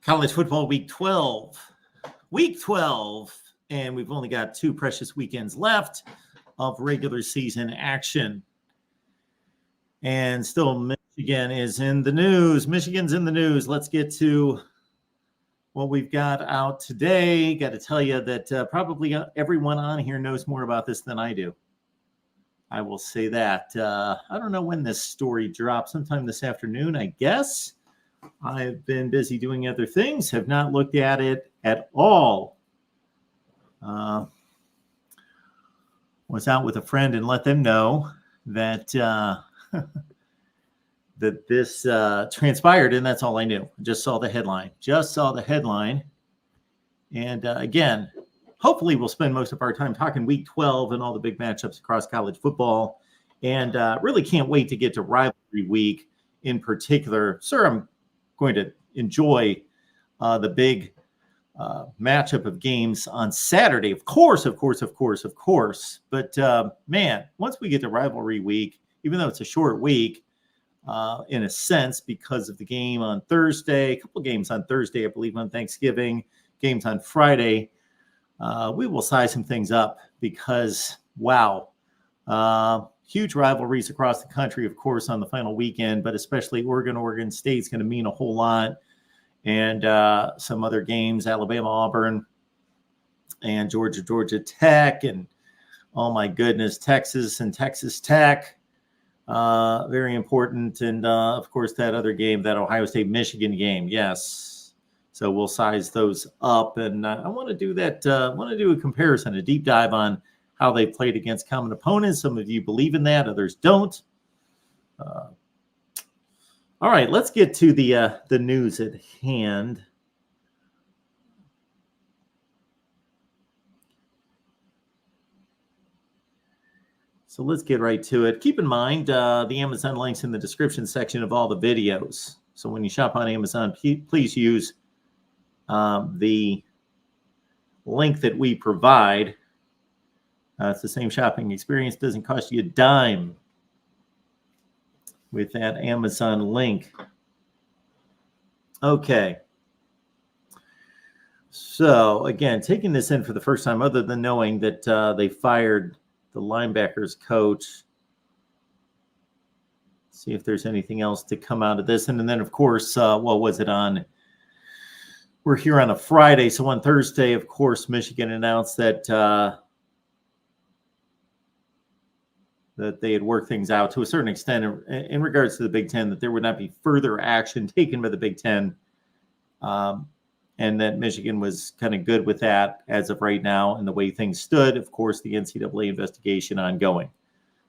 College football week 12. Week 12, and we've only got 2 precious weekends left of regular season action. And still Michigan is in the news. Michigan's in the news. Let's get to what we've got out today. Got to tell you that probably everyone on here knows more about this than I do. I will say that. I don't know when this story drops. Sometime this afternoon, I guess. I've been busy doing other things, have not looked at it at all. Was out with a friend and let them know that that this transpired, and that's all I knew. Just saw the headline. And again, hopefully we'll spend most of our time talking week 12 and all the big matchups across college football. And really can't wait to get to rivalry week in particular. Sir, I'm going to enjoy the big matchup of games on Saturday. Of course. But man, once we get to rivalry week, even though it's a short week, in a sense, because of the game on Thursday, a couple games on Thursday, I believe on Thanksgiving, games on Friday, we will size some things up because, wow, huge rivalries across the country, of course, on the final weekend, but especially Oregon State's going to mean a whole lot. And some other games, Alabama, Auburn, and Georgia Tech, and oh my goodness, Texas and Texas Tech, very important. And of course, that other game, that Ohio State Michigan game, yes. So we'll size those up, and I want to do that. I want to do a comparison, a deep dive on how they played against common opponents. Some of you believe in that, others don't. All right, let's get to the news at hand. So let's get right to it. Keep in mind the Amazon links in the description section of all the videos. So when you shop on Amazon, please use the link that we provide. It's the same shopping experience. Doesn't cost you a dime with that Amazon link. Okay. So again, taking this in for the first time, other than knowing that they fired the linebackers coach. See if there's anything else to come out of this. And then, of course, what was it on? We're here on a Friday. So on Thursday, of course, Michigan announced that that they had worked things out to a certain extent in regards to the Big Ten, that there would not be further action taken by the Big Ten, and that Michigan was kind of good with that as of right now and the way things stood. Of course, the NCAA investigation ongoing.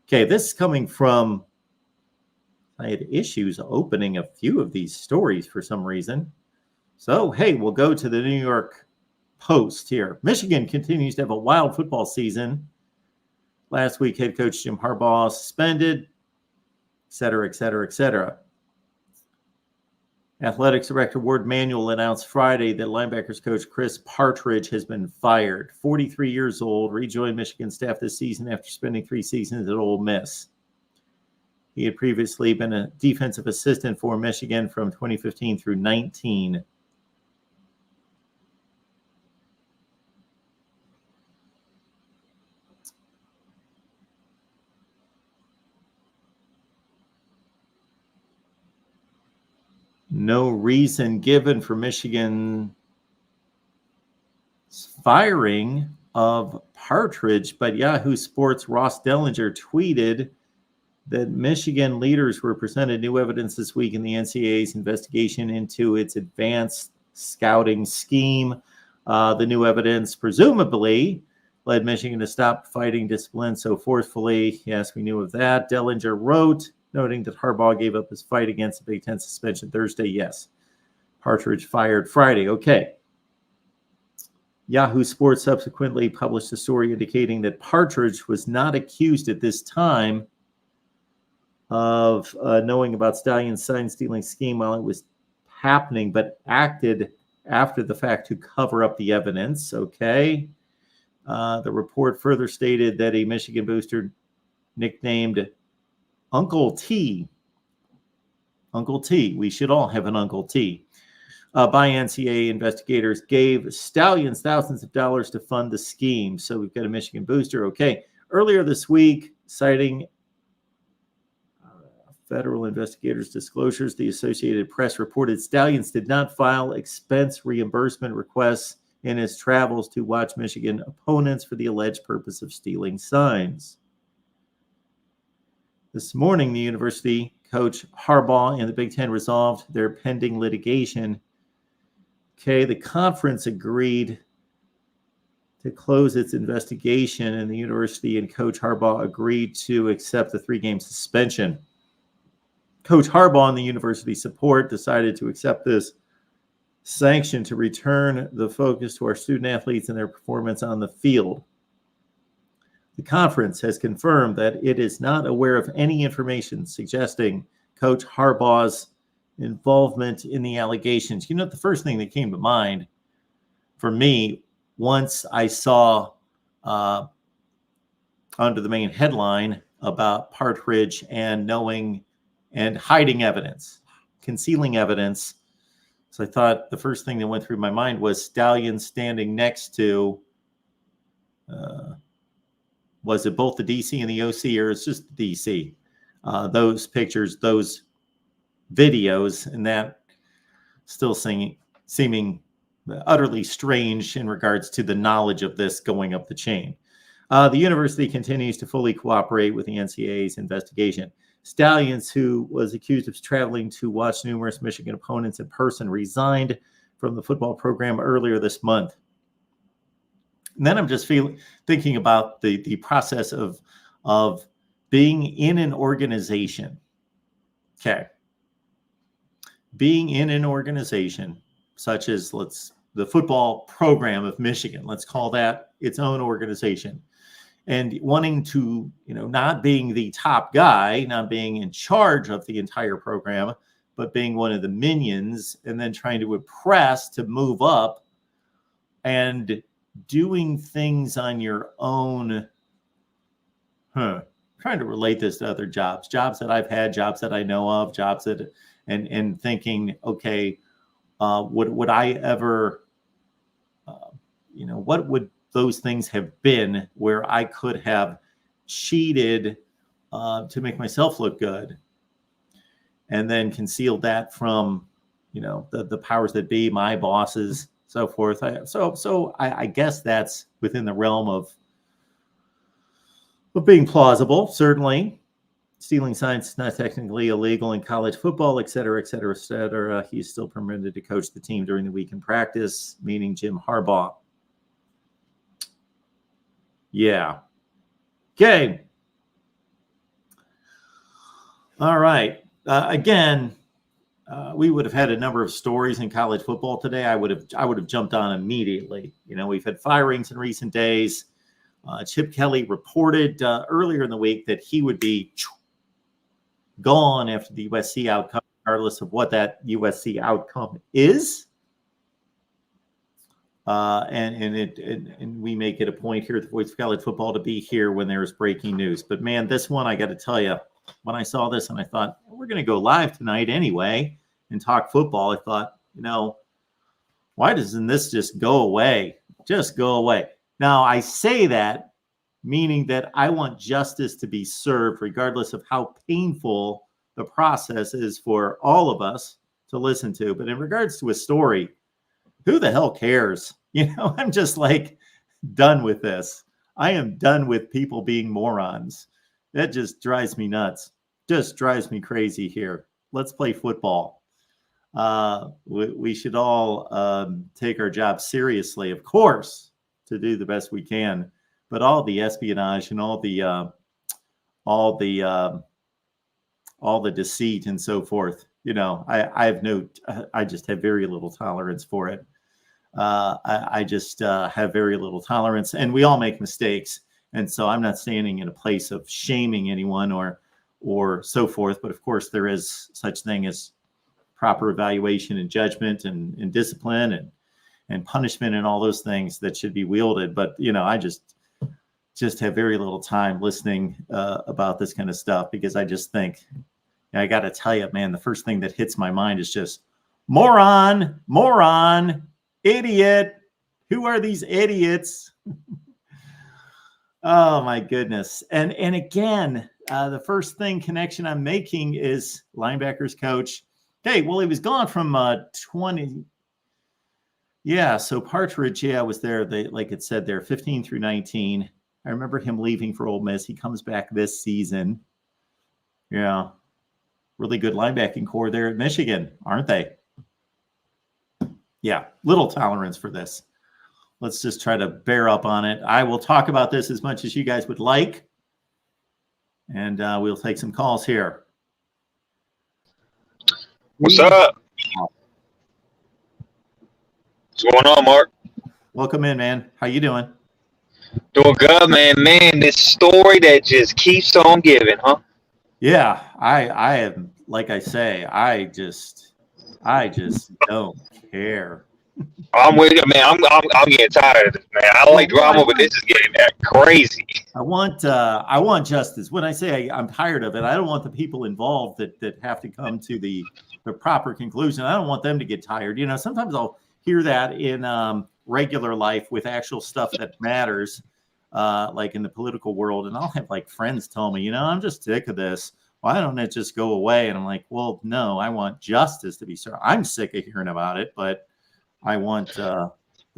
Okay, this is coming from, I had issues opening a few of these stories for some reason. So, hey, we'll go to the New York Post here. Michigan continues to have a wild football season. Last week, head coach Jim Harbaugh suspended, et cetera. Athletics director Ward Manuel announced Friday that linebackers coach Chris Partridge has been fired. 43 years old, rejoined Michigan staff this season after spending 3 seasons at Ole Miss. He had previously been a defensive assistant for Michigan from 2015 through 19. No reason given for Michigan's firing of Partridge, but Yahoo Sports' Ross Dellinger tweeted that Michigan leaders were presented new evidence this week in the NCAA's investigation into its advanced scouting scheme. The new evidence presumably led Michigan to stop fighting discipline so forcefully. Yes, we knew of that. Dellinger wrote, noting that Harbaugh gave up his fight against the Big Ten suspension Thursday. Yes. Partridge fired Friday. Okay. Yahoo Sports subsequently published a story indicating that Partridge was not accused at this time of knowing about Stallion's sign-stealing scheme while it was happening, but acted after the fact to cover up the evidence. Okay. The report further stated that a Michigan booster nicknamed Uncle T, we should all have an Uncle T, by NCAA investigators gave Stallions thousands of dollars to fund the scheme. So we've got a Michigan booster. Okay. Earlier this week, citing federal investigators' disclosures, the Associated Press reported Stallions did not file expense reimbursement requests in his travels to watch Michigan opponents for the alleged purpose of stealing signs. This morning, the university, Coach Harbaugh and the Big Ten resolved their pending litigation. Okay, the conference agreed to close its investigation, and the university and Coach Harbaugh agreed to accept the 3-game suspension. Coach Harbaugh and the university support decided to accept this sanction to return the focus to our student athletes and their performance on the field. The conference has confirmed that it is not aware of any information suggesting Coach Harbaugh's involvement in the allegations. You know, the first thing that came to mind for me once I saw under the main headline about Partridge and knowing and hiding evidence, concealing evidence. So I thought the first thing that went through my mind was Stallion standing next to, was it both the DC and the OC, or it's just the DC? Those pictures, those videos, and that still seeming utterly strange in regards to the knowledge of this going up the chain. The university continues to fully cooperate with the NCAA's investigation. Stallions, who was accused of traveling to watch numerous Michigan opponents in person, resigned from the football program earlier this month. And then I'm just thinking about the process of being in an organization. Okay. Being in an organization such as the football program of Michigan, let's call that its own organization. And wanting to, not being the top guy, not being in charge of the entire program, but being one of the minions, and then trying to impress to move up and doing things on your own. Trying to relate this to other jobs that I've had, jobs that I know of, jobs that, and thinking, okay, would I ever, what would those things have been where I could have cheated to make myself look good, and then concealed that from, the powers that be, my bosses, so forth. I guess that's within the realm of being plausible. Certainly, stealing signs is not technically illegal in college football, et cetera, et cetera, et cetera. He's still permitted to coach the team during the week in practice, meaning Jim Harbaugh. Yeah. Okay. All right. Again, we would have had a number of stories in college football today. I would have jumped on immediately. We've had firings in recent days. Chip Kelly reported earlier in the week that he would be gone after the USC outcome, regardless of what that USC outcome is. And we make it a point here at the Voice of College Football to be here when there is breaking news. But man, this one, I got to tell you, when I saw this and I thought, we're going to go live tonight anyway and talk football, I thought, why doesn't this just go away? Just go away. Now, I say that meaning that I want justice to be served, regardless of how painful the process is for all of us to listen to. But in regards to a story, who the hell cares? I'm just done with this. I am done with people being morons. That just drives me nuts. Just drives me crazy here. Let's play football. We should all take our job seriously, of course, to do the best we can. But all the espionage and all the deceit and so forth, I just have very little tolerance for it. I just have very little tolerance, and we all make mistakes. And so I'm not standing in a place of shaming anyone or so forth. But of course, there is such thing as proper evaluation and judgment and discipline and punishment and all those things that should be wielded. But, I just have very little time listening about this kind of stuff, because I just think, I got to tell you, man, the first thing that hits my mind is just, Moron, idiot. Who are these idiots? Oh my goodness. And again, the first connection I'm making is linebackers coach. Okay, well, he was gone from 20. Yeah, so Partridge, was there. Like it said there, 15 through 19. I remember him leaving for Ole Miss. He comes back this season. Yeah, really good linebacking core there at Michigan, aren't they? Yeah, little tolerance for this. Let's just try to bear up on it. I will talk about this as much as you guys would like. And we'll take some calls here. What's up? What's going on, Mark? Welcome in, man. How you doing? Doing good, man. Man, this story that just keeps on giving, huh? Yeah, I am, like I say, I just don't care. I'm with you, man. I'm getting tired of this, man. I like drama, but this is getting crazy. I want justice. When I say I'm tired of it, I don't want the people involved that have to come to the proper conclusion. I don't want them to get tired. Sometimes I'll hear that in regular life with actual stuff that matters, like in the political world, and I'll have like friends tell me, I'm just sick of this. Why don't it just go away? And I'm like, well, no, I want justice to be served. I'm sick of hearing about it, but I want the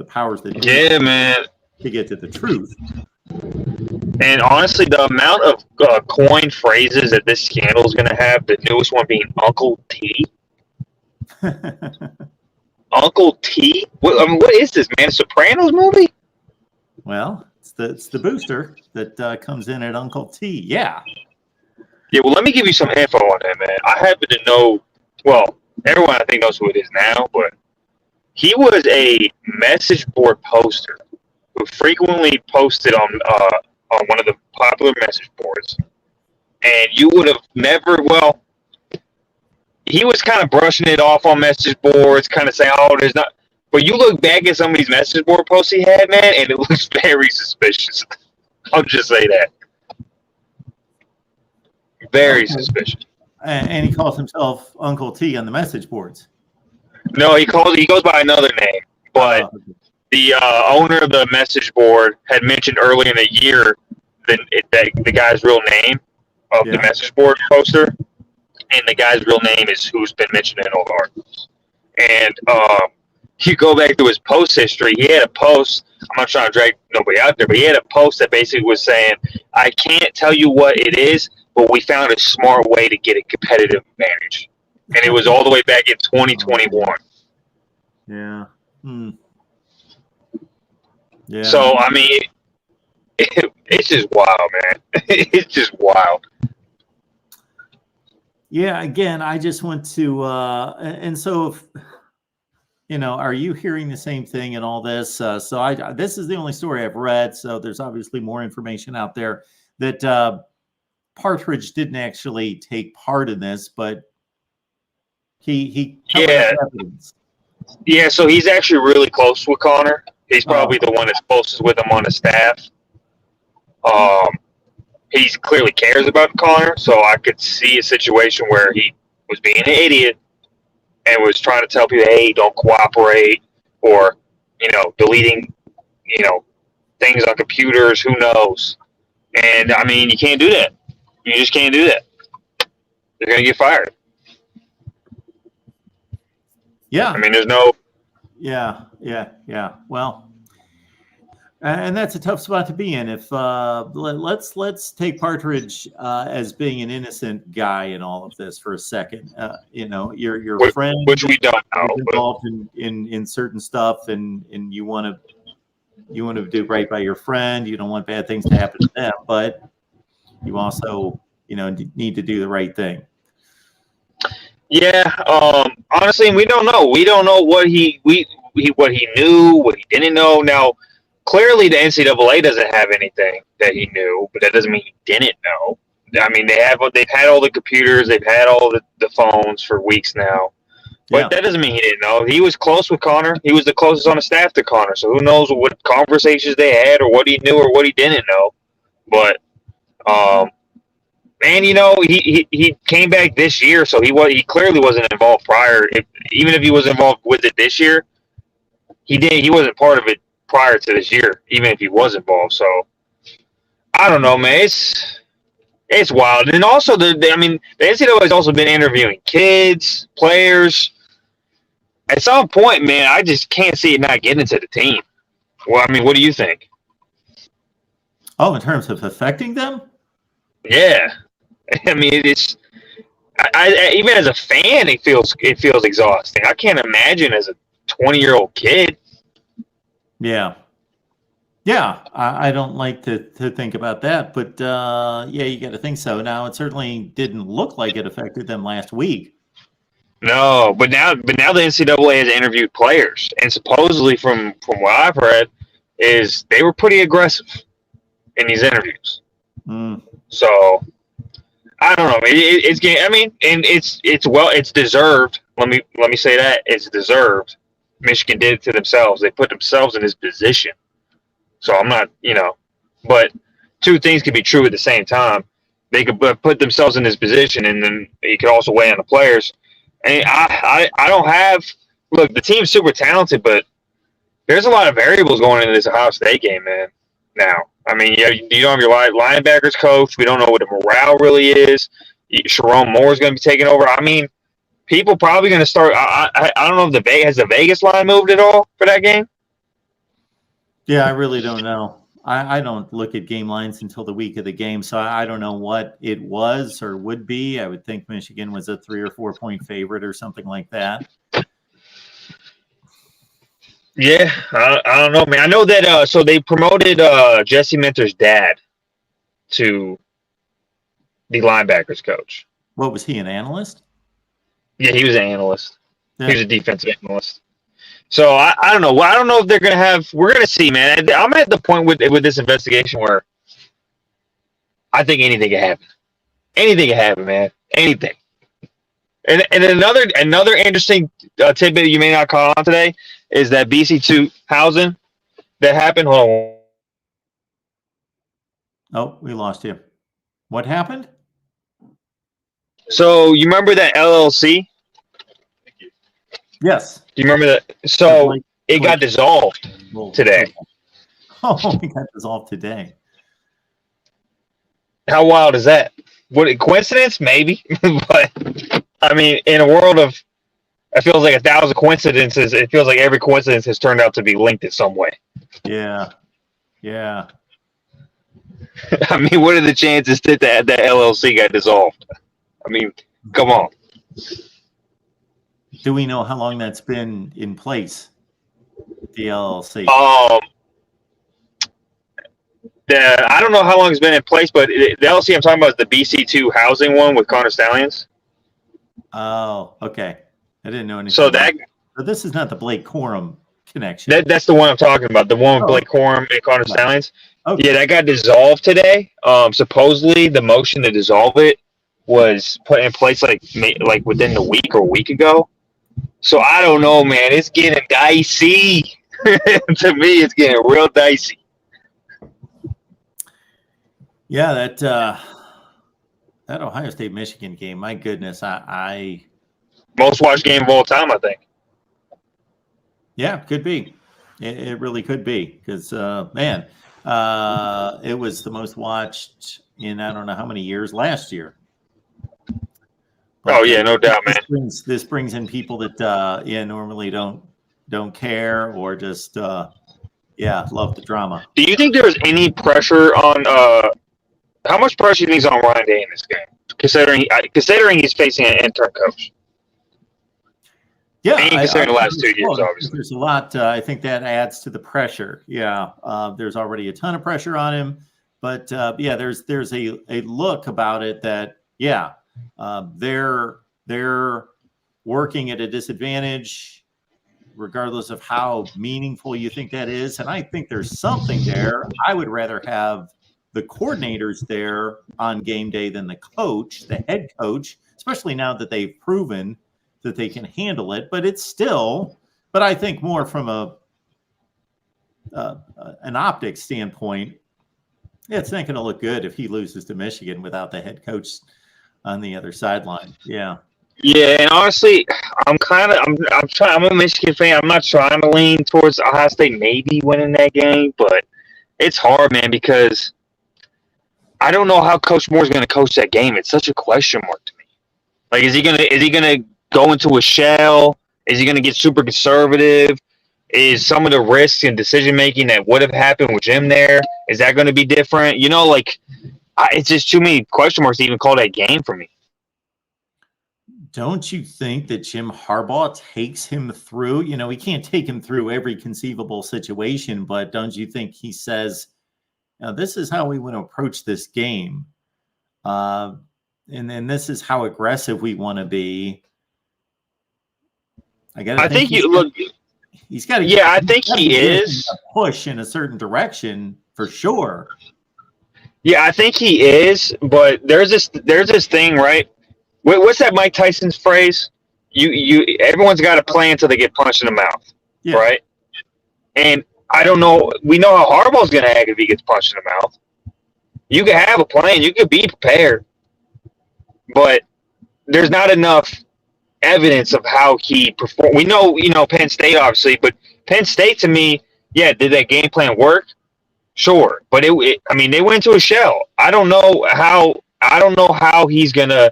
powers that man, to get to the truth. And honestly, the amount of coined phrases that this scandal is going to have, the newest one being Uncle T. Uncle T? What is this, man? A Sopranos movie? Well, it's the booster that comes in at Uncle T. Yeah. Yeah, well, let me give you some info on him, man. I happen to know, well, everyone I think knows who it is now, but he was a message board poster who frequently posted on one of the popular message boards. And you would have never, well, he was kind of brushing it off on message boards, kind of saying, oh, there's not. But you look back at some of these message board posts he had, man, and it looks very suspicious. I'll just say that. Very suspicious. And he calls himself Uncle T on the message boards. No, he goes by another name. But the owner of the message board had mentioned early in the year the guy's real name of the message board poster, and the guy's real name is who's been mentioned in all the articles. And you go back to his post history, he had a post. I'm not trying to drag nobody out there, but he had a post that basically was saying, I can't tell you what it is, but we found a smart way to get a competitive advantage. And it was all the way back in 2021. Yeah. Yeah. So, I mean, it's just wild, man. It's just wild. Yeah, again, I just want to, and so if, are you hearing the same thing in all this? So this is the only story I've read. So there's obviously more information out there that Partridge didn't actually take part in this, but he evidence. Yeah, so he's actually really close with Connor. He's probably the one that's closest with him on the staff. He clearly cares about Connor, so I could see a situation where he was being an idiot and was trying to tell people, hey, don't cooperate, or, deleting, things on computers, who knows. And, I mean, you can't do that. You just can't do that. You're going to get fired. Yeah. I mean, there's no... Yeah. Well, and that's a tough spot to be in. If let's take Partridge as being an innocent guy in all of this for a second. Your friend, which we don't know, involved in certain stuff, and you want to do right by your friend. You don't want bad things to happen to them, but you also need to do the right thing. Yeah, honestly, we don't know. We don't know what he knew, what he didn't know. Now, clearly, the NCAA doesn't have anything that he knew, but that doesn't mean he didn't know. I mean, they've had all the computers, they've had all the phones for weeks now, but that doesn't mean he didn't know. He was close with Connor. He was the closest on the staff to Connor, so who knows what conversations they had or what he knew or what he didn't know. But And he came back this year, so he clearly wasn't involved prior. Even if he was involved with it this year, he wasn't part of it prior to this year. Even if he was involved, so I don't know, man. It's wild. And also the NCAA has also been interviewing kids, players. At some point, man, I just can't see it not getting to the team. Well, I mean, what do you think? Oh, in terms of affecting them? Yeah, I mean, it's. I even as a fan, it feels exhausting. I can't imagine as a 20-year-old kid. Yeah, I don't like to think about that, but yeah, you got to think so. Now, it certainly didn't look like it affected them last week. No, but now the NCAA has interviewed players, and supposedly from what I've read, is they were pretty aggressive in these interviews. So I don't know. It's I mean, and it's deserved. Let me say that it's deserved. Michigan did it to themselves. They put themselves in this position. So I'm not, but two things could be true at the same time. They could put themselves in this position, and then you could also weigh on the players. And I don't have look. The team's super talented, but there's a lot of variables going into this Ohio State game, man. Now, I mean, you don't have your linebackers coach. We don't know what the morale really is. Sharon Moore is going to be taking over. I mean, people probably going to start. I don't know if has the Vegas line moved at all for that game. Yeah, I really don't know. I don't look at game lines until the week of the game, so I don't know what it was or would be. I would think Michigan was a 3 or 4 point favorite or something like that. Yeah, I don't know, man. I know that so they promoted Jesse Minter's dad to the linebackers coach. What was he, an analyst? Yeah, he was an analyst. Yeah. He was a defensive analyst. So I don't know. Well, I don't know if they're gonna have. We're gonna see, man. I'm at the point with this investigation where I think anything can happen. Anything can happen, man. Anything. And another interesting tidbit you may not call on today is that BC2 housing that happened. Hold on. Oh, we lost you. What happened? So you remember that LLC? Yes. Do you remember that? So it got dissolved today. Oh, it got dissolved today. How wild is that? What a coincidence? Maybe. But I mean, in a world of it feels like 1,000 coincidences, it feels like every coincidence has turned out to be linked in some way. Yeah. I mean, what are the chances that LLC got dissolved? I mean, come on. Do we know how long that's been in place? The LLC. I don't know how long it's been in place, but the LLC I'm talking about is the BC2 housing one with Connor Stallions. Oh, okay. I didn't know anything. So but this is not the Blake Corum connection. That's the one I'm talking about. The one with Blake Corum and Connor Stallions. Okay. Yeah, that got dissolved today. Supposedly the motion to dissolve it was put in place like within the week or a week ago. So I don't know, man. It's getting dicey. To me, it's getting real dicey. Yeah, that Ohio State Michigan game. My goodness, I most watched game of all time, I think. Yeah, could be. It really could be because man, it was the most watched in I don't know how many years last year. But yeah, no doubt, man. This brings in people that normally don't care or just love the drama. Do you think there was any pressure on how much pressure do you think is on Ryan Day in this game, considering he's facing an intern coach? Yeah, and considering the last 2 years, obviously. There's a lot. I think that adds to the pressure. Yeah, there's already a ton of pressure on him, but there's a look about it that they're working at a disadvantage, regardless of how meaningful you think that is. And I think there's something there. I would rather have the coordinators there on game day than the coach, the head coach, especially now that they've proven that they can handle it. But it's still, but I think more from an optics standpoint, Yeah, it's not going to look good if he loses to Michigan without the head coach on the other sideline. Yeah. Yeah, and honestly, I'm a Michigan fan. I'm not trying to lean towards Ohio State maybe winning that game, but it's hard, man, because I don't know how Coach Moore's going to coach that game. It's such a question mark to me. Like, is he gonna go into a shell? Is he gonna get super conservative? Is some of the risks and decision making that would have happened with Jim there, is that going to be different? It's just too many question marks to even call that game for me. Don't you think that Jim Harbaugh takes him through? He can't take him through every conceivable situation, but don't you think he says, this is how we want to approach this game? And then this is how aggressive we want to be. I think you look. He's got to. Yeah, I think he is push in a certain direction for sure. Yeah, I think he is. But there's this thing, right? What's that Mike Tyson's phrase? Everyone's got a plan until they get punched in the mouth, yeah. Right? And I don't know. We know how Harbaugh's going to act if he gets punched in the mouth. You can have a plan. You can be prepared. But there's not enough evidence of how he performed. We know, Penn State, obviously. But Penn State, to me, yeah, did that game plan work? Sure. But, they went into a shell. I don't know how he's going to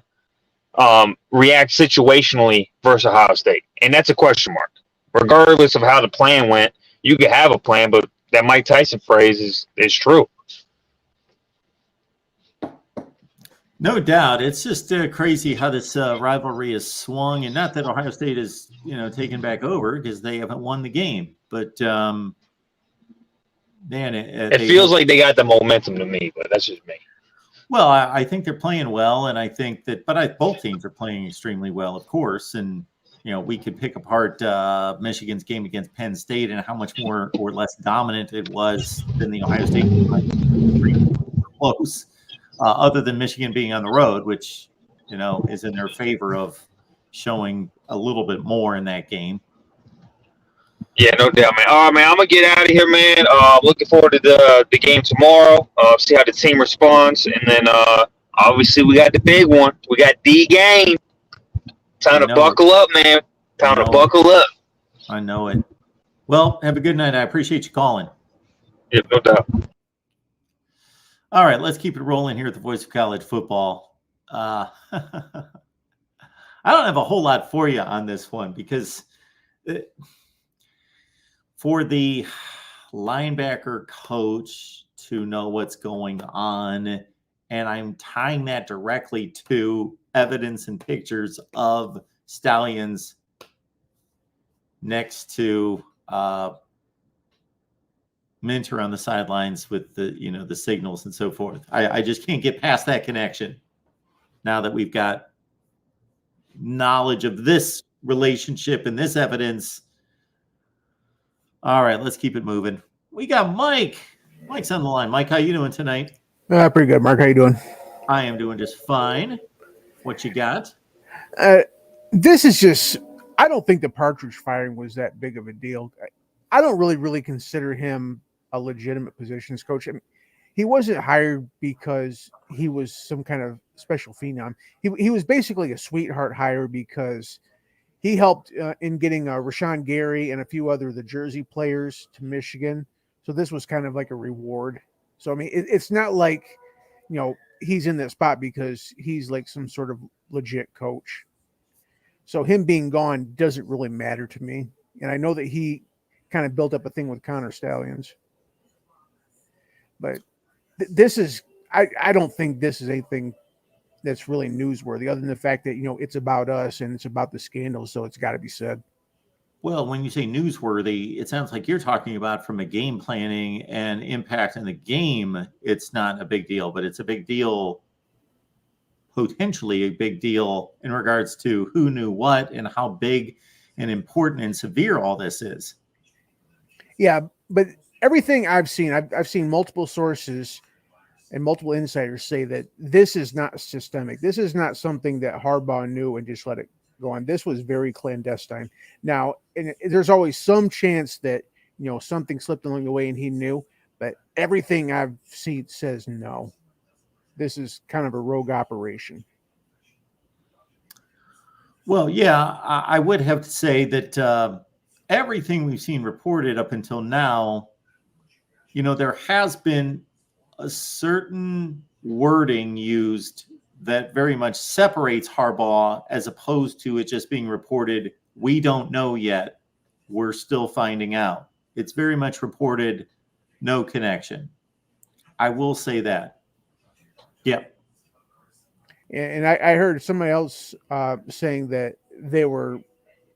react situationally versus Ohio State. And that's a question mark. Regardless of how the plan went, you could have a plan, but that Mike Tyson phrase is true. No doubt. It's just crazy how this rivalry has swung, and not that Ohio State is, taken back over because they haven't won the game. But, man, it feels like they got the momentum to me, but that's just me. Well, I think they're playing well, and I think that, both teams are playing extremely well, of course. And, we could pick apart Michigan's game against Penn State and how much more or less dominant it was than the Ohio State game. Close, other than Michigan being on the road, which, is in their favor of showing a little bit more in that game. Yeah, no doubt, man. All right, man, I'm going to get out of here, man. Looking forward to the game tomorrow, see how the team responds. And then, obviously, we got the big one. We got D-Game. Time to buckle up, man. Time to buckle up. I know it. Well, have a good night. I appreciate you calling. Yeah, no doubt. All right, let's keep it rolling here at the Voice of College Football. I don't have a whole lot for you on this one because for the linebacker coach to know what's going on, and I'm tying that directly to evidence and pictures of Stallions next to Minter on the sidelines with the signals and so forth. I just can't get past that connection now that we've got knowledge of this relationship and this evidence. All right, let's keep it moving. We got Mike. Mike's on the line. Mike, how you doing tonight? Pretty good, Mark. How you doing? I am doing just fine. What you got? This is just, I don't think the Partridge firing was that big of a deal. I don't really consider him a legitimate positions coach. I mean, he wasn't hired because he was some kind of special phenom. He was basically a sweetheart hire because he helped in getting Rashawn Gary and a few other of the Jersey players to Michigan. So this was kind of like a reward. So, I mean, it's not like, he's in that spot because he's like some sort of legit coach. So him being gone doesn't really matter to me. And I know that he kind of built up a thing with Connor Stallions. But this is, I don't think this is anything that's really newsworthy other than the fact that, it's about us and it's about the scandal. So it's got to be said. Well, when you say newsworthy, it sounds like you're talking about from a game planning and impact in the game. It's not a big deal, but it's a big deal, potentially a big deal in regards to who knew what and how big and important and severe all this is. Yeah, but everything I've seen, I've seen multiple sources and multiple insiders say that this is not systemic. This is not something that Harbaugh knew and just let it go on. This was very clandestine. Now, and there's always some chance that, something slipped along the way and he knew, But everything I've seen says no. This is kind of a rogue operation. Well, yeah, I would have to say that everything we've seen reported up until now, there has been a certain wording used that very much separates Harbaugh as opposed to it just being reported, we don't know yet, we're still finding out. It's very much reported, no connection. I will say that. Yep. And I heard somebody else saying that they were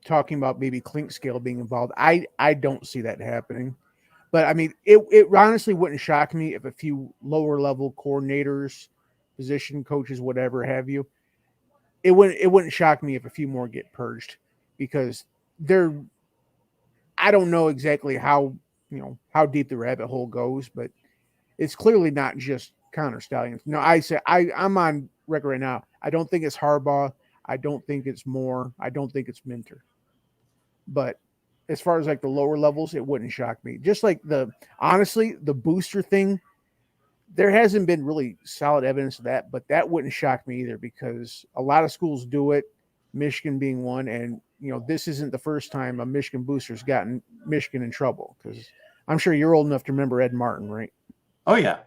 talking about maybe Clink Scale being involved. I don't see that happening. But I mean, it honestly wouldn't shock me if a few lower level coordinators, position coaches, whatever have you, it wouldn't shock me if a few more get purged, because I don't know exactly how deep the rabbit hole goes, but it's clearly not just Connor Stallions. No, I'm on record right now. I don't think it's Harbaugh. I don't think it's Moore. I don't think it's Minter. But as far as like the lower levels, it wouldn't shock me. Just like honestly, the booster thing, there hasn't been really solid evidence of that, but that wouldn't shock me either, because a lot of schools do it, Michigan being one. And, this isn't the first time a Michigan booster's gotten Michigan in trouble, because I'm sure you're old enough to remember Ed Martin, right? Oh, yeah.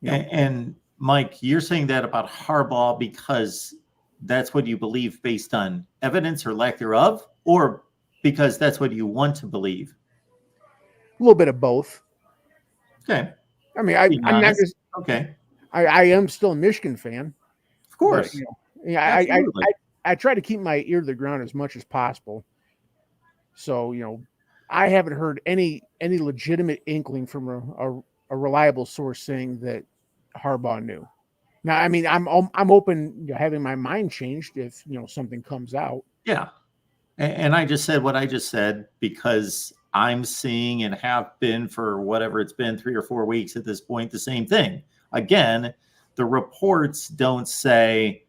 And Mike, you're saying that about Harbaugh because that's what you believe based on evidence or lack thereof, or because that's what you want to believe? A little bit of both. Okay. I mean, I'm not just okay. I am still a Michigan fan, of course. But, I try to keep my ear to the ground as much as possible. So I haven't heard any legitimate inkling from a reliable source saying that Harbaugh knew. Now, I mean, I'm open to having my mind changed if something comes out. Yeah, and I just said what I just said because I'm seeing and have been for whatever it's been 3 or 4 weeks at this point the same thing. Again, the reports don't say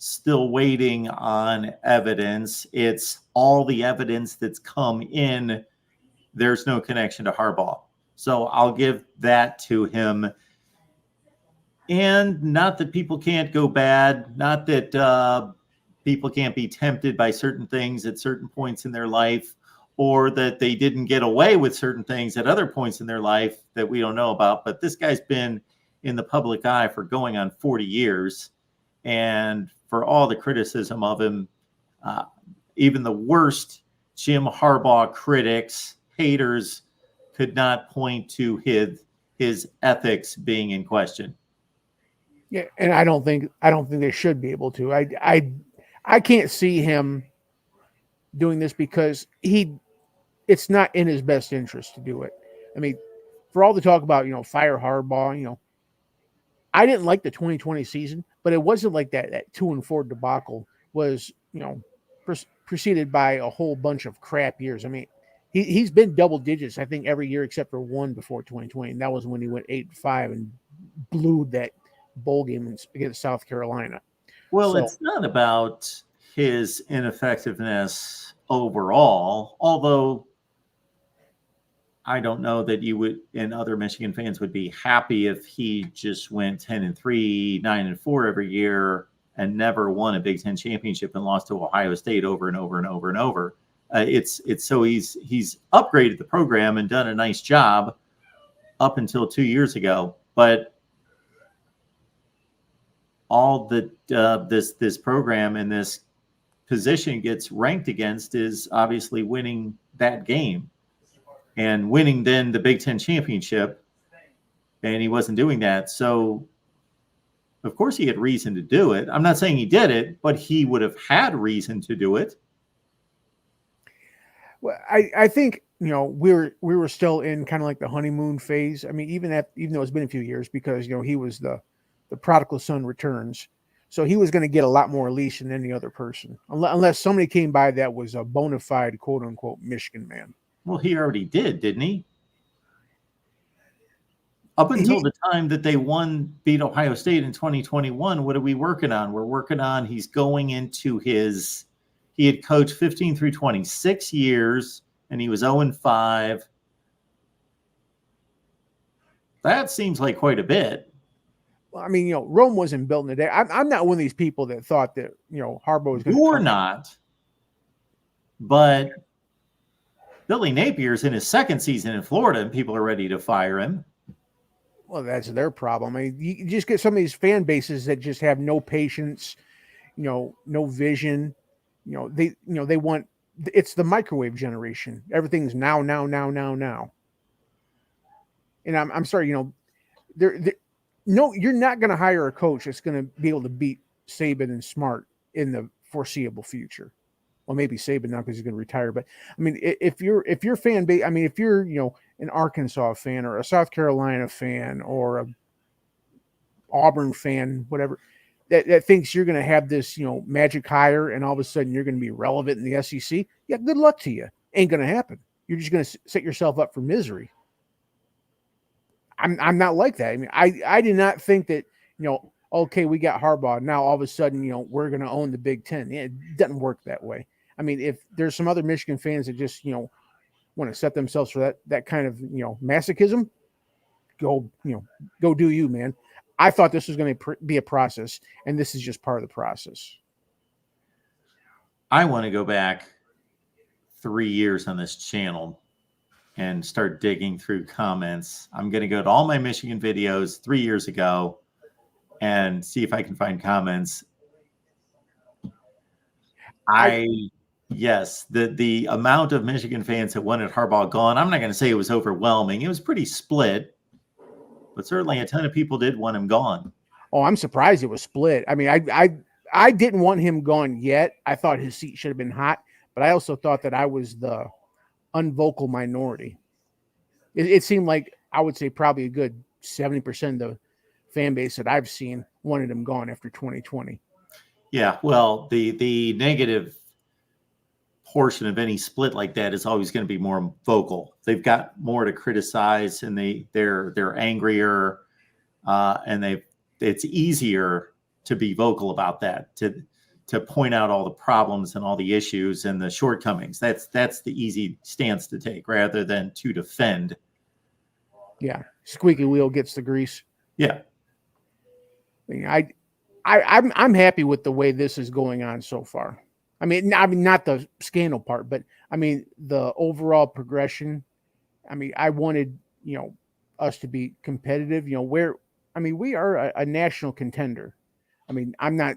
still waiting on evidence. It's all the evidence that's come in. There's no connection to Harbaugh. So I'll give that to him. And not that people can't go bad, not that people can't be tempted by certain things at certain points in their life, or that they didn't get away with certain things at other points in their life that we don't know about. But this guy's been in the public eye for going on 40 years. And for all the criticism of him, even the worst Jim Harbaugh critics, haters, could not point to his ethics being in question. Yeah, and I don't think they should be able to. I can't see him doing this because it's not in his best interest to do it. I mean, for all the talk about fire Harbaugh, I didn't like the 2020 season, but it wasn't like that 2-4 debacle was preceded by a whole bunch of crap years. I mean, he's been double digits I think every year except for one before 2020, and that was when he went 8-5 and blew that bowl game against South Carolina. Well, it's not about his ineffectiveness overall, although I don't know that you would, and other Michigan fans would be happy if he just went 10-3, 9-4 every year and never won a Big Ten championship and lost to Ohio State over and over and over and over. It's so he's upgraded the program and done a nice job up until 2 years ago, but all that this program and this position gets ranked against is obviously winning that game and winning then the Big Ten championship, and he wasn't doing that. So of course he had reason to do it. I'm not saying he did it, but he would have had reason to do it. Well, I think we were still in kind of like the honeymoon phase. I mean, even though it's been a few years, because he was the prodigal son returns, so he was going to get a lot more leash than any other person, unless somebody came by that was a bona fide quote unquote Michigan man. Well, he already did, didn't he? Up until the time that they beat Ohio State in 2021, what are we working on? We're working on he's going into he had coached 15 through 26 years, and he was 0-5. That seems like quite a bit. Well, I mean, Rome wasn't built in a day. I'm not one of these people that thought that, Harbaugh was going to You're not, but Billy Napier's in his second season in Florida, and people are ready to fire him. Well, that's their problem. I mean, you just get some of these fan bases that just have no patience, no vision. They want, it's the microwave generation. Everything's now. And I'm sorry, no, you're not going to hire a coach that's going to be able to beat Saban and Smart in the foreseeable future. Well, maybe Saban now because he's going to retire. But I mean, if you're fan base, I mean, if you're an Arkansas fan or a South Carolina fan or a Auburn fan, whatever, that thinks you're going to have this magic hire and all of a sudden you're going to be relevant in the SEC, yeah, good luck to you. Ain't going to happen. You're just going to set yourself up for misery. I'm not like that. I mean, I did not think that okay, we got Harbaugh now. All of a sudden, we're going to own the Big Ten. It doesn't work that way. I mean, if there's some other Michigan fans that just want to set themselves for that kind of masochism, go do you, man. I thought this was going to be a process, and this is just part of the process. I want to go back 3 years on this channel and start digging through comments. I'm going to go to all my Michigan videos 3 years ago and see if I can find comments. Yes, the amount of Michigan fans that wanted Harbaugh gone, I'm not going to say it was overwhelming. It was pretty split, but certainly a ton of people did want him gone. Oh, I'm surprised it was split. I mean, I didn't want him gone yet. I thought his seat should have been hot, but I also thought that I was the unvocal minority. It seemed like I would say probably a good 70% of the fan base that I've seen wanted him gone after 2020. Yeah, well, the negative portion of any split like that is always going to be more vocal. They've got more to criticize, and they're angrier, and it's easier to be vocal about that, to point out all the problems and all the issues and the shortcomings. That's the easy stance to take rather than to defend. Yeah, squeaky wheel gets the grease. Yeah, I mean, I'm happy with the way this is going on so far. I mean, not the scandal part, but I mean the overall progression. I mean, I wanted us to be competitive. We are a national contender. I mean, I'm not,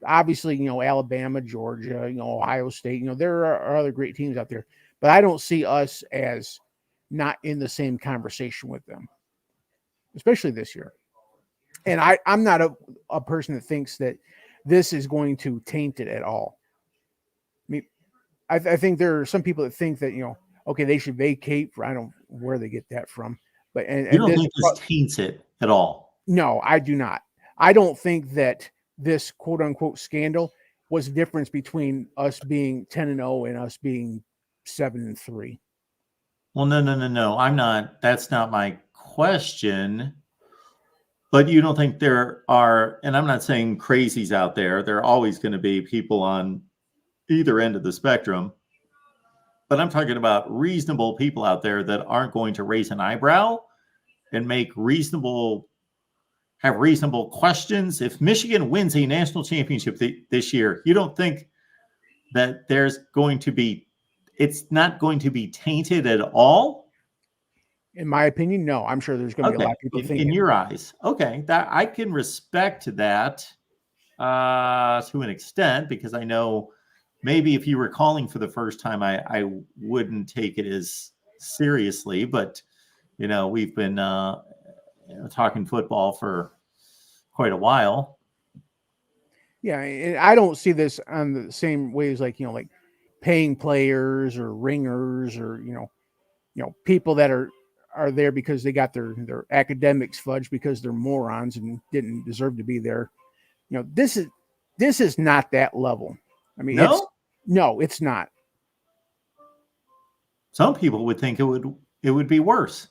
obviously, Alabama, Georgia, Ohio State. There are other great teams out there, but I don't see us as not in the same conversation with them, especially this year. And I'm not a person that thinks that this is going to taint it at all. I mean, I think there are some people that think that, okay, they should vacate for, I don't know where they get that from. But you don't think this taints it at all? No, I do not. I don't think that this quote unquote scandal was the difference between us being 10-0 and us being 7-3. Well, no. I'm not. That's not my question. But you don't think there are, and I'm not saying crazies out there. There are always going to be people on either end of the spectrum. But I'm talking about reasonable people out there that aren't going to raise an eyebrow and have reasonable questions. If Michigan wins a national championship this year, you don't think that it's not going to be tainted at all? In my opinion, no. I'm sure there's going to be a lot of people thinking. In your eyes. Okay. That I can respect that to an extent, because I know maybe if you were calling for the first time, I wouldn't take it as seriously, but we've been talking football for quite a while. Yeah, and I don't see this on the same ways like paying players or ringers or people that are there because they got their academics fudged because they're morons and didn't deserve to be there. This is not that level. I mean, it's not. Some people would think it would be worse.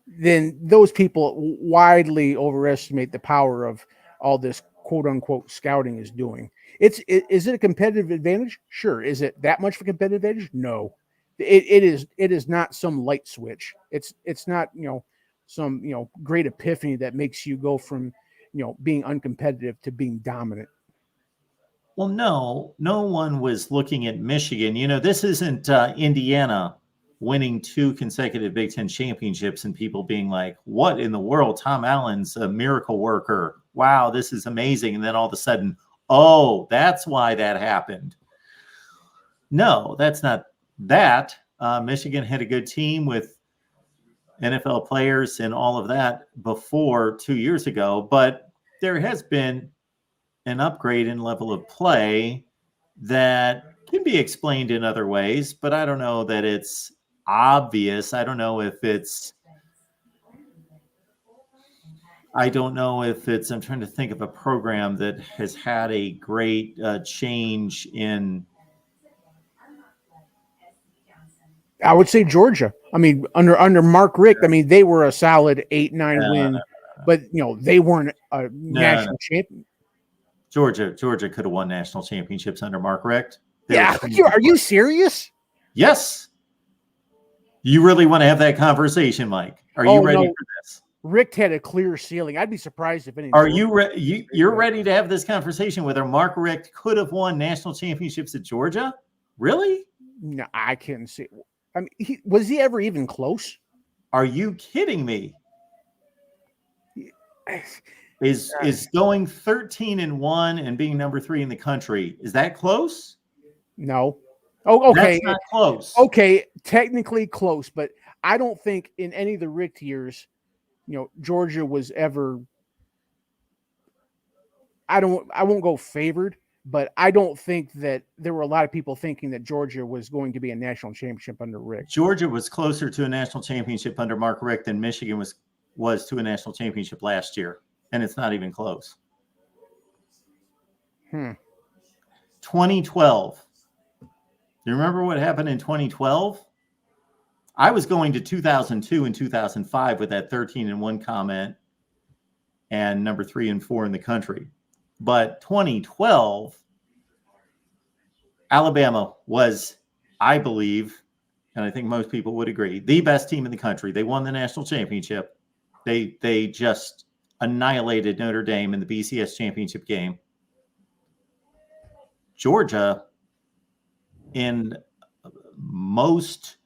Then those people widely overestimate the power of all this quote unquote scouting is doing. Is it a competitive advantage? Sure. Is it that much of a competitive advantage? No. It is not some light switch. It's not, some great epiphany that makes you go from being uncompetitive to being dominant. Well, no one was looking at Michigan. This isn't Indiana winning 2 consecutive Big Ten championships and people being like, what in the world? Tom Allen's a miracle worker. Wow, this is amazing. And then all of a sudden, oh, that's why that happened. No, that's not that. Michigan had a good team with NFL players and all of that before 2 years ago, but there has been an upgrade in level of play that can be explained in other ways, but I don't know that it's obvious. I don't know if it's, I'm trying to think of a program that has had a great change in. I would say Georgia. I mean, under Mark Richt, I mean, they were a solid 8-9 win, but they weren't a national champion. Georgia could have won national championships under Mark Richt. Are you serious? Yes. You really want to have that conversation, Mike? Are you ready for this? Richt had a clear ceiling. I'd be surprised if any. Are you you're ready to have this conversation whether Mark Richt could have won national championships at Georgia? Really? No, I can't see. I mean, was he ever even close? Are you kidding me? Is going 13-1 and being number 3 in the country, is that close? No. Oh, okay. That's not close. Okay, technically close, but I don't think in any of the Richt years, Georgia was ever. I won't go favored, but I don't think that there were a lot of people thinking that Georgia was going to be a national championship under Richt. Georgia was closer to a national championship under Mark Richt than Michigan was to a national championship last year, and it's not even close. 2012. Do you remember what happened in 2012? I was going to 2002 and 2005 with that 13-1 comment and number 3 and 4 in the country. But 2012, Alabama was, I believe, and I think most people would agree, the best team in the country. They won the national championship. They just annihilated Notre Dame in the BCS championship game. Georgia, in most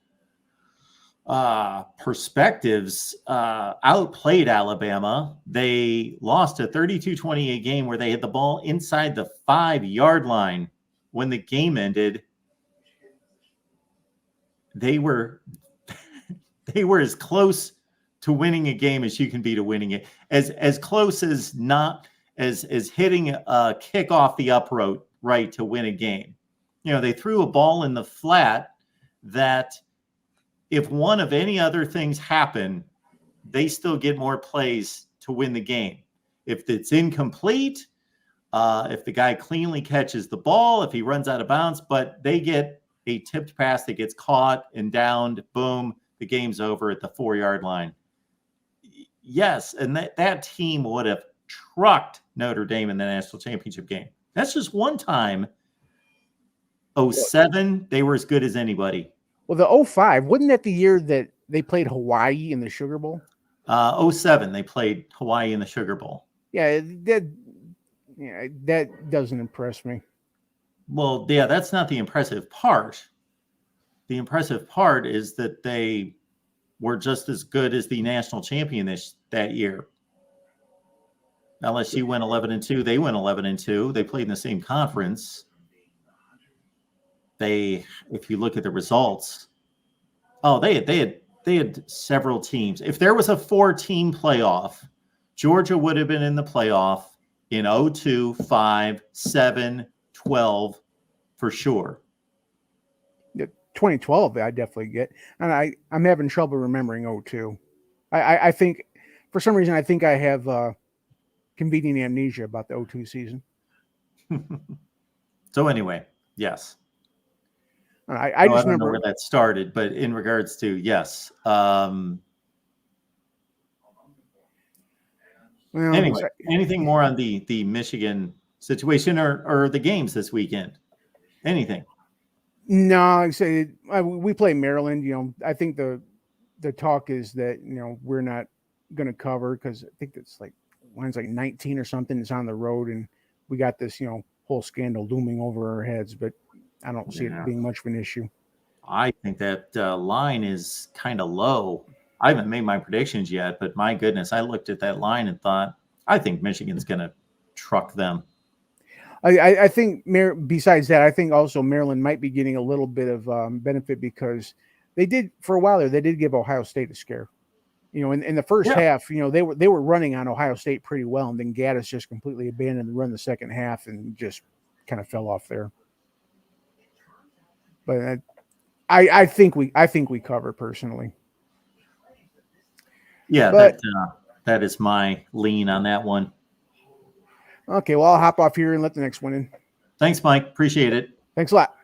perspectives, outplayed Alabama. They lost a 32-28 game where they had the ball inside the 5-yard line when the game ended. They were as close to winning a game as you can be to winning it, as close as not as hitting a kick off the upright right to win a game. They threw a ball in the flat that if one of any other things happen, they still get more plays to win the game. If it's incomplete, if the guy cleanly catches the ball, if he runs out of bounds, but they get a tipped pass that gets caught and downed, boom, the game's over at the 4-yard line. Yes, and that team would have trucked Notre Dame in the national championship game. That's just one time. 2007, they were as good as anybody. Well, the 2005, wasn't that the year that they played Hawaii in the Sugar Bowl? 2007, they played Hawaii in the Sugar Bowl. Yeah, that doesn't impress me. Well, yeah, that's not the impressive part. The impressive part is that they were just as good as the national champion that year. LSU went 11-2. They went 11-2. They played in the same conference. If you look at the results, they had several teams. If there was a 4-team playoff, Georgia would have been in the playoff in 2002, 5, 7, 12 for sure. 2012, I definitely get, and I'm having trouble remembering 2002. I think for some reason I think I have convenient amnesia about the 2002 season. So anyway, yes. I just don't remember know where that started, but in regards to yes. Anyway, anything more on the Michigan situation or the games this weekend? Anything? No, I say we play Maryland. I think the talk is that we're not going to cover because I think it's like mine's like 19 or something. It's on the road, and we got this, whole scandal looming over our heads. But I don't see it being much of an issue. I think that line is kind of low. I haven't made my predictions yet, but my goodness, I looked at that line and thought, I think Michigan's going to truck them. I think besides that, I think also Maryland might be getting a little bit of benefit because they did for a while there. They did give Ohio State a scare. In the first half, they were running on Ohio State pretty well, and then Gaddis just completely abandoned the run the second half and just kind of fell off there. But I think we cover personally. Yeah, but, that is my lean on that one. Okay, well, I'll hop off here and let the next one in. Thanks, Mike. Appreciate it. Thanks a lot.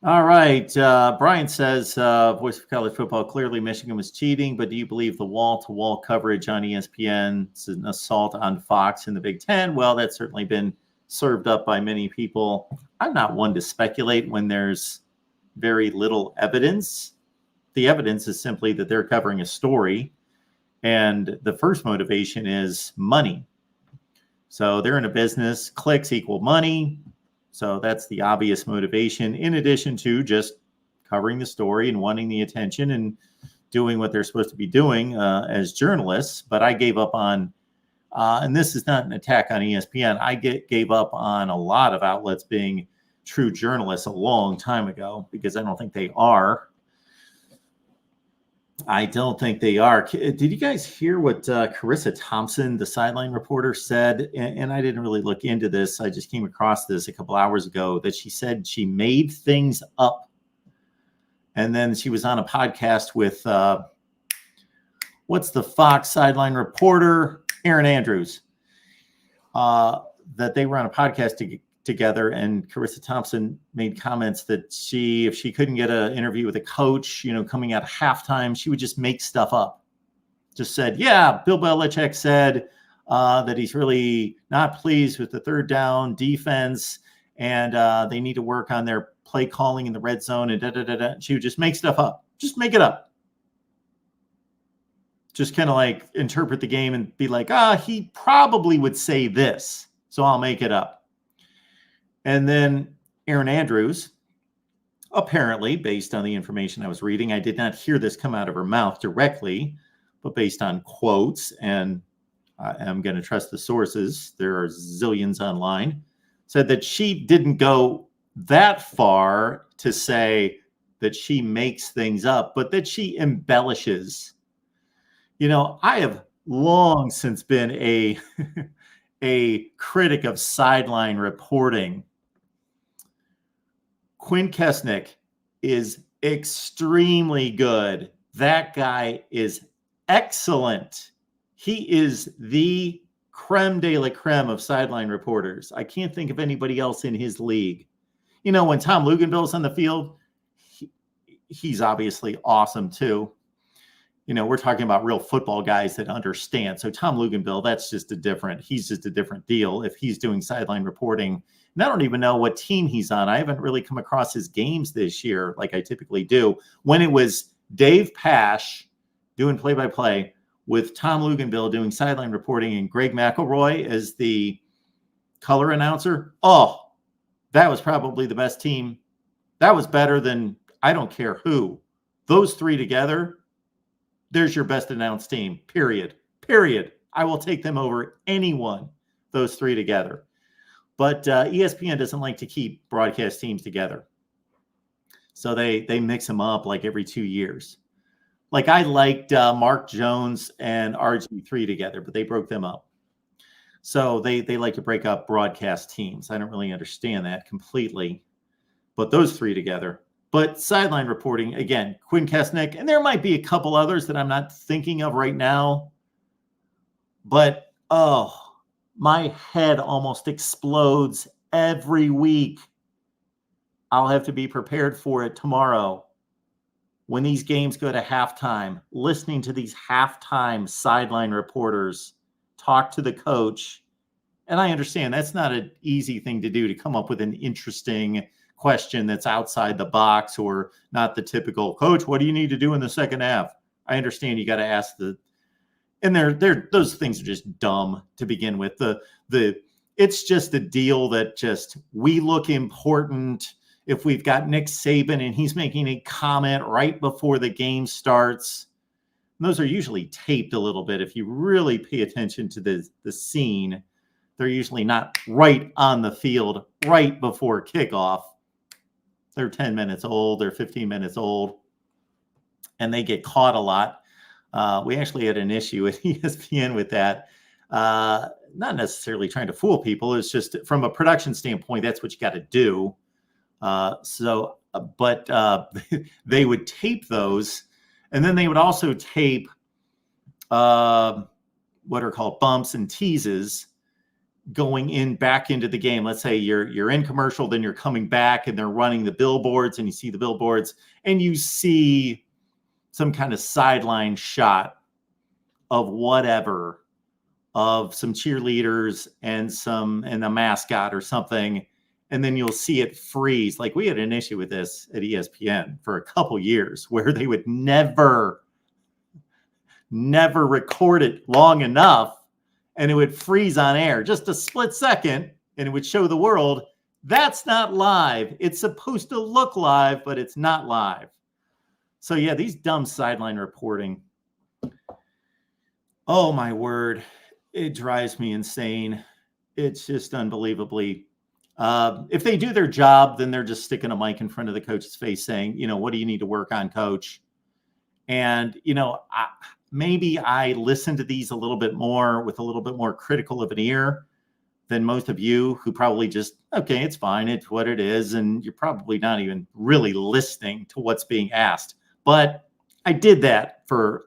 All right. Brian says, Voice of College Football, clearly Michigan was cheating, but do you believe the wall-to-wall coverage on ESPN is an assault on Fox in the Big Ten? Well, that's certainly been served up by many people. I'm not one to speculate when there's very little evidence. The evidence is simply that they're covering a story, and the first motivation is money. So they're in a business, clicks equal money. So that's the obvious motivation, in addition to just covering the story and wanting the attention and doing what they're supposed to be doing as journalists. But I gave up on, and this is not an attack on ESPN, I gave up on a lot of outlets being true journalists a long time ago because I don't think they are. I don't think they are. Did you guys hear what Carissa Thompson, the sideline reporter, said? And I didn't really look into this. I just came across this a couple hours ago that she said she made things up. And then she was on a podcast with, what's the Fox sideline reporter? Aaron Andrews. That they were on a podcast together, and Carissa Thompson made comments that if she couldn't get an interview with a coach, coming out of halftime, she would just make stuff up. Just said, yeah, Bill Belichick said that he's really not pleased with the third down defense, and they need to work on their play calling in the red zone, and da-da-da-da. She would just make stuff up. Just make it up. Just kind of like interpret the game and be like, he probably would say this, so I'll make it up. And then Aaron Andrews, apparently, based on the information I was reading, I did not hear this come out of her mouth directly, but based on quotes, and I'm going to trust the sources, there are zillions online, said that she didn't go that far to say that she makes things up, but that she embellishes. I have long since been a critic of sideline reporting. Quinn Kesnick is extremely good. That guy is excellent. He is the creme de la creme of sideline reporters. I can't think of anybody else in his league. When Tom Luganville's on the field, he's obviously awesome too. We're talking about real football guys that understand. So Tom Luganville, he's just a different deal if he's doing sideline reporting. And I don't even know what team he's on. I haven't really come across his games this year like I typically do. When it was Dave Pasch doing play-by-play with Tom Luganville doing sideline reporting and Greg McElroy as the color announcer, that was probably the best team. That was better than I don't care who. Those three together, there's your best announced team, period. I will take them over anyone, those three together. But ESPN doesn't like to keep broadcast teams together. So they mix them up like every 2 years. Like I liked Mark Jones and RG3 together, but they broke them up. So they like to break up broadcast teams. I don't really understand that completely. But those three together. But sideline reporting, again, Quinn Kesnick, and there might be a couple others that I'm not thinking of right now. But, my head almost explodes every week. I'll have to be prepared for it tomorrow. When these games go to halftime, listening to these halftime sideline reporters talk to the coach. And I understand that's not an easy thing to do, to come up with an interesting question that's outside the box or not the typical, coach, what do you need to do in the second half? I understand you got to ask and those things are just dumb to begin with. It's just a deal that just, we look important. If we've got Nick Saban and he's making a comment right before the game starts, those are usually taped a little bit. If you really pay attention to the scene, they're usually not right on the field right before kickoff. They're 10 minutes old, they're 15 minutes old, and they get caught a lot. We actually had an issue at ESPN with that. Not necessarily trying to fool people. It's just from a production standpoint, that's what you got to do. But they would tape those, and then they would also tape what are called bumps and teases going back into the game. Let's say you're in commercial, then you're coming back and they're running the billboards, and you see the billboards and you see some kind of sideline shot of whatever, of some cheerleaders and a mascot or something. And then you'll see it freeze. Like, we had an issue with this at ESPN for a couple years where they would never record it long enough, and it would freeze on air just a split second, and it would show the world that's not live. It's supposed to look live, but it's not live. So yeah, these dumb sideline reporting. Oh my word. It drives me insane. It's just unbelievably. If they do their job, then they're just sticking a mic in front of the coach's face saying, what do you need to work on, coach? And, maybe I listen to these a little bit more with a little bit more critical of an ear than most of you, who probably just, okay, it's fine, it's what it is. And you're probably not even really listening to what's being asked. But I did that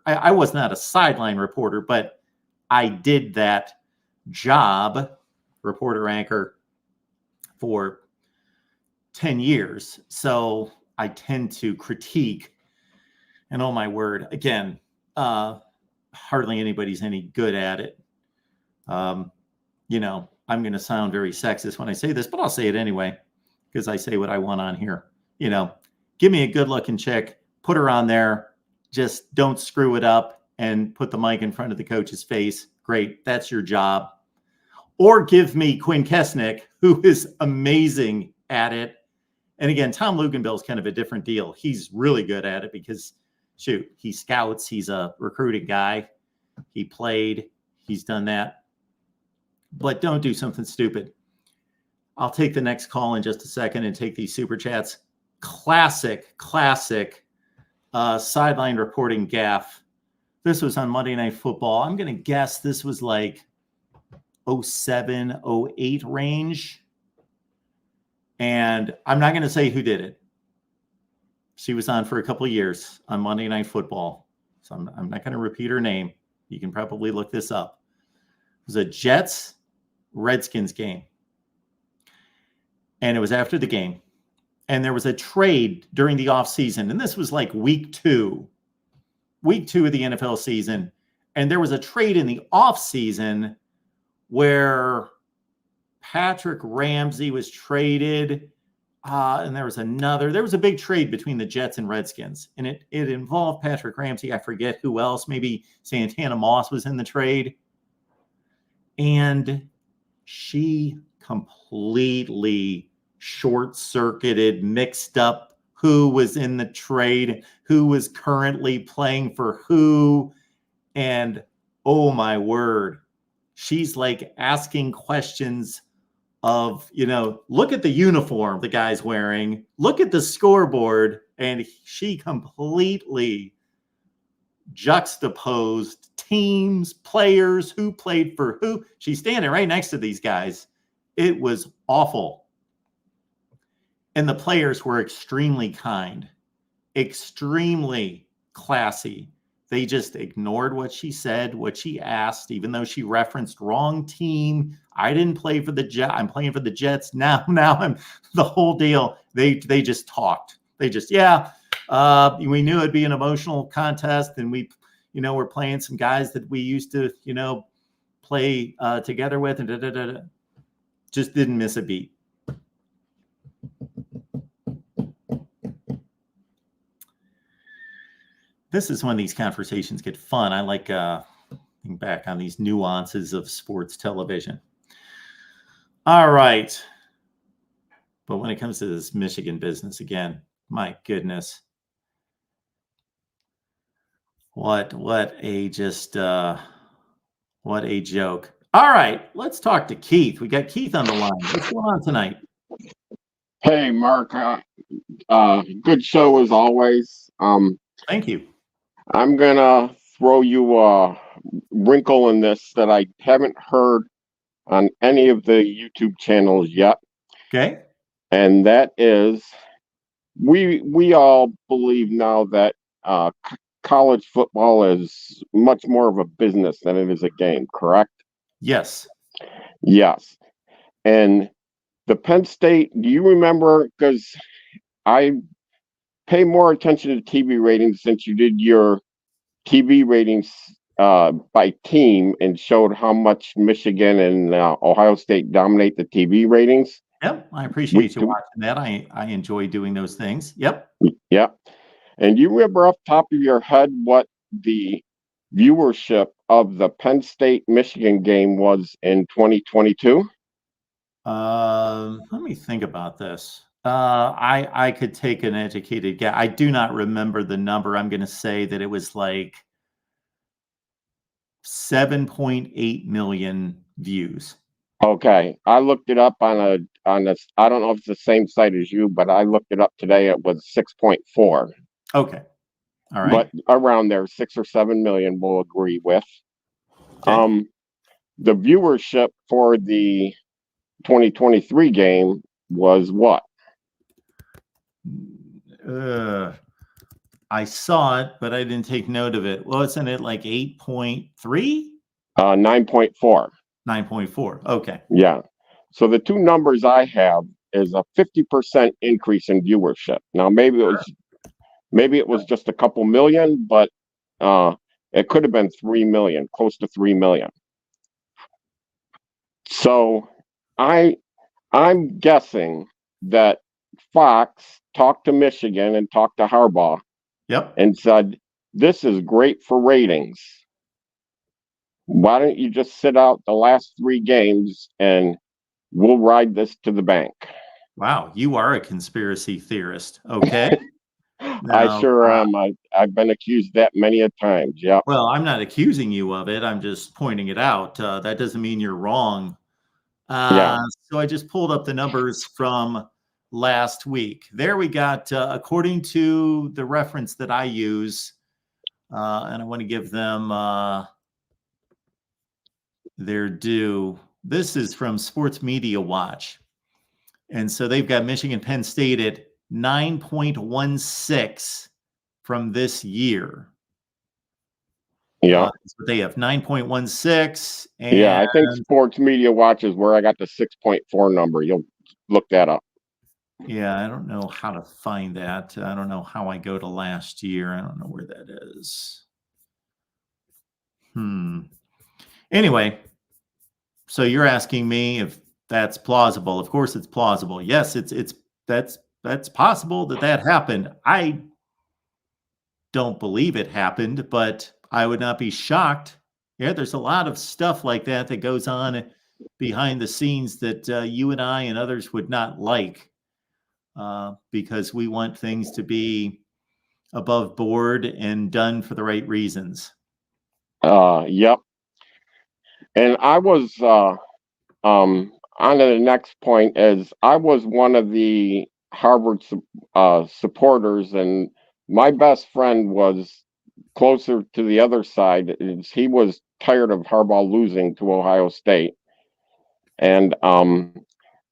I was not a sideline reporter, but I did that job, reporter anchor, for 10 years. So I tend to critique, and oh my word, again, hardly anybody's any good at it. I'm going to sound very sexist when I say this, but I'll say it anyway, because I say what I want on here. Give me a good looking chick, put her on there, just don't screw it up and put the mic in front of the coach's face. Great. That's your job. Or give me Quinn Kesnick, who is amazing at it. And again, Tom Luganville is kind of a different deal. He's really good at it because, shoot, he scouts. He's a recruiting guy. He played. He's done that. But don't do something stupid. I'll take the next call in just a second and take these super chats. Classic sideline reporting gaffe. This was on Monday Night Football. I'm going to guess this was like 07, 08 range. And I'm not going to say who did it. She was on for a couple of years on Monday Night Football. So I'm not going to repeat her name. You can probably look this up. It was a Jets-Redskins game. And it was after the game. And there was a trade during the offseason. And this was like week two of the NFL season. And there was a trade in the offseason where Patrick Ramsey was traded. And there was a big trade between the Jets and Redskins. And it involved Patrick Ramsey. I forget who else. Maybe Santana Moss was in the trade. And she completely short-circuited, mixed up who was in the trade, who was currently playing for who. And oh my word, she's like asking questions of, look at the uniform the guy's wearing, look at the scoreboard, and she completely juxtaposed teams, players, who played for who. She's standing right next to these guys. It was awful. And the players were extremely kind, extremely classy. They just ignored what she said, what she asked, even though she referenced wrong team. I didn't play for the Jets. I'm playing for the Jets now. I'm the whole deal. They just talked. They just, we knew it'd be an emotional contest, and we're playing some guys that we used to, play together with, and just didn't miss a beat. This is when these conversations get fun. I like thinking back on these nuances of sports television. All right. But when it comes to this Michigan business again, my goodness. What a joke. All right, let's talk to Keith. We got Keith on the line. What's going on tonight? Hey, Mark. Good show as always. Thank you. I'm gonna throw you a wrinkle in this that I haven't heard on any of the YouTube channels yet, Okay. and that is we all believe now that college football is much more of a business than it is a game. Correct? Yes. Yes. And the Penn State. Do you remember? Because I pay more attention to TV ratings since you did your TV ratings by team and showed how much Michigan and Ohio State dominate the TV ratings. Yep. I appreciate you watching that. I enjoy doing those things. Yep. Yeah. And you remember off the top of your head what the viewership of the Penn State Michigan game was in 2022? Let me think about this. I could take an educated guess. I do not remember the number. I'm going to say that it was like 7.8 million views. Okay, I looked it up on a I don't know if it's the same site as you, but I looked it up today. It was 6.4. Okay, all right. But around there, 6 or 7 million, we'll agree with. Okay. The viewership for the 2023 game was what? I saw it, but I didn't take note of it. Wasn't it like 8.3? 9.4. 9.4. Okay. Yeah. So the two numbers I have is a 50% increase in viewership. Now maybe it was just a couple million, but it could have been 3 million, close to 3 million. So I'm guessing that Fox talked to Michigan and talked to Harbaugh. Yep. And said, this is great for ratings. Why don't you just sit out the last 3 games and we'll ride this to the bank? Wow, you are a conspiracy theorist. Okay. I sure am. I've been accused that many a times. Yeah. Well, I'm not accusing you of it. I'm just pointing it out. That doesn't mean you're wrong. Yeah. So I just pulled up the numbers from last week. There we got, according to the reference that I use, and I want to give them their due. This is from Sports Media Watch. And so they've got Michigan Penn State at 9.16 from this year. Yeah. That's what they have, 9.16. And yeah, I think Sports Media Watch is where I got the 6.4 number. You'll look that up. Yeah, I don't know how to find that. I don't know how I go to last year. I don't know where that is. Anyway, so you're asking me if that's plausible. Of course it's plausible. Yes, that's possible that happened. I don't believe it happened, but I would not be shocked. Yeah, there's a lot of stuff like that goes on behind the scenes that you and I and others would not like. Because we want things to be above board and done for the right reasons. Yep. And I was on to the next point is I was one of the Harvard supporters, and my best friend was closer to the other side. He was tired of Harbaugh losing to Ohio State. And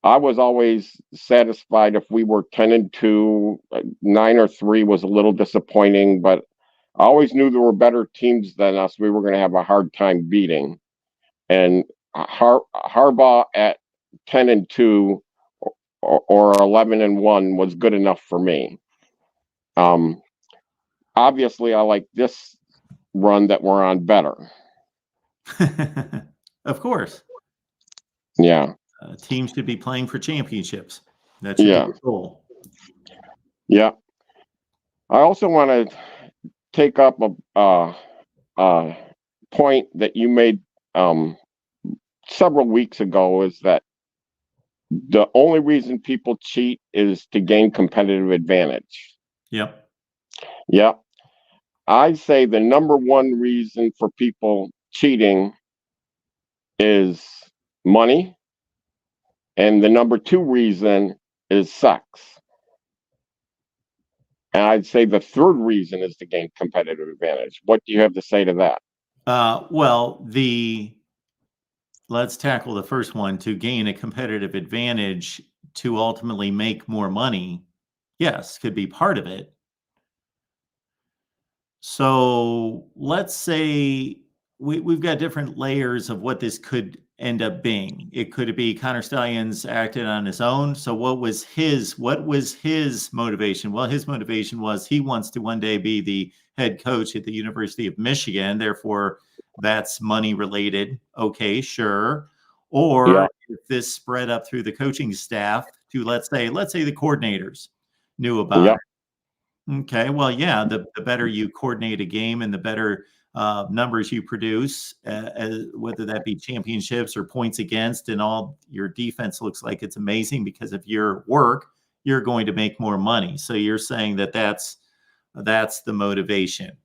I was always satisfied if we were 10-2. 9-3 was a little disappointing, but I always knew there were better teams than us we were going to have a hard time beating. And Harbaugh at 10-2 or 11-1 was good enough for me. Obviously, I like this run that we're on better. Of course. Yeah. Teams should be playing for championships. That should be the goal. Yeah. I also want to take up a point that you made several weeks ago, is that the only reason people cheat is to gain competitive advantage. Yep. Yeah. I say the number one reason for people cheating is money, and the number two reason is sex. And I'd say the third reason is to gain competitive advantage. What do you have to say to that? Well, let's tackle the first one, to gain a competitive advantage to ultimately make more money. Yes, could be part of it. So let's say we've got different layers of what this could end up being. It could be Connor Stalions acted on his own. So what was his motivation? Well, his motivation was he wants to one day be the head coach at the University of Michigan. Therefore, that's money related. Okay, sure. Or if this spread up through the coaching staff to, let's say the coordinators knew about it. Okay, well, yeah, the better you coordinate a game and the better numbers you produce, whether that be championships or points against, and all your defense looks like it's amazing because of your work, you're going to make more money. So you're saying that's the motivation.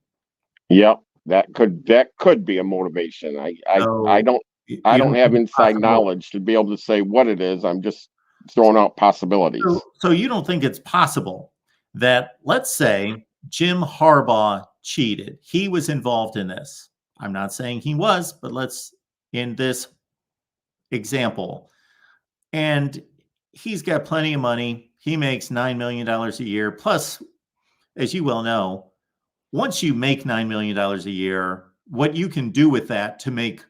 Yep, that could be a motivation. I don't have inside knowledge to be able to say what it is. I'm just throwing out possibilities. So you don't think it's possible that, let's say, Jim Harbaugh cheated? He was involved in this. I'm not saying he was, but let's, in this example, and he's got plenty of money. He makes $9 million a year. Plus, as you well know, once you make $9 million a year, what you can do with that to make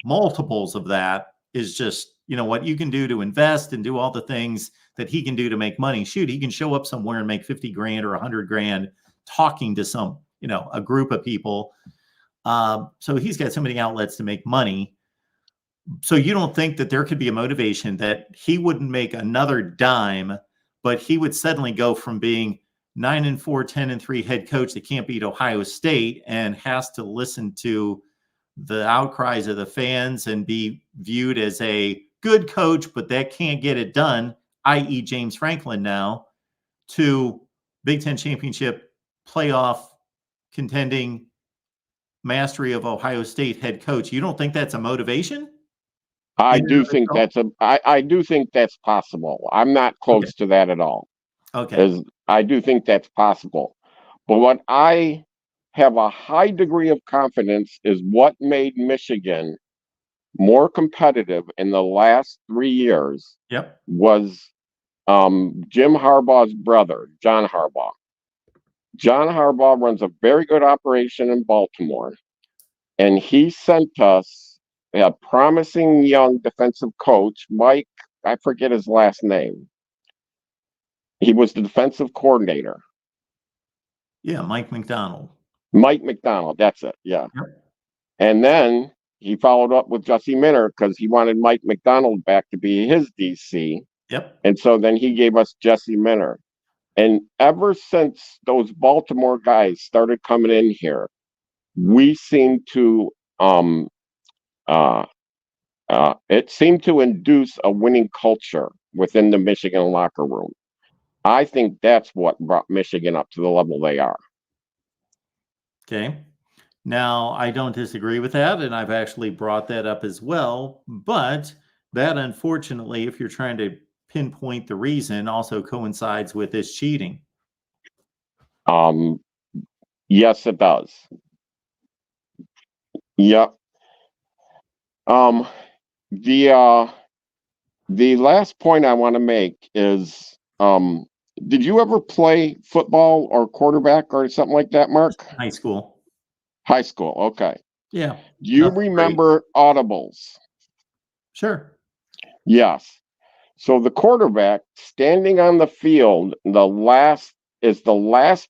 multiples of that is just, what you can do to invest and do all the things that he can do to make money. Shoot, he can show up somewhere and make 50 grand or 100 grand talking to some, a group of people. So he's got so many outlets to make money. So you don't think that there could be a motivation that he wouldn't make another dime, but he would suddenly go from being 9-4, 10-3 head coach that can't beat Ohio State and has to listen to the outcries of the fans and be viewed as a good coach, but that can't get it done, i.e. James Franklin now, to Big Ten championship playoff contending mastery of Ohio State head coach. You don't think that's a motivation? I do think that's possible. I'm not close to that at all. Okay. I do think that's possible. But what I have a high degree of confidence is what made Michigan more competitive in the last 3 years was Jim Harbaugh's brother, John Harbaugh. John Harbaugh runs a very good operation in Baltimore, and he sent us a promising young defensive coach, Mike, I forget his last name. He was the defensive coordinator. Yeah, Mike McDonald. Mike McDonald, that's it, yeah. Yep. And then he followed up with Jesse Minter because he wanted Mike McDonald back to be his DC. Yep. And so then he gave us Jesse Minter. And ever since those Baltimore guys started coming in here, we seem to it seemed to induce a winning culture within the Michigan locker room. I think that's what brought Michigan up to the level they are. Okay. Now, I don't disagree with that, and I've actually brought that up as well. But that, unfortunately, if you're trying to pinpoint the reason, also coincides with this cheating. Yes, it does. Yep. The last point I want to make is, did you ever play football or quarterback or something like that, Mark? High school. High school, okay. Yeah. Do you remember audibles? Sure. Yes. So the quarterback standing on the field, the last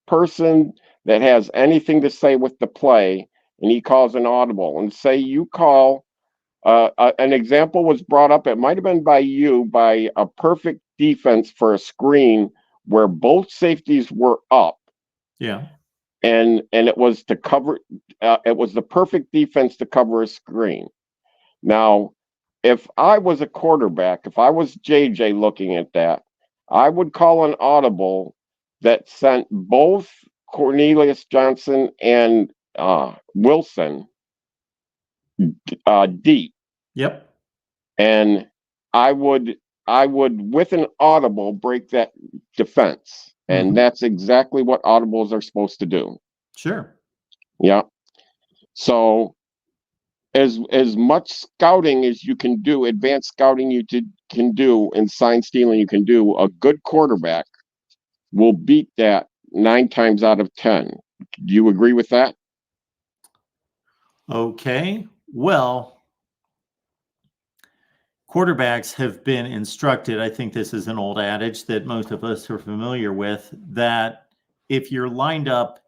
person that has anything to say with the play, and he calls an audible. And say you call, an example was brought up, it might have been by a perfect defense for a screen where both safeties were up. Yeah. and it was to cover. It was the perfect defense to cover a screen. Now, if I was a quarterback, if I was JJ looking at that, I would call an audible that sent both Cornelius Johnson and Wilson deep. Yep. And I would with an audible break that defense. And that's exactly what audibles are supposed to do. Sure. Yeah. So as much scouting as you can do, advanced scouting can do, and sign stealing you can do, a good quarterback will beat that 9 times out of 10. Do you agree with that? Okay. Well, quarterbacks have been instructed, I think this is an old adage that most of us are familiar with, that if you're lined up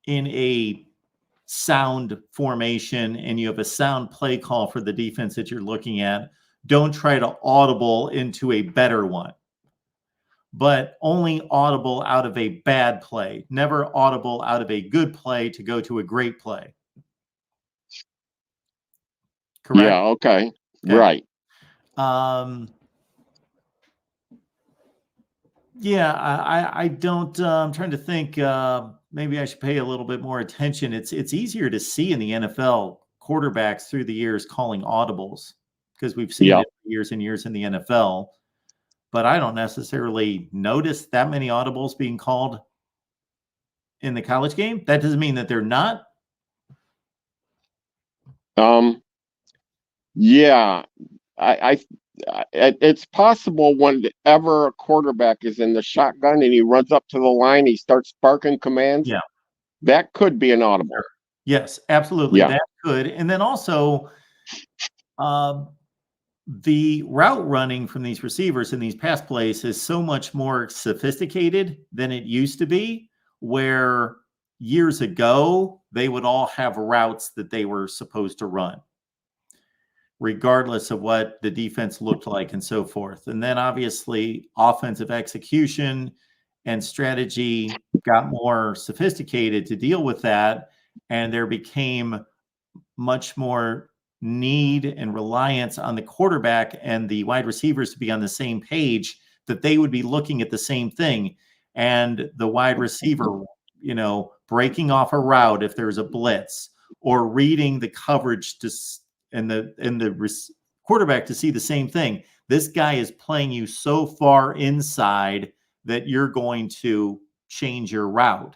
in a sound formation and you have a sound play call for the defense that you're looking at, don't try to audible into a better one, but only audible out of a bad play, never audible out of a good play to go to a great play. Correct? Yeah, okay. Right. Yeah, I don't, I'm trying to think, maybe I should pay a little bit more attention. It's easier to see in the NFL quarterbacks through the years calling audibles because we've seen it for years and years in the NFL, but I don't necessarily notice that many audibles being called in the college game. That doesn't mean that they're not. Yeah, it's possible whenever a quarterback is in the shotgun and he runs up to the line, he starts barking commands. Yeah, that could be an audible. Yes, absolutely. Yeah. That could. And then also the route running from these receivers in these pass plays is so much more sophisticated than it used to be, where years ago, they would all have routes that they were supposed to run, regardless of what the defense looked like and so forth. And then obviously offensive execution and strategy got more sophisticated to deal with that. And there became much more need and reliance on the quarterback and the wide receivers to be on the same page, that they would be looking at the same thing. And the wide receiver, breaking off a route if there's a blitz, or reading the coverage and the quarterback to see the same thing. This guy is playing you so far inside that you're going to change your route.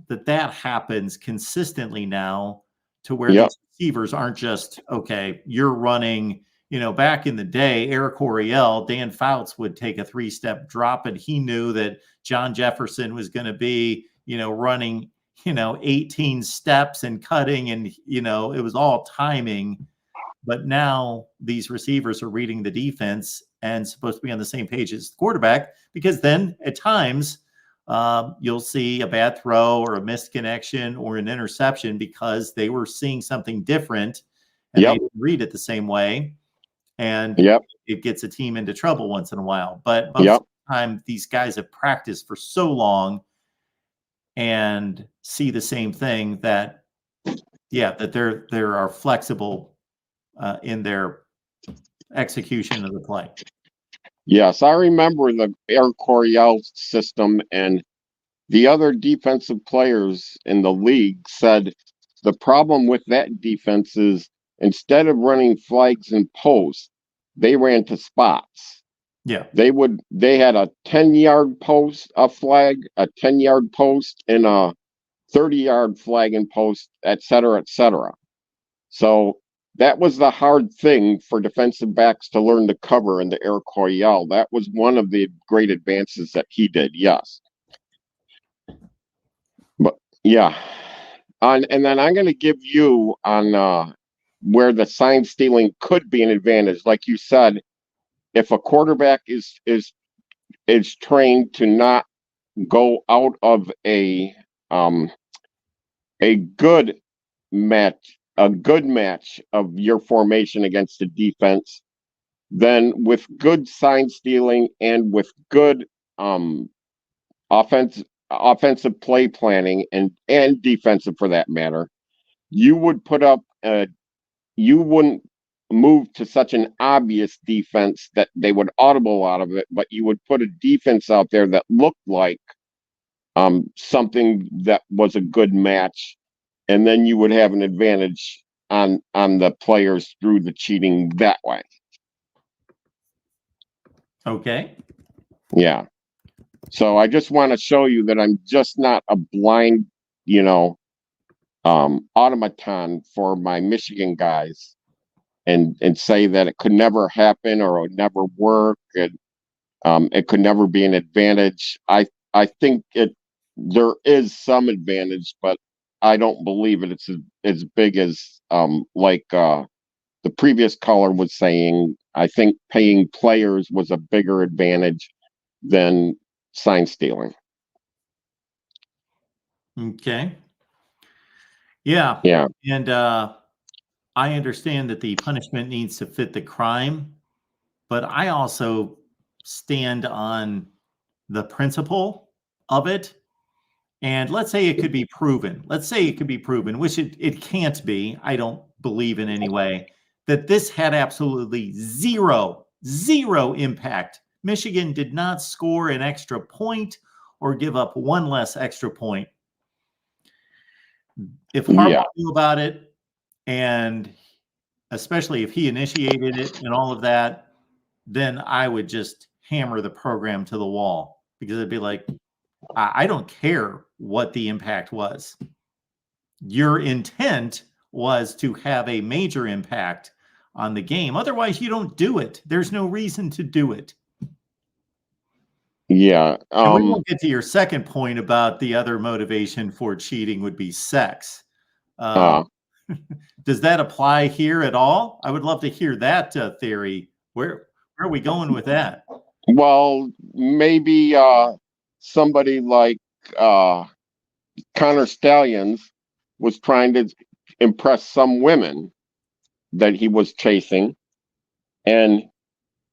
That happens consistently now, to where these receivers aren't just, okay, you're running, back in the day, Eric Oriel, Dan Fouts would take a 3-step drop, and he knew that John Jefferson was going to be, running, 18 steps and cutting, and, it was all timing. But now these receivers are reading the defense and supposed to be on the same page as the quarterback, because then at times you'll see a bad throw or a missed connection or an interception because they were seeing something different and they didn't read it the same way. And it gets a team into trouble once in a while. But most of the time, these guys have practiced for so long and see the same thing that they are flexible in their execution of the play. Yes, I remember the Eric Coryell system, and the other defensive players in the league said the problem with that defense is instead of running flags and posts, they ran to spots. Yeah. They had a 10-yard post, a flag, a 10-yard post, and a 30-yard flag and post, et cetera, et cetera. So that was the hard thing for defensive backs to learn to cover in the Eric Coryell. That was one of the great advances that he did, yes. But yeah. And then I'm going to give you on where the sign stealing could be an advantage. Like you said, if a quarterback is trained to not go out of a good match of your formation against the defense, then with good sign stealing and with good offense offensive play planning and defensive for that matter, you would put up you wouldn't move to such an obvious defense that they would audible out of it, but you would put a defense out there that looked like something that was a good match, and then you would have an advantage on the players through the cheating that way. Okay. Yeah. So I just want to show you that I'm just not a blind, automaton for my Michigan guys, and say that it could never happen or it would never work, and it could never be an advantage. I think there is some advantage, but I don't believe it's as big as the previous caller was saying. I think paying players was a bigger advantage than sign stealing. Okay. Yeah. Yeah. And I understand that the punishment needs to fit the crime, but I also stand on the principle of it. And let's say it could be proven. Let's say it could be proven, which it can't be. I don't believe in any way that this had absolutely zero impact. Michigan did not score an extra point or give up one less extra point. If Harbaugh knew about it, and especially if he initiated it and all of that, then I would just hammer the program to the wall, because it'd be like, I don't care what the impact was. Your intent was to have a major impact on the game. Otherwise, you don't do it. There's no reason to do it. Yeah. And we won't get to your second point about the other motivation for cheating would be sex. Does that apply here at all? I would love to hear that theory. Where are we going with that? Well, maybe somebody like Connor Stallions was trying to impress some women that he was chasing, and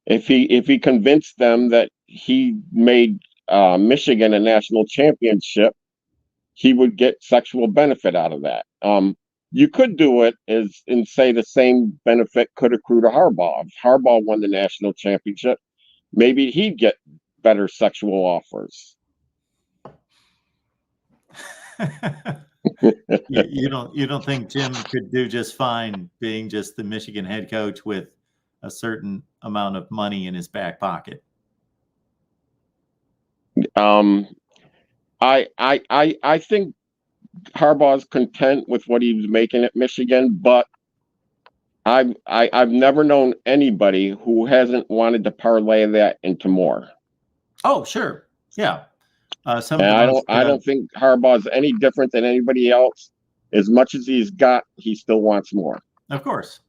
if he convinced them that he made Michigan a national championship, he would get sexual benefit out of that. You could do it and say the same benefit could accrue to Harbaugh. If Harbaugh won the national championship, maybe he'd get better sexual offers. You don't think Jim could do just fine being just the Michigan head coach with a certain amount of money in his back pocket? I think Harbaugh's content with what he was making at Michigan, but I've never known anybody who hasn't wanted to parlay that into more. Oh, sure, yeah. I don't think Harbaugh's any different than anybody else. As much as he's got, he still wants more. Of course.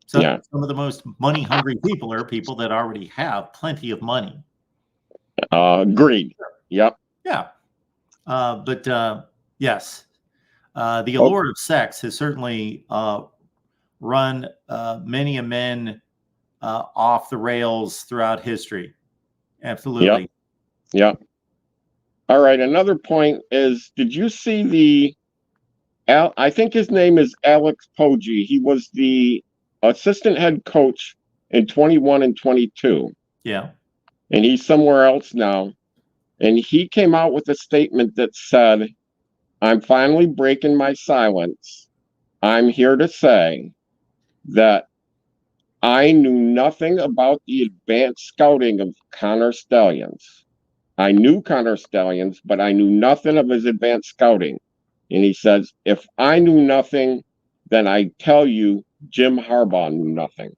Some of the most money-hungry people are people that already have plenty of money. Agreed. Yep. Yeah. But yes, the allure of sex has certainly run many a men off the rails throughout history. Absolutely. Yep. All right. Another point is, did you see I think his name is Alex Poggi. He was the assistant head coach in 21 and 22. Yeah. And he's somewhere else now. And he came out with a statement that said, "I'm finally breaking my silence. I'm here to say that I knew nothing about the advanced scouting of Connor Stallions. I knew Connor Stallions, but I knew nothing of his advanced scouting." And he says, "If I knew nothing, then I tell you Jim Harbaugh knew nothing."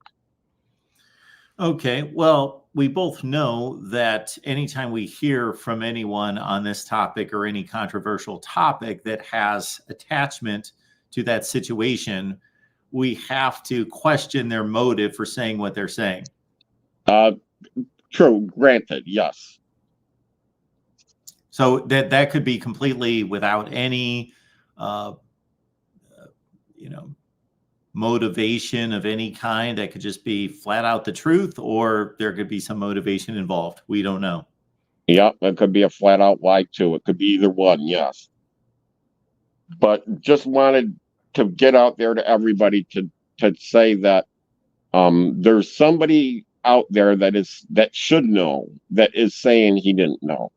Okay, well, we both know that anytime we hear from anyone on this topic or any controversial topic that has attachment to that situation, we have to question their motive for saying what they're saying. True, granted, yes. So that could be completely without any, motivation of any kind. That could just be flat out the truth, or there could be some motivation involved. We don't know. Yep, it could be a flat out lie too. It could be either one, yes. But just wanted to get out there to everybody to say that there's somebody out there that should know, that is saying he didn't know.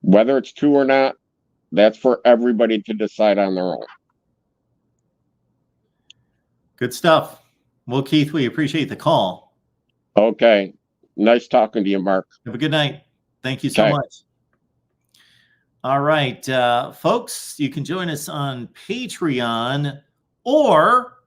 Whether it's true or not, that's for everybody to decide on their own. Good stuff. Well, Keith, we appreciate the call. Okay. Nice talking to you, Mark. Have a good night. Thank you so much. All right, folks, you can join us on Patreon, or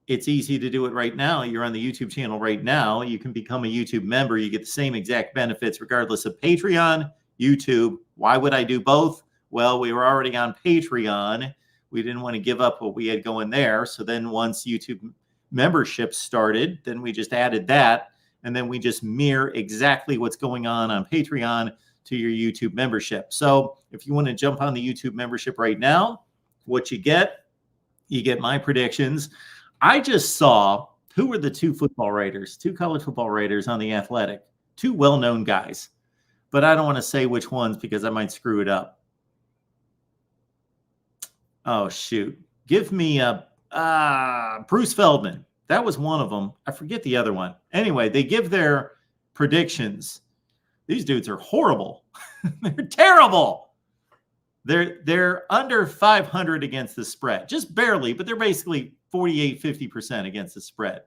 it's easy to do it right now. You're on the YouTube channel right now. You can become a YouTube member. You get the same exact benefits regardless of Patreon, YouTube. Why would I do both? Well, we were already on Patreon. We didn't want to give up what we had going there. So then once YouTube membership started, then we just added that. And then we just mirror exactly what's going on Patreon to your YouTube membership. So if you want to jump on the YouTube membership right now, what you get my predictions. I just saw who were the two college football writers on The Athletic, two well-known guys, but I don't want to say which ones because I might screw it up. Oh, shoot. Give me Bruce Feldman. That was one of them. I forget the other one. Anyway, they give their predictions. These dudes are horrible. They're terrible. They're under 500 against the spread. Just barely, but they're basically 48-50% against the spread.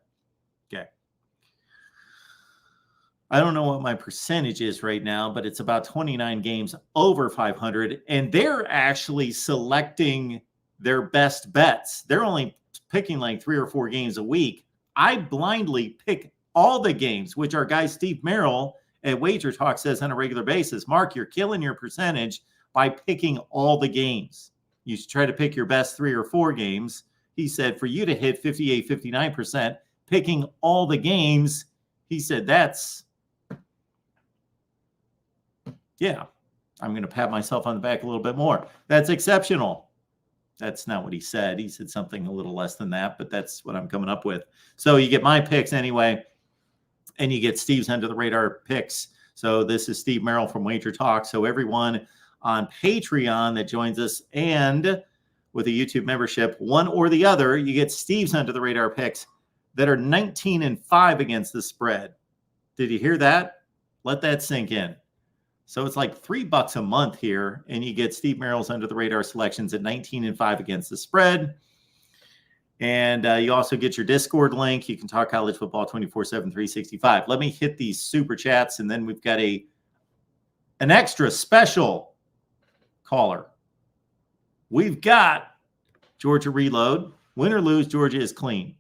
Okay. I don't know what my percentage is right now, but it's about 29 games over 500. And they're actually selecting their best bets. They're only picking like 3 or 4 games a week. I blindly pick all the games, which our guy Steve Merrill at Wager Talk says on a regular basis. Mark, you're killing your percentage by picking all the games. You should try to pick your best 3 or 4 games. He said for you to hit 58, 59%, picking all the games, he said yeah, I'm going to pat myself on the back a little bit more. That's exceptional. That's not what he said. He said something a little less than that, but that's what I'm coming up with. So you get my picks anyway, and you get Steve's under the radar picks. So this is Steve Merrill from Wager Talk. So everyone on Patreon that joins us and with a YouTube membership, one or the other, you get Steve's under the radar picks that are 19-5 against the spread. Did you hear that? Let that sink in. So it's like $3 a month here, and you get Steve Merrill's under the radar selections at 19-5 against the spread. And you also get your Discord link. You can talk college football 24/7, 365. Let me hit these super chats, and then we've got an extra special caller. We've got Georgia Reload. Win or lose, Georgia is clean.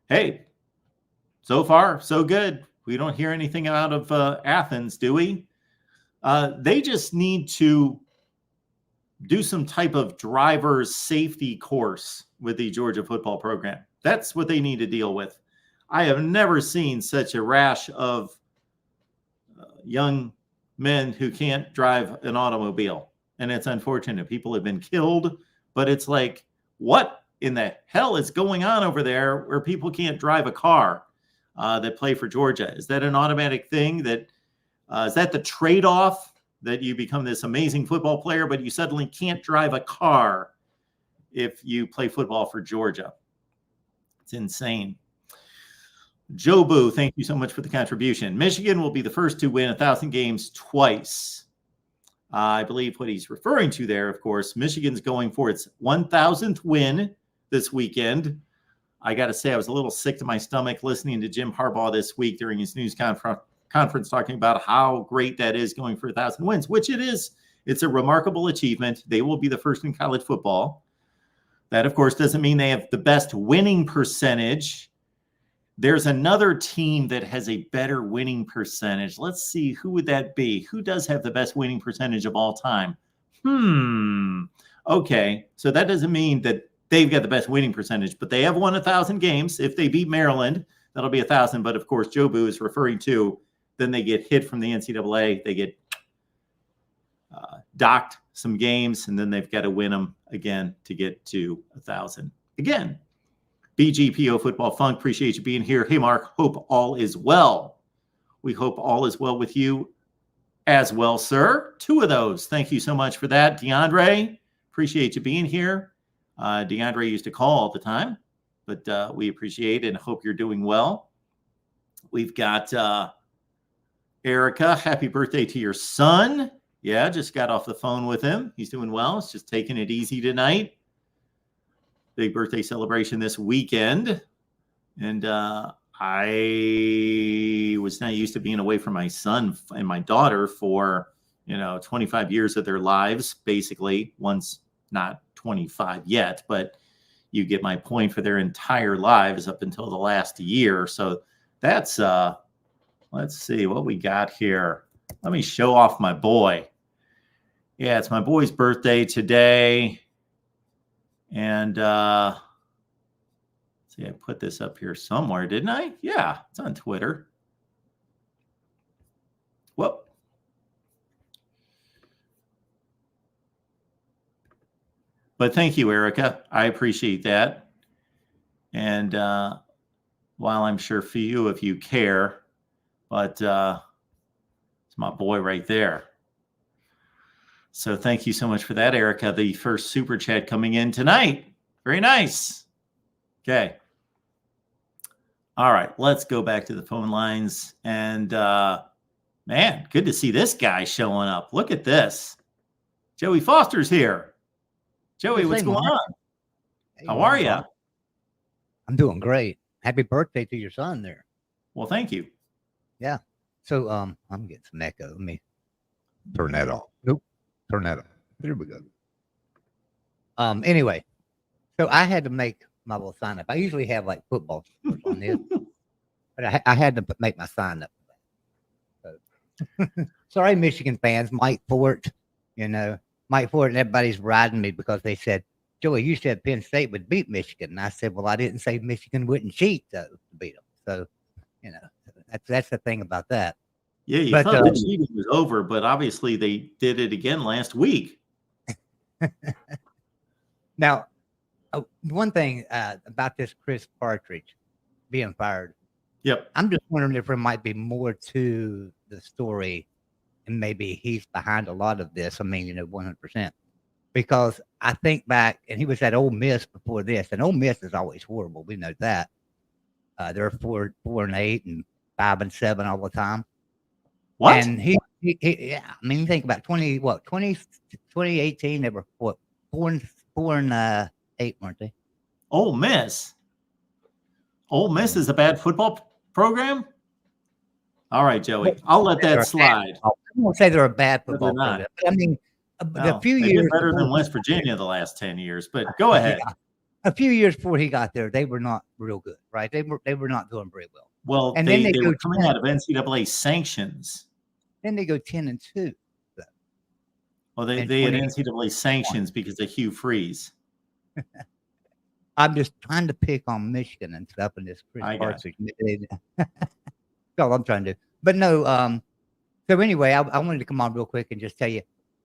Hey, so far, so good. We don't hear anything out of Athens, do we? They just need to do some type of driver's safety course with the Georgia football program. That's what they need to deal with. I have never seen such a rash of young men who can't drive an automobile. And it's unfortunate. People have been killed, but it's like, what in the hell is going on over there where people can't drive a car that play for Georgia? Is that an automatic thing? Is that the trade-off that you become this amazing football player, but you suddenly can't drive a car if you play football for Georgia? It's insane. Joe Boo, thank you so much for the contribution. Michigan will be the first to win 1,000 games twice. I believe what he's referring to there, of course, Michigan's going for its 1,000th win this weekend. I got to say, I was a little sick to my stomach listening to Jim Harbaugh this week during his news conference talking about how great that is, going for 1,000 wins, which it is. It's a remarkable achievement. They will be the first in college football. That, of course, doesn't mean they have the best winning percentage. There's another team that has a better winning percentage. Let's see, who would that be? Who does have the best winning percentage of all time? Okay, so that doesn't mean that they've got the best winning percentage, but they have won 1,000 games. If they beat Maryland, that'll be 1,000. But of course, Joe Boo is referring to, then they get hit from the NCAA. They get docked some games, and then they've got to win them again to get to 1,000 again. BGPO Football Funk, appreciate you being here. Hey, Mark, hope all is well. We hope all is well with you as well, sir. 2 of those. Thank you so much for that. DeAndre, appreciate you being here. DeAndre used to call all the time, but we appreciate it and hope you're doing well. We've got Erica. Happy birthday to your son. Yeah, just got off the phone with him. He's doing well. It's just taking it easy tonight. Big birthday celebration this weekend. And I was not used to being away from my son and my daughter for, 25 years of their lives, basically. One's not 25 yet, but you get my point, for their entire lives up until the last year. So that's, let's see what we got here. Let me show off my boy. Yeah, it's my boy's birthday today. And see, I put this up here somewhere, didn't I? Yeah, it's on Twitter. Whoop. But thank you, Erica. I appreciate that. And while I'm sure few of you care, but it's my boy right there. So thank you so much for that, Erica. The first super chat coming in tonight. Very nice. Okay. All right, let's go back to the phone lines. And man, good to see this guy showing up. Look at this. Joey Foster's here. Joey, what's going on? How are you? I'm doing great. Happy birthday to your son there. Well, thank you. Yeah. So I'm getting some echo. Let me turn that off. Nope. Turn that off. There we go. Anyway, so I had to make my little sign up. I usually have like football on this, but I had to make my sign up. So, sorry, Michigan fans. Mike Fort, Mike Fort and everybody's riding me because they said, Joey, you said Penn State would beat Michigan. And I said, well, I didn't say Michigan wouldn't cheat to beat them. So, that's the thing about that. Yeah, you thought the cheating was over, but obviously they did it again last week. Now, one thing about this Chris Partridge being fired. Yep. I'm just wondering if there might be more to the story, and maybe he's behind a lot of this. I mean, 100%. Because I think back, and he was at Ole Miss before this, and Ole Miss is always horrible. We know that. They're 4-8 and 5-7 all the time. What? And he yeah. I mean, you think about 2018, they were what 4-8, weren't they? Ole Miss. Ole Miss is a bad football program. All right, Joey, I'll let that slide. I won't say they're a bad football program, but I mean, a few years better than West Virginia the last 10 years. But go ahead. Yeah, a few years before he got there, they were not real good, right? They were not doing very well. Well, and they then they were coming out of NCAA sanctions. Then they go 10-2. Well, they had NCAA sanctions because of Hugh Freeze. I'm just trying to pick on Michigan and stuff in this Chris Partridge. That's all I'm trying to do. But no, so anyway, I wanted to come on real quick and just tell you.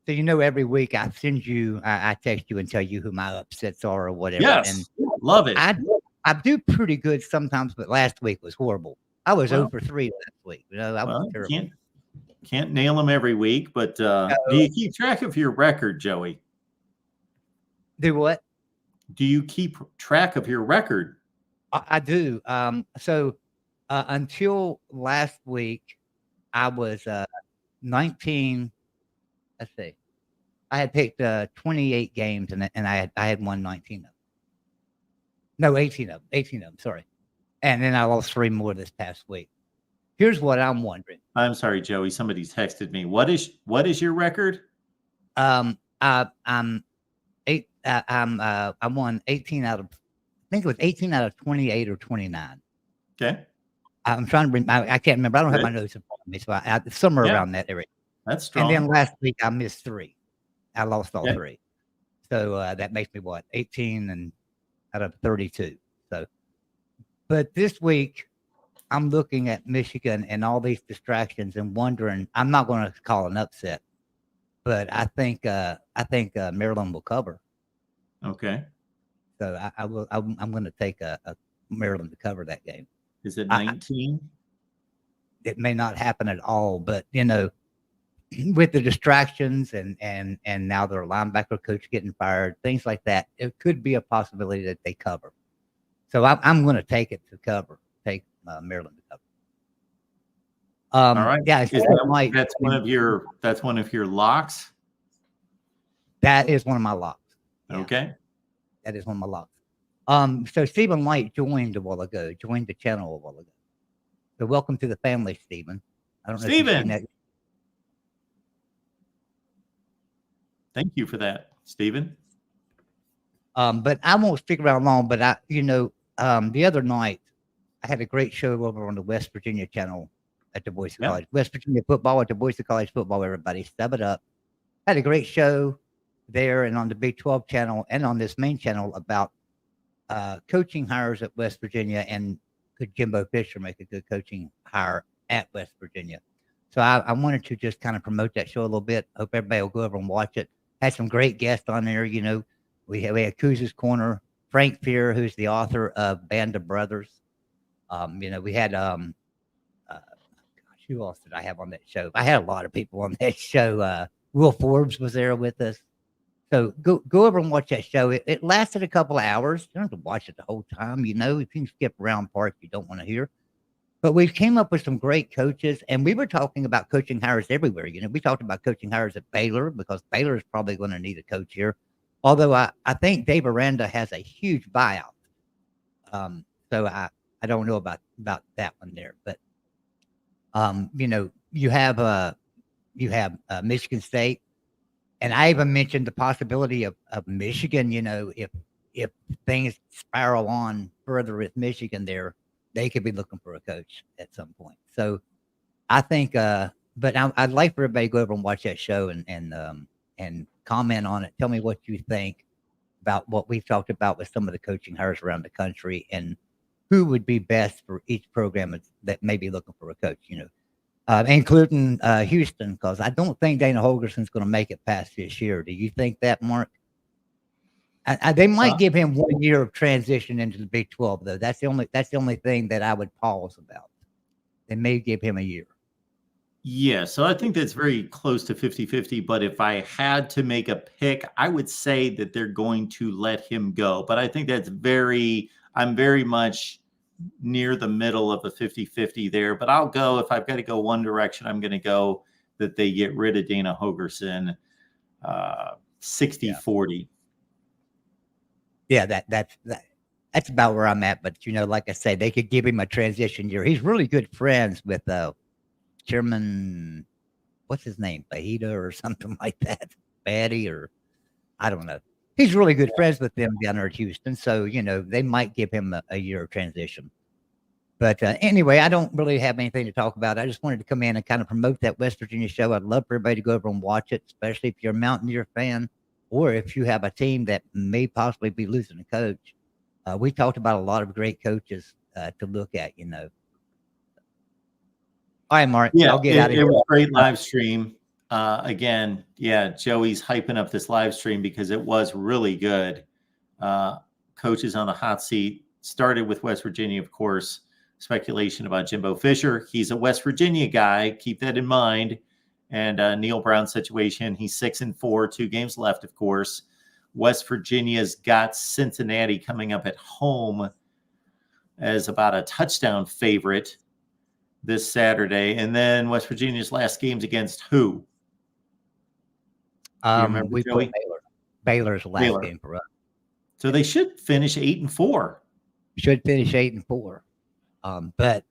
So every week I send you, I text you and tell you who my upsets are or whatever. Yes, and love it. I do pretty good sometimes, but last week was horrible. I was 0 for 3 last week. I was terrible. Can't nail them every week, but do you keep track of your record, Joey? Do what? Do you keep track of your record? I do. So until last week, I was 19. Let's see. I had picked 28 games, and I had won 19 of them. No, 18 of them. Sorry. And then I lost 3 more this past week. Here's what I'm wondering. I'm sorry, Joey. Somebody texted me. What is your record? I won 18 out of, I think it was 18 out of 28 or 29. Okay. I'm trying to remember. I can't remember. I don't have my notes in front of me, so somewhere around that area. That's strong. And then last week I missed 3. I lost all 3. So that makes me 18 and out of 32. So, but this week I'm looking at Michigan and all these distractions and wondering. I'm not going to call an upset, but I think Maryland will cover. Okay. So I will. I'm going to take a Maryland to cover that game. Is it 19? it may not happen at all. But with the distractions and now their linebacker coach getting fired, things like that, it could be a possibility that they cover. So I'm going to take it to cover. Take Maryland to cover. All right. Yeah, That's one of your locks. That is one of my locks. Yeah, Okay. that is one of my locks. So Stephen Light joined a while ago. Joined the channel a while ago. So welcome to the family, Stephen. I don't know if you've seen that. Thank you for that, Stephen. But I won't stick around long. But the other night I had a great show over on the West Virginia channel at the Boise College. West Virginia football at the Boise College football. Everybody, step it up. Had a great show there and on the Big 12 channel and on this main channel about coaching hires at West Virginia, and could Jimbo Fisher make a good coaching hire at West Virginia. So I wanted to just kind of promote that show a little bit. Hope everybody will go over and watch it. Had some great guests on there. We had Kuz's Corner, Frank Fear, who's the author of Band of Brothers. We had who else did I have on that show? I had a lot of people on that show. Will Forbes was there with us. So go over and watch that show. It lasted a couple of hours. You don't have to watch it the whole time. If you can skip around parts you don't want to hear. But we came up with some great coaches, and we were talking about coaching hires everywhere. We talked about coaching hires at Baylor, because Baylor is probably going to need a coach here. Although I think Dave Aranda has a huge buyout. So I don't know about that one there. But, you have Michigan State. And I even mentioned the possibility of Michigan, if things spiral on further with Michigan there, they could be looking for a coach at some point. So I think, but I'd like for everybody to go over and watch that show and comment on it. Tell me what you think about what we've talked about with some of the coaching hires around the country, and who would be best for each program that may be looking for a coach, including Houston, because I don't think Dana Holgerson's going to make it past this year. Do you think that, Mark? They might give him 1 year of transition into the Big 12, though. That's the only thing that I would pause about. They may give him a year. Yeah, so I think that's very close to 50-50. But if I had to make a pick, I would say that they're going to let him go. But I think I'm very much near the middle of a 50-50 there. But I'll go, if I've got to go one direction, I'm going to go that they get rid of Dana Holgerson 60-40. Yeah, that's about where I'm at. But like I say, they could give him a transition year. He's really good friends with Chairman, what's his name, Fajita or something like that, Batty, or I don't know. He's really good friends with them down there at Houston, so they might give him a year of transition. But anyway, I don't really have anything to talk about. I just wanted to come in and kind of promote that West Virginia show. I'd love for everybody to go over and watch it, especially if you're a Mountaineer fan, or if you have a team that may possibly be losing a coach. We talked about a lot of great coaches to look at. All right, Mark. Yeah, I'll get out of here. It was a great live stream. Again, Joey's hyping up this live stream because it was really good. Coaches on the hot seat started with West Virginia, of course. Speculation about Jimbo Fisher. He's a West Virginia guy. Keep that in mind. And Neil Brown's situation. He's 6-4, 2 games left, of course. West Virginia's got Cincinnati coming up at home as about a touchdown favorite this Saturday. And then West Virginia's last game's against who? We put Baylor's last game for us. So they should finish 8-4. Should finish 8-4. But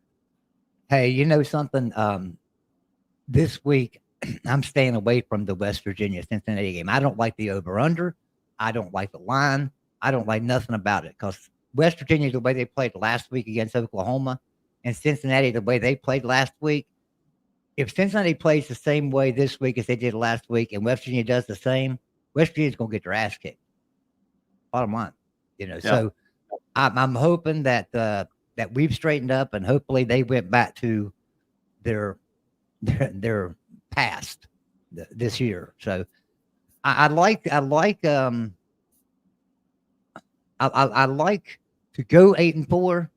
hey, something? This week I'm staying away from the West Virginia Cincinnati game. I don't like the over/under. I don't like the line. I don't like nothing about it, because West Virginia, the way they played last week against Oklahoma, and Cincinnati, the way they played last week. If Cincinnati plays the same way this week as they did last week, and West Virginia does the same, West Virginia's going to get their ass kicked. Bottom line, So I'm hoping that that we've straightened up, and hopefully they went back to their past this year. So I like to go 8-4,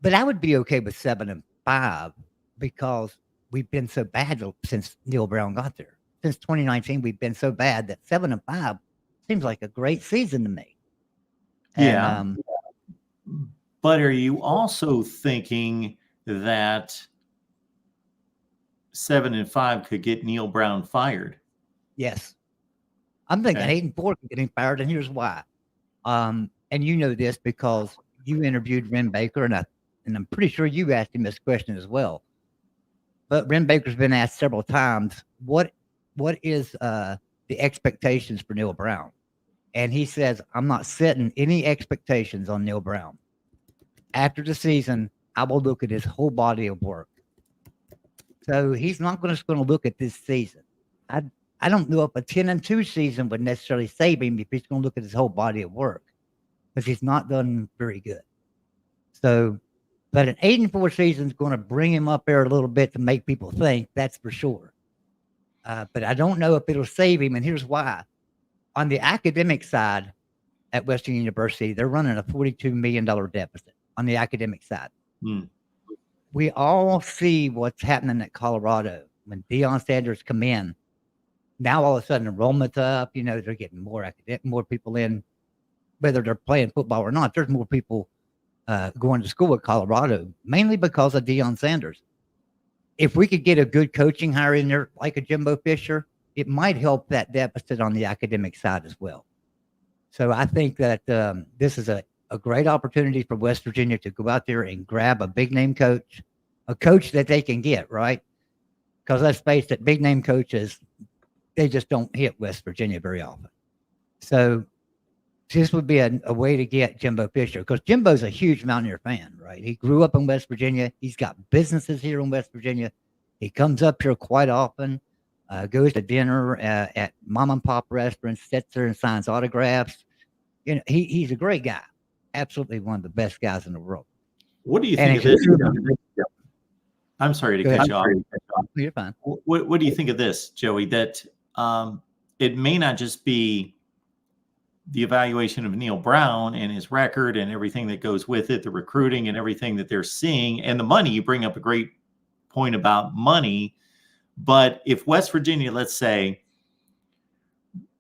but I would be okay with 7-5 because we've been so bad since Neil Brown got there. Since 2019, we've been so bad that 7-5 seems like a great season to me. Yeah. And, but are you also thinking that 7-5 could get Neil Brown fired? yes, I'm thinking Okay. 8-4 could get him fired, and here's why. And you know this because you interviewed Ren Baker, and I'm pretty sure you asked him this question as well. But Ren Baker's been asked several times, what is the expectations for Neil Brown? And he says, I'm not setting any expectations on Neil Brown. After the season, I will look at his whole body of work. So he's not just going to look at this season. I don't know if a 10-2 season would necessarily save him if he's going to look at his whole body of work, because he's not done very good. So, but an 8-4 season is going to bring him up there a little bit to make people think, that's for sure. But I don't know if it'll save him, and here's why. On the academic side at Western University, they're running a $42 million deficit on the academic side. We all see what's happening at Colorado when Deion Sanders come in. Now all of a sudden enrollment's up. You know, they're getting more people in, whether they're playing football or not. There's more people going to school at Colorado, mainly because of Deion Sanders. If we could get a good coaching hire in there, like a Jimbo Fisher, it might help that deficit on the academic side as well. So I think that this is a great opportunity for West Virginia to go out there and grab a big name coach, a coach that they can get, right? Because let's face it, big name coaches, they just don't hit West Virginia very often. So this would be a way to get Jimbo Fisher, because Jimbo's a huge Mountaineer fan, right? He grew up in West Virginia. He's got businesses here in West Virginia. He comes up here quite often, goes to dinner at mom and pop restaurants, sits there and signs autographs. You know, he's a great guy. Absolutely one of the best guys in the world. What do you think of this? I'm sorry to cut you off. You're fine. What do you think of this, Joey? That it may not just be the evaluation of Neil Brown and his record and everything that goes with it, the recruiting and everything that they're seeing, and the money. You bring up a great point about money. But if West Virginia, let's say,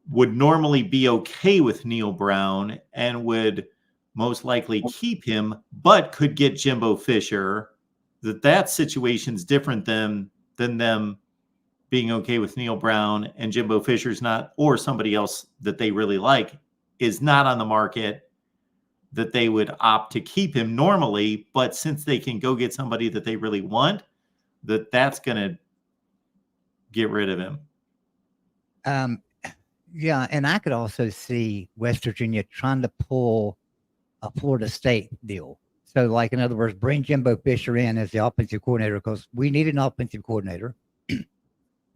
would normally be okay with Neil Brown and would most likely keep him, but could get Jimbo Fisher, that situation's different than them being okay with Neil Brown and Jimbo Fisher's not, or somebody else that they really like is not on the market, that they would opt to keep him normally. But since they can go get somebody that they really want, that's going to get rid of him. Yeah, and I could also see West Virginia trying to pull a Florida State deal. So, like, in other words, bring Jimbo Fisher in as the offensive coordinator, because we need an offensive coordinator.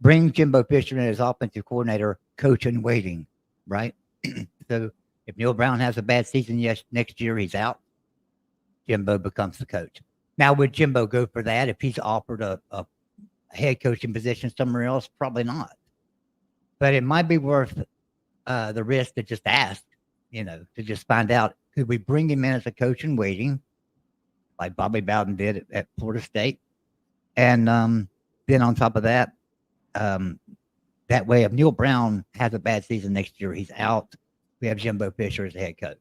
Bring Jimbo Fisher in as offensive coordinator, coach in waiting, right? So if Neil Brown has a bad season next year, he's out. Jimbo becomes the coach. Now, would Jimbo go for that if he's offered a head coaching position somewhere else? Probably not. But it might be worth the risk to just ask, to just find out, could we bring him in as a coach in waiting, like Bobby Bowden did at Florida State? And then on top of that, that way, if Neil Brown has a bad season next year, he's out. We have Jimbo Fisher as the head coach.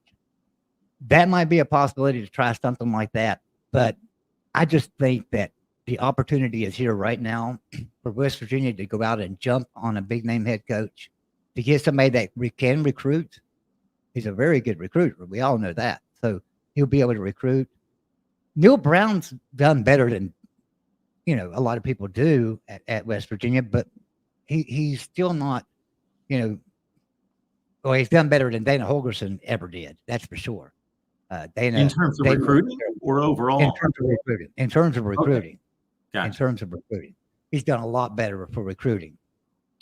That might be a possibility to try something like that. But I just think that the opportunity is here right now for West Virginia to go out and jump on a big name head coach, to get somebody that can recruit. He's a very good recruiter. We all know that. So he'll be able to recruit. Neil Brown's done better than, a lot of people do at West Virginia, but he's still not, he's done better than Dana Holgorsen ever did. That's for sure. Dana, in terms of recruiting or overall? In terms of recruiting. Okay. Gotcha. In terms of recruiting. He's done a lot better for recruiting.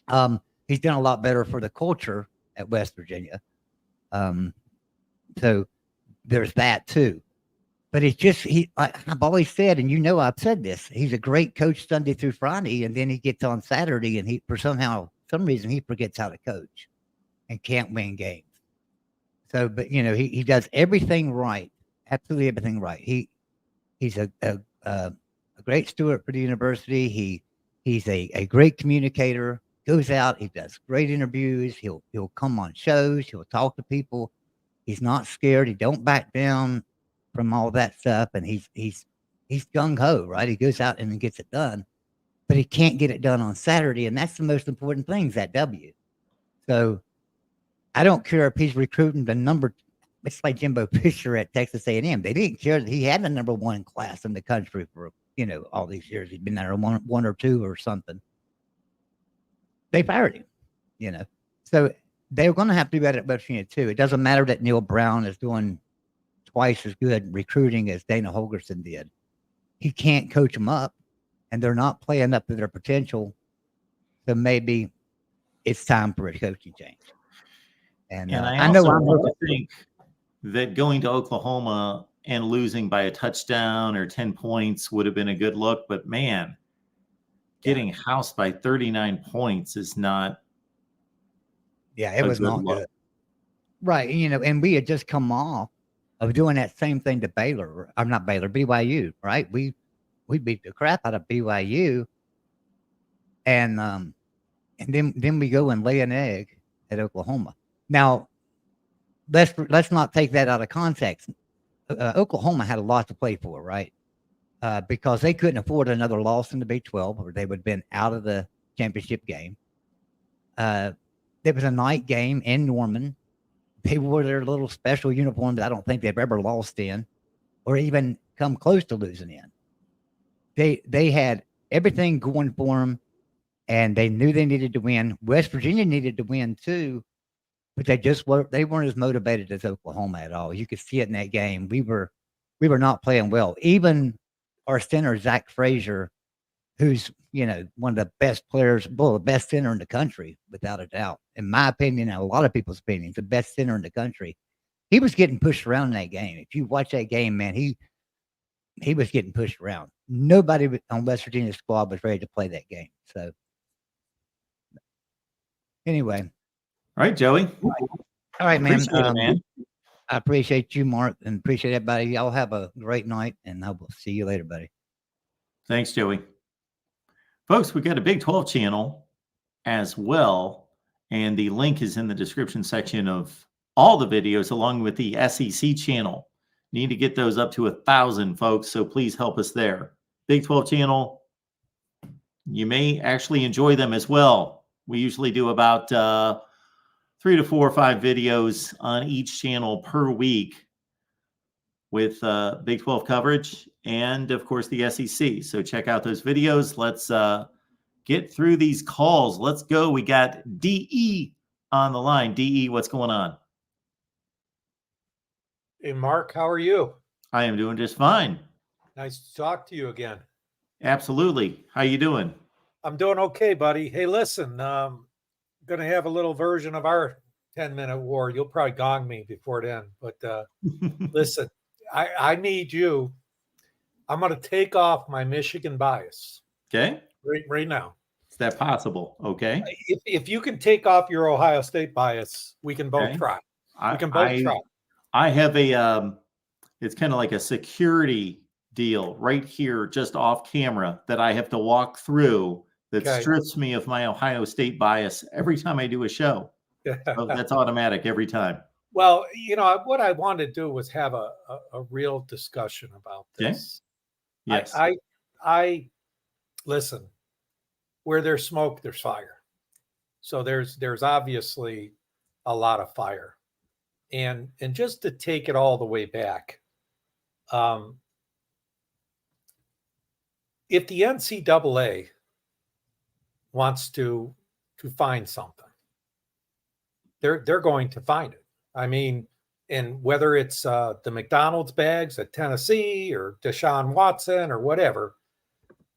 He's done a lot better for the culture at West Virginia. So there's that too. But it's just, I've always said, and I've said this, he's a great coach Sunday through Friday, and then he gets on Saturday and some reason he forgets how to coach and can't win games. So, but he does everything right, absolutely everything right. He's a a great steward for the university. He's a great communicator. Goes out, he does great interviews. He'll come on shows. He'll talk to people. He's not scared. He don't back down from all that stuff. And he's gung ho, right? He goes out and he gets it done, but he can't get it done on Saturday, and that's the most important thing is that W. So I don't care if he's recruiting the number. It's like Jimbo Fisher at Texas A&M. They didn't care that he had the number one class in the country for all these years. He'd been there one or two or something. They fired him, So they're going to have to do that at West Virginia too. It doesn't matter that Neil Brown is doing twice as good recruiting as Dana Holgerson did. He can't coach them up, and they're not playing up to their potential. So maybe it's time for a coaching change. And I know I think that going to Oklahoma and losing by a touchdown or 10 points would have been a good look, but man, getting housed by 39 points is not. Yeah, it was not good. Right. And we had just come off of doing that same thing to Baylor. I'm not Baylor, BYU, right? We beat the crap out of BYU. And then we go and lay an egg at Oklahoma. Now, let's not take that out of context. Oklahoma had a lot to play for, right? Because they couldn't afford another loss in the Big 12, or they would have been out of the championship game. It was a night game in Norman. They wore their little special uniforms I don't think they've ever lost in, or even come close to losing in. They had everything going for them, and they knew they needed to win. West Virginia needed to win too, but they weren't as motivated as Oklahoma at all. You could see it in that game. We were not playing well. Even our center, Zach Frazier, who's, one of the best players, the best center in the country, without a doubt. In my opinion, and a lot of people's opinions, the best center in the country. He was getting pushed around in that game. If you watch that game, man, he was getting pushed around. Nobody on West Virginia's squad was ready to play that game. So anyway. All right, Joey. All right, man. Appreciate it, man. I appreciate you, Mark, and appreciate everybody. Y'all have a great night, and I will see you later, buddy. Thanks, Joey. Folks, we've got a Big 12 channel as well, and the link is in the description section of all the videos, along with the SEC channel. Need to get those up to 1,000, folks, so please help us there. Big 12 channel, you may actually enjoy them as well. We usually do about 3 to 4 or 5 videos on each channel per week with Big 12 coverage and, of course, the SEC. So check out those videos. Let's get through these calls. Let's go. We got DE on the line. DE, what's going on? Hey, Mark, how are you? I am doing just fine. Nice to talk to you again. Absolutely. How you doing? I'm doing okay, buddy. Hey, listen, going to have a little version of our 10-minute war. You'll probably gong me before then. But listen, I need you. I'm going to take off my Michigan bias. Okay. Right now. Is that possible? Okay. If you can take off your Ohio State bias, we can both try. We can both try. I have a, it's kind of like a security deal right here, just off camera, that I have to walk through that strips me of my Ohio State bias every time I do a show. So that's automatic every time. Well, what I wanted to do was have a real discussion about this. Okay. Yes. I listen, where there's smoke, there's fire. So there's obviously a lot of fire. And just to take it all the way back, if the NCAA wants to find something, they're going to find it. I mean, and whether it's the McDonald's bags at Tennessee or Deshaun Watson or whatever.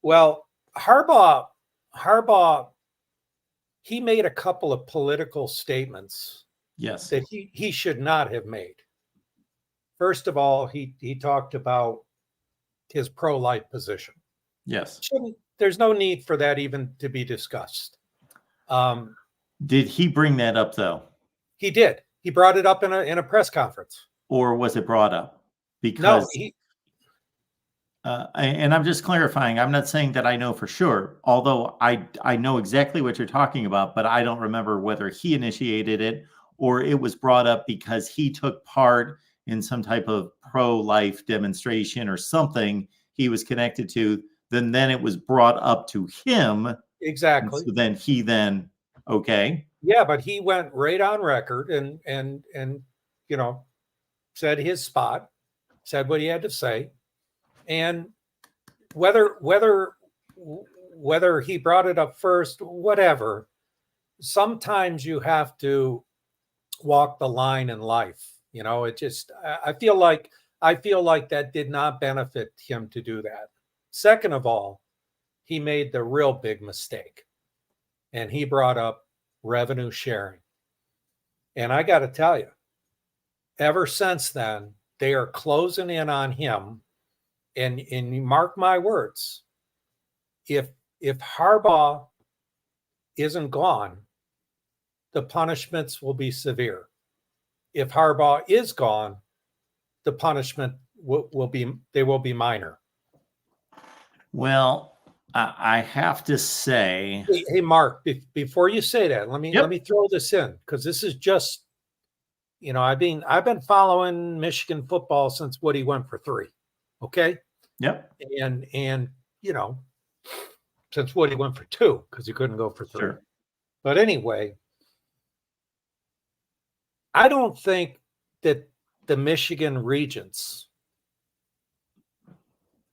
Well, Harbaugh, he made a couple of political statements. Yes. That he should not have made. First of all, he talked about his pro-life position. Yes. There's no need for that even to be discussed. Did he bring that up though? He did. He brought it up in a press conference. Or was it brought up? Because and I'm just clarifying, I'm not saying that I know for sure, although I know exactly what you're talking about, but I don't remember whether he initiated it or it was brought up because he took part in some type of pro-life demonstration or something he was connected to. Then it was brought up to him. And Exactly. so then okay. Yeah, but he went right on record and you know, said his spot, said what he had to say, and whether he brought it up first, whatever. Sometimes you have to walk the line in life. You know, it just I feel like that did not benefit him to do that. Second of all, he made the real big mistake, and he brought up revenue sharing. And I got to tell you, ever since then, they are closing in on him. And you mark my words, if Harbaugh isn't gone, the punishments will be severe. If Harbaugh is gone, the punishment will be minor. Well, I have to say, Hey Mark, before you say that, let me throw this in, because this is just, you know, I've been following Michigan football since Woody went for 3. Okay. yep. And you know, since Woody went for 2 because he couldn't go for 3. Sure. But anyway, I don't think that the Michigan regents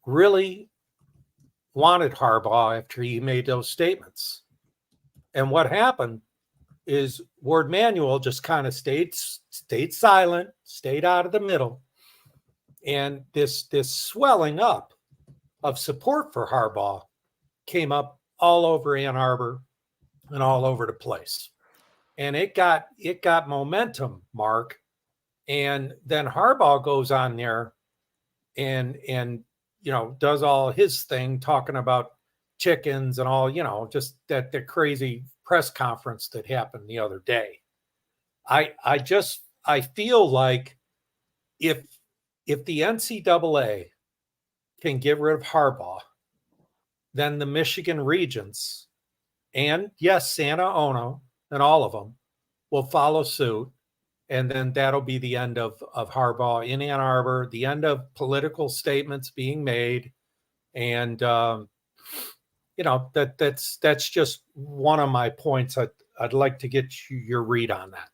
really wanted Harbaugh after he made those statements. And what happened is Ward Manuel just kind of stayed silent, stayed out of the middle. And this swelling up of support for Harbaugh came up all over Ann Arbor and all over the place. And it got momentum, Mark. And then Harbaugh goes on there and you know, does all his thing talking about chickens and all, you know, just that the crazy press conference that happened the other day. I feel like if the NCAA can get rid of Harbaugh, then the Michigan regents and yes, Santa Ono and all of them will follow suit. And then that'll be the end of Harbaugh in Ann Arbor, the end of political statements being made. And, you know, that's just one of my points. I'd like to get your read on that.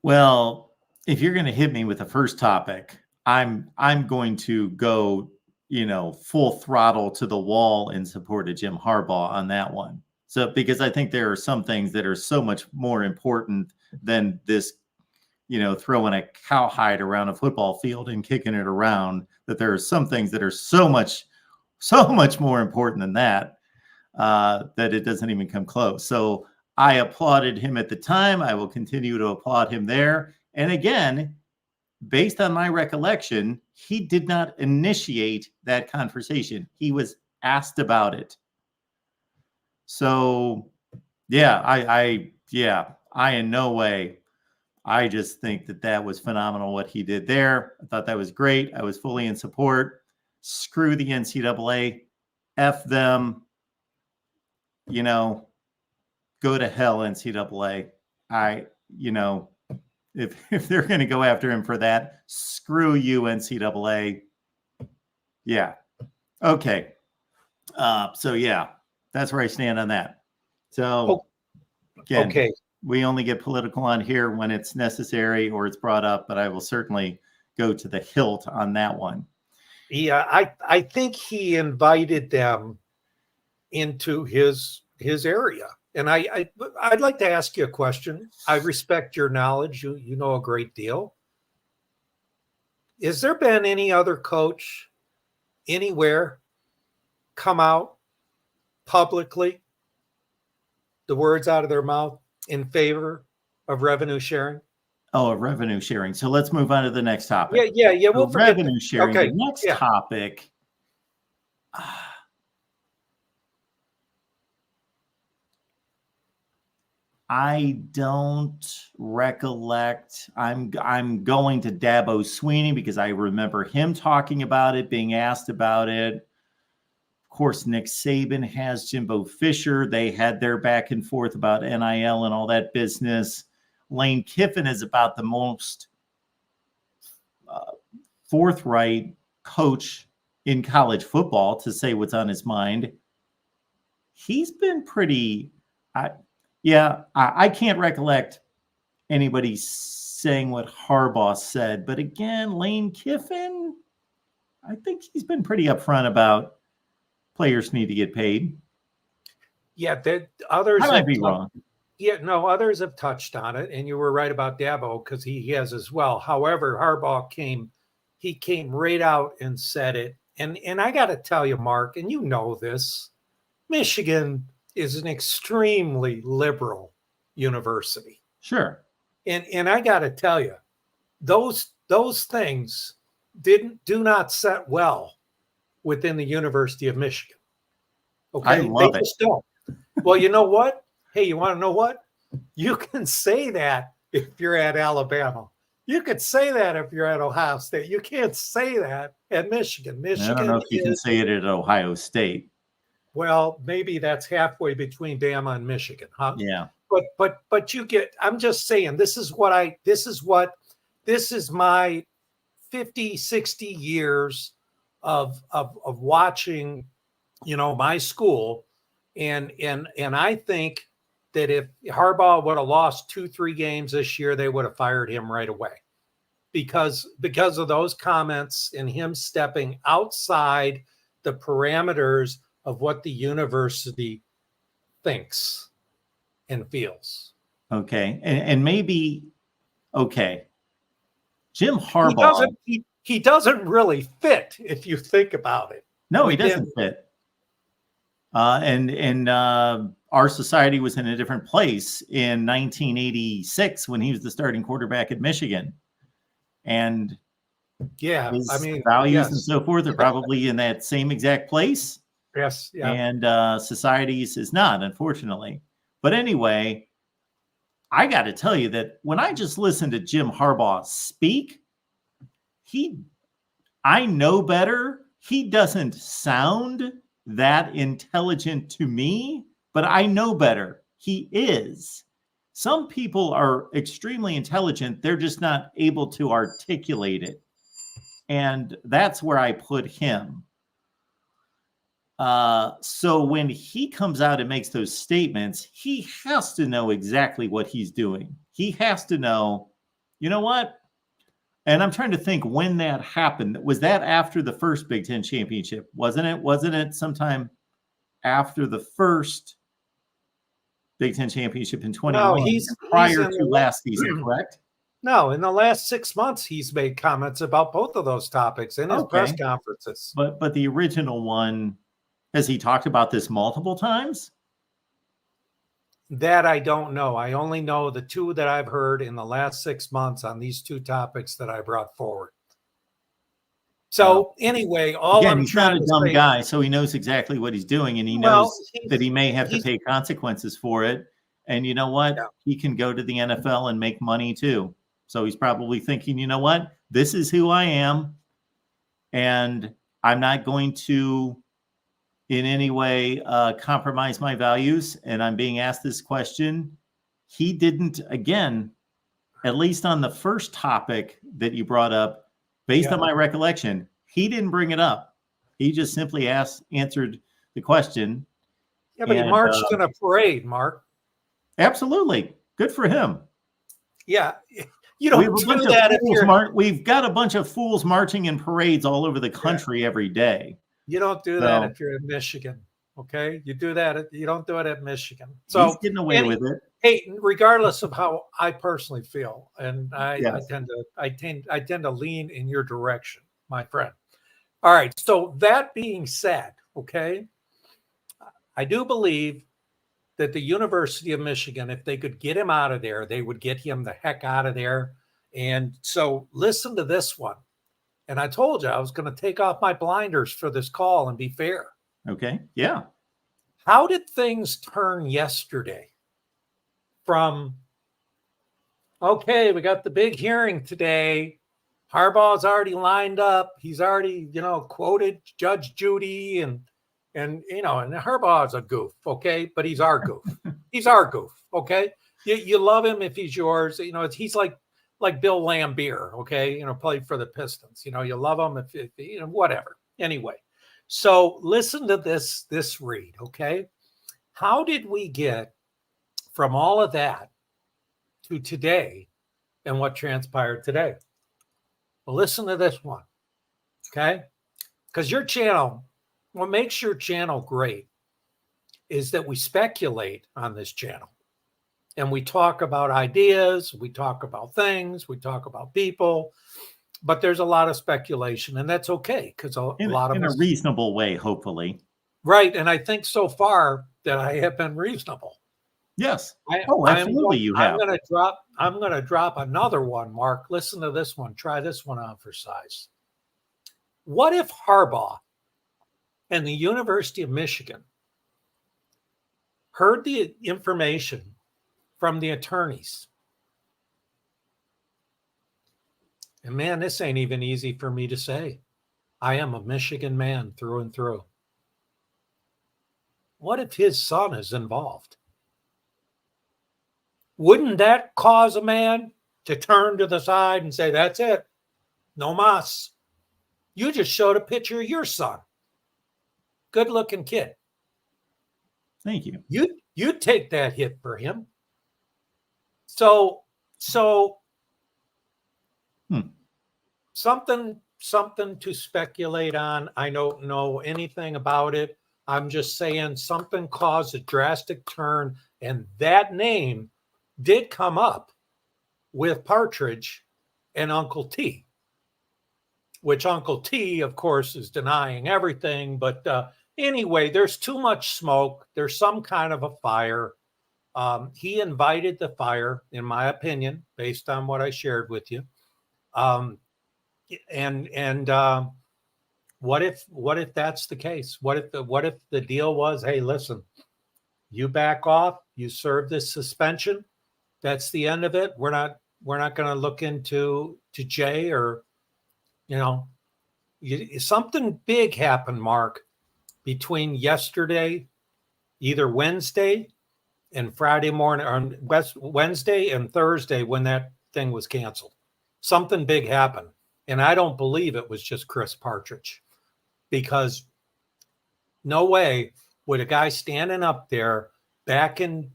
Well, if you're going to hit me with the first topic, I'm going to go, you know, full throttle to the wall in support of Jim Harbaugh on that one. So, because I think there are some things that are so much more important than this, you know, throwing a cowhide around a football field and kicking it around, that there are some things that are so much more important than that, that it doesn't even come close. So I applauded him at the time. I will continue to applaud him there. And again, based on my recollection, he did not initiate that conversation. He was asked about it. So, yeah, I in no way. I just think that was phenomenal what he did there. I thought that was great. I was fully in support. Screw the NCAA. F them. You know, go to hell, NCAA. If they're going to go after him for that, screw you, NCAA. Yeah. Okay. So yeah, that's where I stand on that. So again, okay, we only get political on here when it's necessary or it's brought up, but I will certainly go to the hilt on that one. Yeah, I think he invited them into his area. And I'd like to ask you a question. I respect your knowledge. You know a great deal. Has there been any other coach anywhere come out publicly, the words out of their mouth, in favor of revenue sharing? Oh, revenue sharing. So let's move on to the next topic. Yeah. We'll forget revenue sharing. Okay. The next topic. I don't recollect. I'm going to Dabo Sweeney because I remember him talking about it, being asked about it. Of course, Nick Saban has Jimbo Fisher. They had their back and forth about NIL and all that business. Lane Kiffin is about the most forthright coach in college football to say what's on his mind. He's been pretty, I can't recollect anybody saying what Harbaugh said, but again, Lane Kiffin, I think he's been pretty upfront about players need to get paid. Yeah, others I might be wrong. Yeah, no, others have touched on it, and you were right about Dabo because he has as well. However, Harbaugh came right out and said it. And I got to tell you, Mark, and you know this, Michigan is an extremely liberal university. Sure. And I got to tell you, those things do not set well within the University of Michigan. Okay, I love they it. just don't. Well, you know what? Hey, you want to know what? You can say that if you're at Alabama. You could say that if you're at Ohio State. You can't say that at Michigan. Michigan, I don't know if you can say it at Ohio State. Well, maybe that's halfway between Bama and Michigan, huh? Yeah. But you get, I'm just saying, this is my 50, 60 years of watching, my school. And I think that if Harbaugh would have lost 2-3 games this year, they would have fired him right away because of those comments and him stepping outside the parameters of what the university thinks and feels. Okay. And maybe, okay. Jim Harbaugh. He doesn't really fit if you think about it. No, he doesn't fit. And our society was in a different place in 1986 when he was the starting quarterback at Michigan. And his values and so forth are probably in that same exact place. Yes. Yeah. And society's is not, unfortunately. But anyway, I got to tell you that when I just listened to Jim Harbaugh speak, I know better. He doesn't sound that intelligent to me, but I know better. He is. Some people are extremely intelligent. They're just not able to articulate it. And that's where I put him. So when he comes out and makes those statements, he has to know exactly what he's doing. He has to know, you know what? And I'm trying to think when that happened. Was that after the first Big Ten championship? Wasn't it? Wasn't it sometime after the first Big Ten championship in 21? No, he's prior to last season, correct? No, in the last 6 months, he's made comments about both of those topics in his press conferences. But the original one, has he talked about this multiple times? That I don't know. I only know the two that I've heard in the last 6 months on these two topics that I brought forward. So anyway, he's not a dumb guy, so he knows exactly what he's doing, and he knows that he may have to pay consequences for it. And you know what? Yeah. He can go to the NFL and make money too. So he's probably thinking, you know what? This is who I am, and I'm not going to in any way compromise my values. And I'm being asked this question. He didn't, again, at least on the first topic that you brought up, based on my recollection, he didn't bring it up. He just simply answered the question. Yeah, but he marched in a parade, Mark. Absolutely. Good for him. Yeah. You don't do that if you're... We've got a bunch of fools marching in parades all over the country every day. You don't do that if you're in Michigan, okay? You do that. You don't do it at Michigan. So he's getting away with it. Hey, regardless of how I personally feel, and I tend to lean in your direction, my friend. All right. So that being said, okay, I do believe that the University of Michigan, if they could get him out of there, they would get him the heck out of there. And so listen to this one. And I told you I was going to take off my blinders for this call and be fair. Okay. Yeah. How did things turn yesterday from, okay, we got the big hearing today. Harbaugh's already lined up. He's already, quoted Judge Judy and Harbaugh's a goof, okay? But he's our goof. He's our goof, okay? You love him if he's yours. He's like Bill Lambier, okay? Played for the Pistons. You love him if whatever. Anyway, so listen to this read, okay? How did we get from all of that to today and what transpired today? Well, listen to this one, okay? Because your channel, what makes your channel great is that we speculate on this channel. And we talk about ideas, we talk about things, we talk about people, but there's a lot of speculation, and that's okay because a lot of in us, a reasonable way, hopefully. right? And I think so far that I have been reasonable. Yes. Absolutely, you have. I'm gonna drop another one, Mark. Listen to this one. Try this one on for size. What if Harbaugh and the University of Michigan heard the information from the attorneys? And man, this ain't even easy for me to say. I am a Michigan man through and through. What if his son is involved? Wouldn't that cause a man to turn to the side and say, that's it, no mas? You just showed a picture of your son. Good looking kid. Thank you. You'd take that hit for him. So something to speculate on. I don't know anything about it. I'm just saying something caused a drastic turn, and that name did come up with Partridge and Uncle T, which Uncle T, of course, is denying everything. But anyway, there's too much smoke. There's some kind of a fire. He invited the fire, in my opinion, based on what I shared with you. What if that's the case? What if the deal was, hey, listen, you back off, you serve this suspension, that's the end of it. We're not going to look into Jay, or something big happened, Mark, between yesterday, either Wednesday and Friday morning, or Wednesday and Thursday when that thing was canceled. Something big happened. And I don't believe it was just Chris Partridge, because no way would a guy standing up there back in,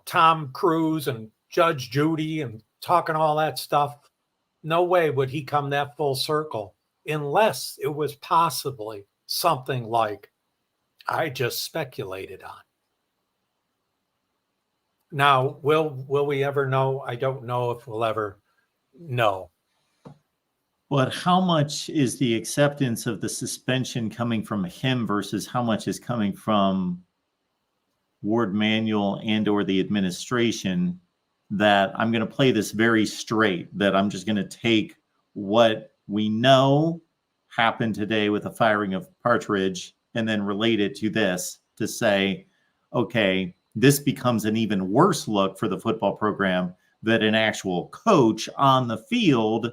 Tom Cruise and Judge Judy and talking all that stuff, no way would he come that full circle unless it was possibly something like I just speculated on. Now, will we ever know? I don't know if we'll ever know. But how much is the acceptance of the suspension coming from him versus how much is coming from Ward Manuel and or the administration? That I'm going to play this very straight, that I'm just going to take what we know happened today with the firing of Partridge and then relate it to this to say, okay, this becomes an even worse look for the football program that an actual coach on the field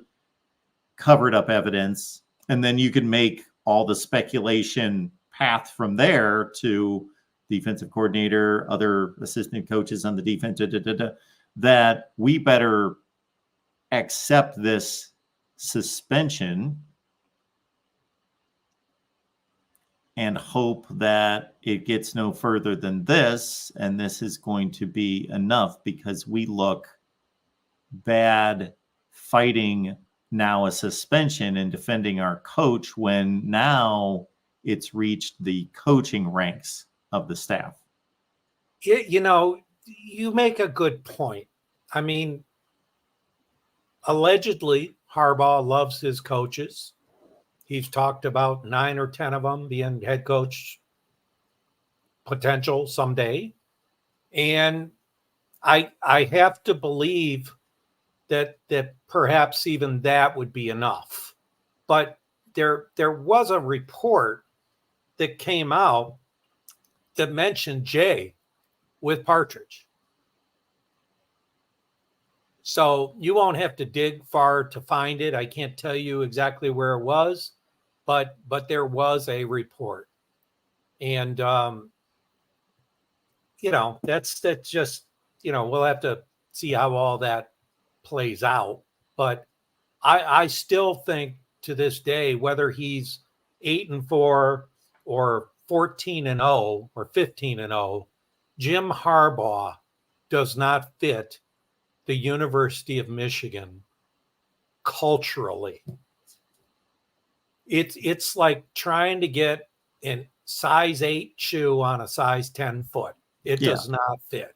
covered up evidence. And then you can make all the speculation path from there to defensive coordinator, other assistant coaches on the defense, that we better accept this suspension and hope that it gets no further than this. And this is going to be enough, because we look bad fighting now a suspension and defending our coach when now it's reached the coaching ranks of the staff. You make a good point. I mean, allegedly, Harbaugh loves his coaches. He's talked about 9 or 10 of them being head coach potential someday. And I have to believe that perhaps even that would be enough. But there was a report that came out that mentioned Jay with Partridge. So you won't have to dig far to find it. I can't tell you exactly where it was, but there was a report. And that's just, we'll have to see how all that plays out. But I still think to this day, whether he's 8-4 or 14-0 or 15-0, Jim Harbaugh does not fit the University of Michigan culturally. It's like trying to get a size 8 shoe on a size 10 foot. It does not fit.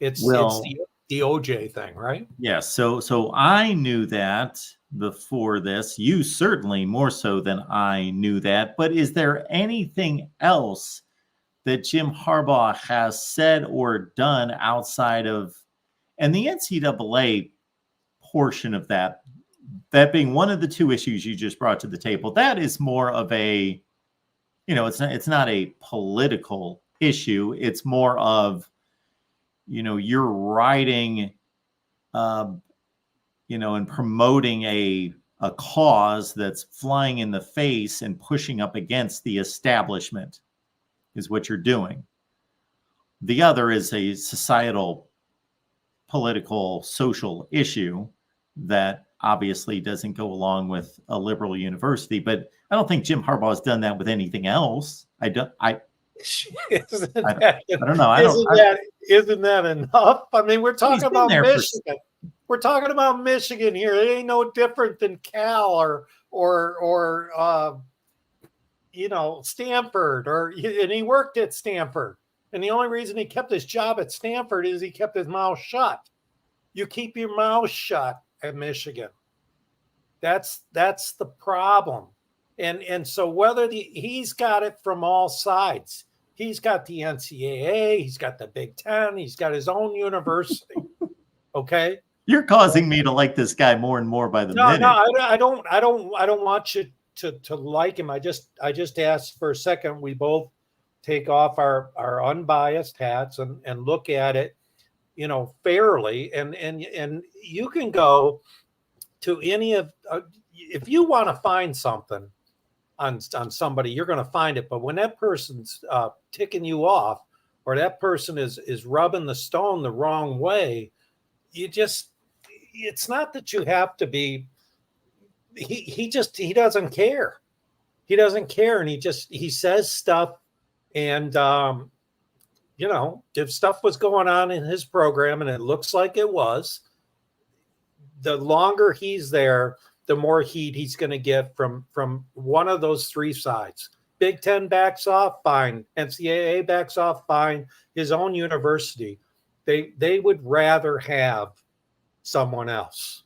It's the OJ thing, right? Yes. So I knew that before this. You certainly more so than I knew that. But is there anything else that Jim Harbaugh has said or done outside of, and the NCAA portion of that being one of the two issues you just brought to the table, that is more of a, it's not a political issue. It's more of, you're writing, and promoting a cause that's flying in the face and pushing up against the establishment is what you're doing. The other is a societal, political, social issue that obviously doesn't go along with a liberal university, but I don't think Jim Harbaugh has done that with anything else. I don't know. Isn't that enough? I mean, we're talking about Michigan. We're talking about Michigan here. It ain't no different than Cal or Stanford, and he worked at Stanford. And the only reason he kept his job at Stanford is he kept his mouth shut. You keep your mouth shut at Michigan. That's the problem. And so whether he's got it from all sides. He's got the NCAA, he's got the Big Ten, he's got his own university. Okay? You're causing me to like this guy more and more by the minute. No, I don't want you to like him. I just asked for a second. We both take off our unbiased hats and look at it, fairly. And you can go to any of if you want to find something on somebody, you're going to find it. But when that person's ticking you off, or that person is rubbing the stone the wrong way, it's not that you have to be. He doesn't care. He doesn't care, and he says stuff, and if stuff was going on in his program, and it looks like it was, the longer he's there, the more heat he's going to get from one of those three sides. Big Ten backs off, fine. NCAA backs off, fine. His own university, they would rather have someone else.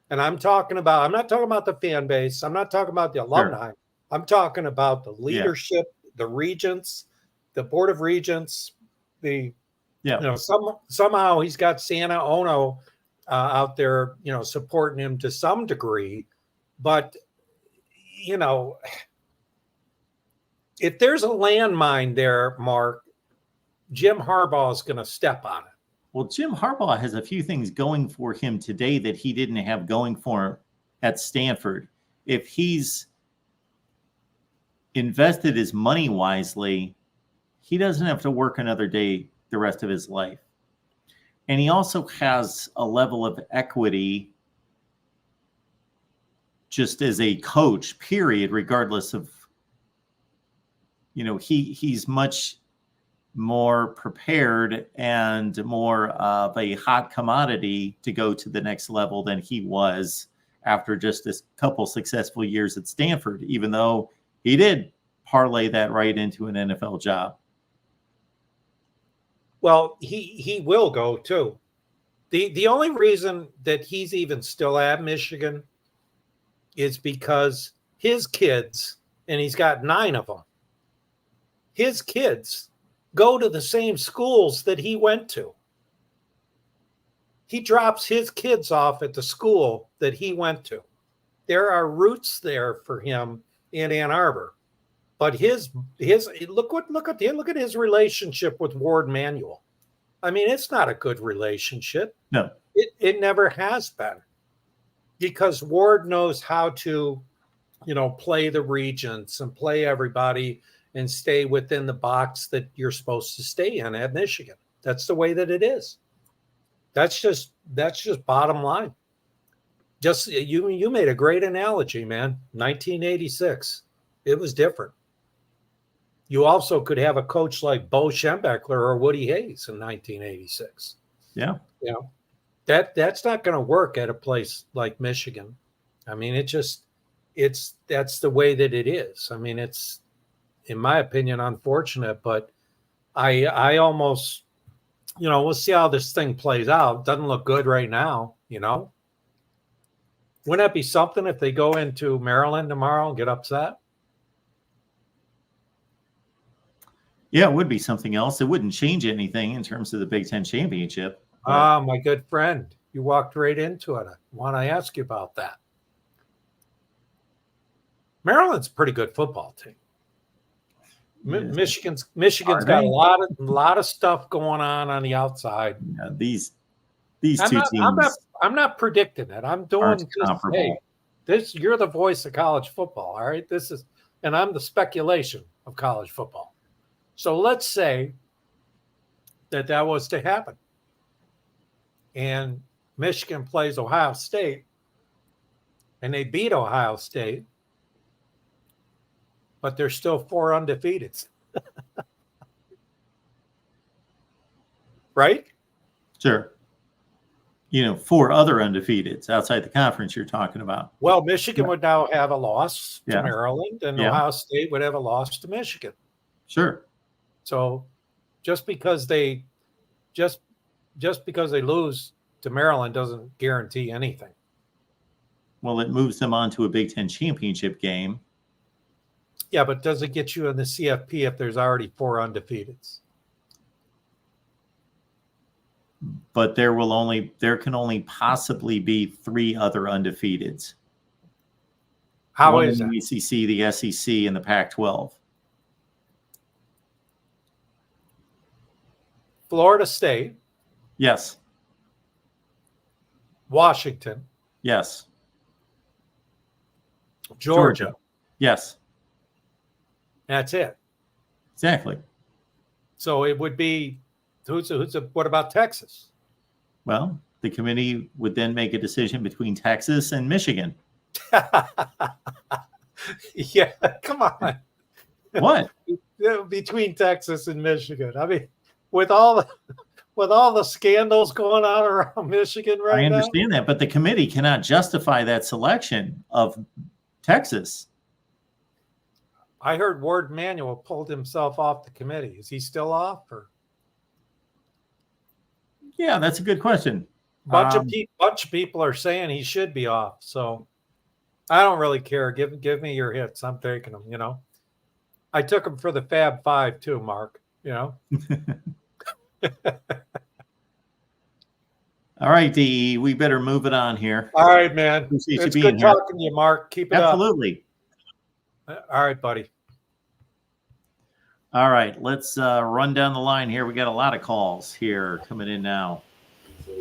And I'm not talking about the fan base. I'm not talking about the alumni. Sure. I'm talking about the leadership, the regents, the board of regents. Somehow he's got Santa Ono out there, supporting him to some degree. But, if there's a landmine there, Mark, Jim Harbaugh is going to step on it. Well, Jim Harbaugh has a few things going for him today that he didn't have going for him at Stanford. If he's invested his money wisely, he doesn't have to work another day the rest of his life. And he also has a level of equity just as a coach, period, regardless of, he's much more prepared and more of a hot commodity to go to the next level than he was after just a couple successful years at Stanford, even though he did parlay that right into an NFL job. Well, he will go too. The only reason that he's even still at Michigan is because his kids, and he's got 9 of them, his kids go to the same schools that he went to. He drops his kids off at the school that he went to. There are roots there for him in Ann Arbor. But his look at his relationship with Ward Manuel. I mean, it's not a good relationship. No. It never has been, because Ward knows how to, play the regents and play everybody and stay within the box that you're supposed to stay in at Michigan. That's the way that it is. That's just bottom line. Just you made a great analogy, man. 1986, it was different. You also could have a coach like Bo Schembechler or Woody Hayes in 1986. Yeah. That's not going to work at a place like Michigan. I mean, that's the way that it is. I mean, it's, in my opinion, unfortunate, but I almost, we'll see how this thing plays out. Doesn't look good right now, Wouldn't that be something if they go into Maryland tomorrow and get upset? Yeah, it would be something else. It wouldn't change anything in terms of the Big Ten championship. Ah, my good friend, you walked right into it. I want to ask you about that. Maryland's a pretty good football team. Michigan's got a lot of stuff going on the outside. Yeah, these two teams. I'm not predicting it. I'm doing just, hey, you're the voice of college football. All right. And I'm the speculation of college football. So let's say that was to happen. And Michigan plays Ohio State and they beat Ohio State, but there's still 4 undefeateds. Right? Sure. 4 other undefeateds outside the conference you're talking about. Well, Michigan would now have a loss to Yeah. Maryland, and Yeah. Ohio State would have a loss to Michigan. Sure. So just because they lose to Maryland doesn't guarantee anything. Well, it moves them on to a Big Ten championship game. Yeah, but does it get you in the CFP if there's already 4 undefeateds? But there can only possibly be 3 other undefeateds. How One is in that? the ACC, the SEC, and the Pac-12. Florida State, Yes. Washington, Yes. Georgia. Yes. That's it. Exactly. So it would be what about Texas? Well, the committee would then make a decision between Texas and Michigan. Yeah, come on. What? Between Texas and Michigan. I mean, with all the scandals going on around Michigan right now. I understand that, but the committee cannot justify that selection of Texas. I heard Ward Manuel pulled himself off the committee. Is he still off? Or Yeah, that's a good question. bunch of people are saying he should be off. So I don't really care. Give me your hits. I'm taking them. I took them for the Fab Five too, Mark. All right, DE, we better move it on here. All right, man. Appreciate It's you being good here. talking to you, Mark. Keep it Absolutely. up. All right, buddy. All right, let's run down the line here. We got a lot of calls here coming in now.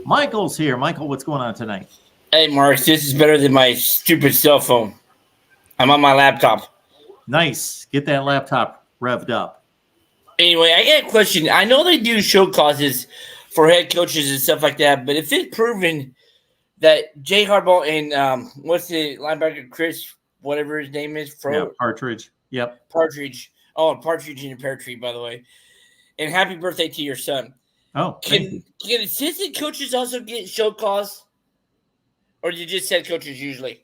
Michael's here. Michael, what's going on tonight? Hey, Mark, this is better than my stupid cell phone. I'm on my laptop. Nice. Get that laptop revved up. Anyway, I got a question. I know they do show causes for head coaches and stuff like that, but if it's proven that Jay Harbaugh and what's the linebacker, Chris, whatever his name is, Partridge. Yep. Partridge. Oh, Partridge in a pear tree, by the way. And happy birthday to your son. Oh, thank you. Can assistant coaches also get show cause? Or do you just head coaches usually?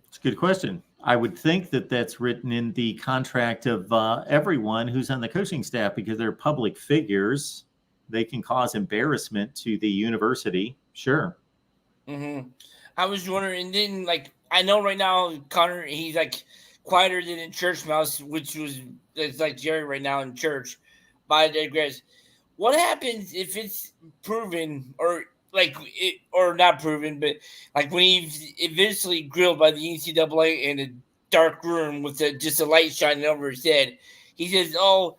It's a good question. I would think that that's written in the contract of everyone who's on the coaching staff because they're public figures. They can cause embarrassment to the university. Sure. Mm-hmm. I was wondering, and then, I know right now, Connor, he's, quieter than in church mouse, it's like Jerry right now in church. But I digress. What happens if it's proven or not proven, but when he's eventually grilled by the NCAA in a dark room with just a light shining over his head, he says, "Oh,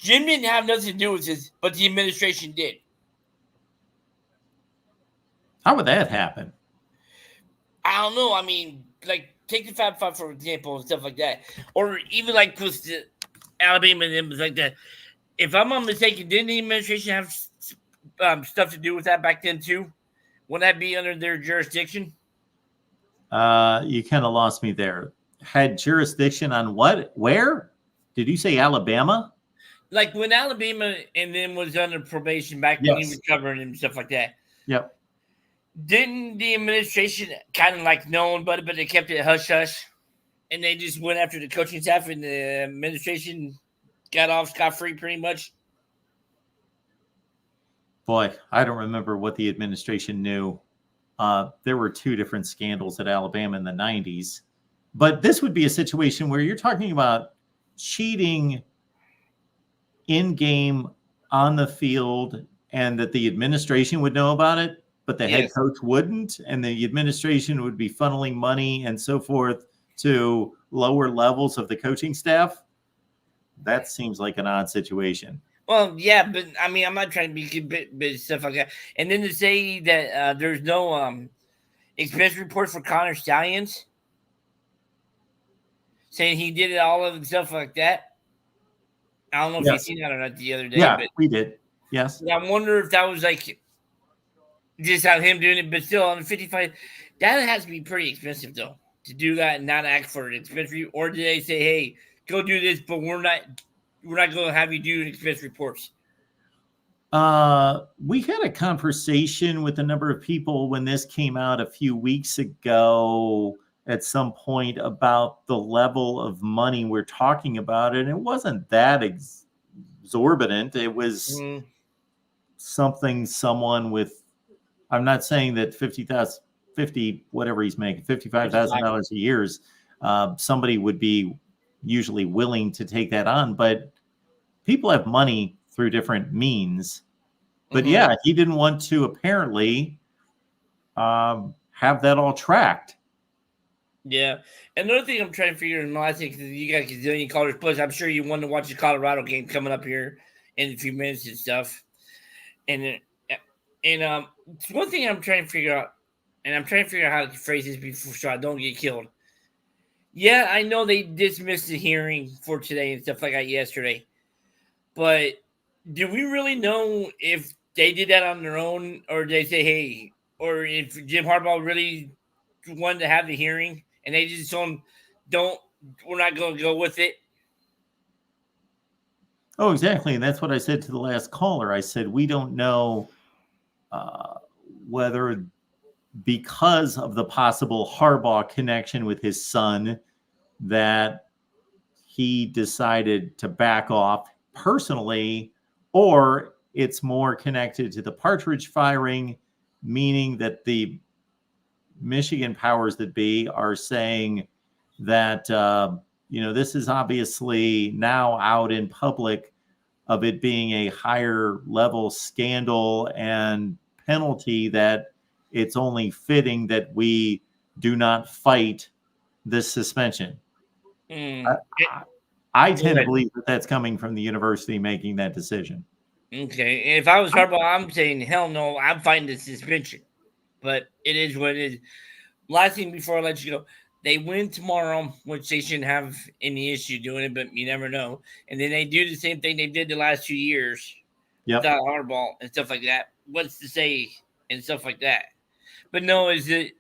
Jim didn't have nothing to do with this, but the administration did. How would that happen? I don't know. I mean, like, take the Fab Five, for example, and stuff like that. Or even like with the Alabama and them, like that. If I'm not mistaken, didn't the administration have stuff to do with that back then too? Wouldn't that be under their jurisdiction? You kind of lost me there. Had jurisdiction on what? Where? Did you say Alabama? Like when Alabama and then was under probation back when he was covering and stuff like that. Yep. Didn't the administration kind of like know about it, but they kept it hush hush, and they just went after the coaching staff, and the administration got off scot-free pretty much? Boy, I don't remember what the administration knew. There were 2 different scandals at Alabama in the 90s. But this would be a situation where you're talking about cheating in-game on the field and that the administration would know about it, but the head coach wouldn't, and the administration would be funneling money and so forth to lower levels of the coaching staff. That seems like an odd situation. Well, yeah, but I mean, I'm not trying to be bit stuff like that. And then to say that there's no expense report for Connor Stallions, saying he did it all of stuff like that. I don't know if you've seen that or not the other day. Yeah, but we did. Yes. I wonder if that was like just how him doing it, but still on the 55, that has to be pretty expensive though to do that and not ask for an expense report. Or did they say, "Hey, go do this," but we're not going to have you do expense reports? We had a conversation with a number of people when this came out a few weeks ago at some point about the level of money we're talking about. And it wasn't that exorbitant. It was someone with, I'm not saying that whatever he's making, $55,000 a year, somebody would be usually willing to take that on, but people have money through different means. But yeah, he didn't want to apparently have that all tracked. Yeah. Another thing I'm trying to figure out, I think you got a gazillion callers, plus I'm sure you want to watch the Colorado game coming up here in a few minutes and stuff. And one thing I'm trying to figure out, and I'm trying to figure out how to phrase this before so I don't get killed. Yeah, I know they dismissed the hearing for today and stuff like that yesterday. But do we really know if they did that on their own, or did they say, hey, or if Jim Harbaugh really wanted to have the hearing and they just told him, we're not going to go with it? Oh, exactly. And that's what I said to the last caller. I said, we don't know whether because of the possible Harbaugh connection with his son that he decided to back off personally, or it's more connected to the Partridge firing, meaning that the Michigan powers that be are saying that, this is obviously now out in public of it being a higher level scandal and penalty, that it's only fitting that we do not fight this suspension. I tend to believe that that's coming from the university making that decision. Okay. If I was Harbaugh, I'm saying, hell no, I'm fighting the suspension. But it is what it is. Last thing before I let you go, they win tomorrow, which they shouldn't have any issue doing it, but you never know. And then they do the same thing they did the last 2 years without Harbaugh and stuff like that. What's to say and stuff like that. But no, what's his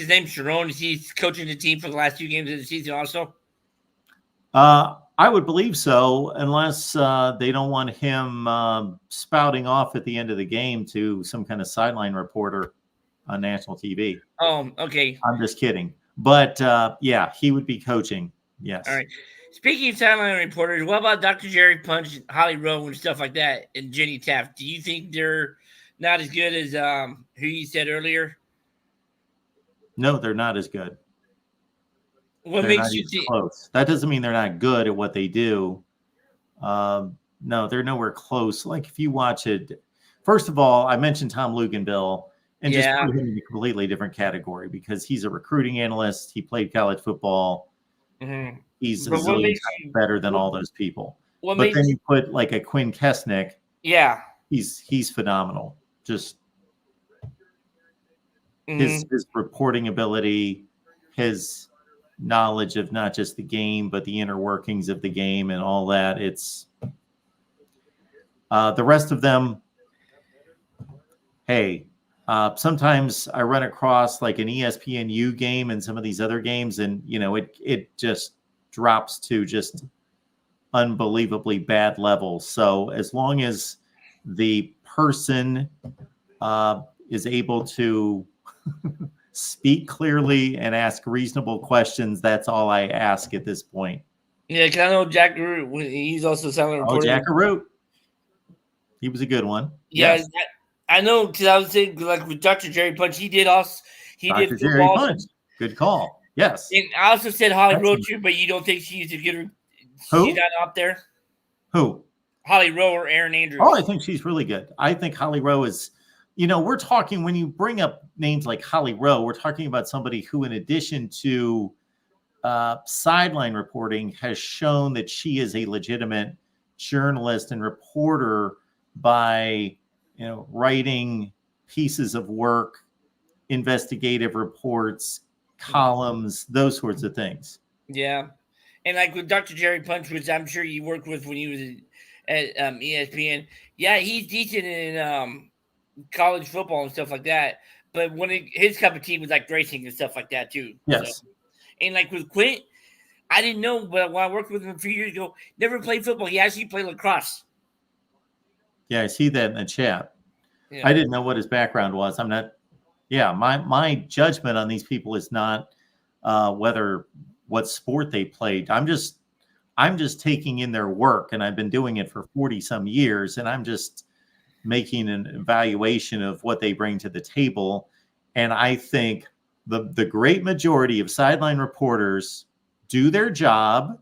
name? Sharon, is he coaching the team for the last 2 games of the season also? I would believe so, unless they don't want him spouting off at the end of the game to some kind of sideline reporter on national TV. Oh, okay. I'm just kidding. But yeah, he would be coaching. Yes. All right. Speaking of sideline reporters, what about Dr. Jerry Punch, Holly Rowe, and stuff like that, and Jenny Taft? Do you think they're not as good as who you said earlier? No, they're not as good. What they're makes you think close? That doesn't mean they're not good at what they do. No, they're nowhere close. Like if you watch it, first of all, I mentioned Tom Luganville and just put him in a completely different category because he's a recruiting analyst. He played college football. Mm-hmm. he's a But what zillion makes times you better than all those people. what But makes then you put like a Quinn Kesnick, yeah. he's phenomenal. Just Mhm. his reporting ability, his knowledge of not just the game but the inner workings of the game and all that. It's the rest of them. Hey, sometimes I run across like an ESPNU game and some of these other games, and it just drops to just unbelievably bad levels. So as long as the person is able to speak clearly and ask reasonable questions, that's all I ask at this point. Yeah, because I know Jack Root, he's also selling Oh, reporter. Jackaroot. He was a good one. Yeah, Yes. I know, because I was saying, like with Dr. Jerry Punch, he did Dr. did Jerry football. Punch. Good call. Yes. And I also said Holly That's Rowe too, but you don't think she's a good? Who? She's not up there. Who? Holly Rowe or Aaron Andrews? Oh, I think she's really good. I think Holly Rowe is, we're talking, when you bring up names like Holly Rowe, we're talking about somebody who, in addition to sideline reporting, has shown that she is a legitimate journalist and reporter by, writing pieces of work, investigative reports, columns, those sorts of things. Yeah, and like with Dr. Jerry Punch, which I'm sure you worked with when he was at ESPN. Yeah, he's decent in college football and stuff like that. But when his cup of tea was like racing and stuff like that too. Yes. So, and like with Quint, I didn't know, but when I worked with him a few years ago, never played football. He actually played lacrosse. Yeah, I see that in the chat. Yeah. I didn't know what his background was. I'm not. Yeah, my judgment on these people is not what sport they played. I'm just taking in their work, and I've been doing it for 40 some years, and I'm just making an evaluation of what they bring to the table. And I think the great majority of sideline reporters do their job,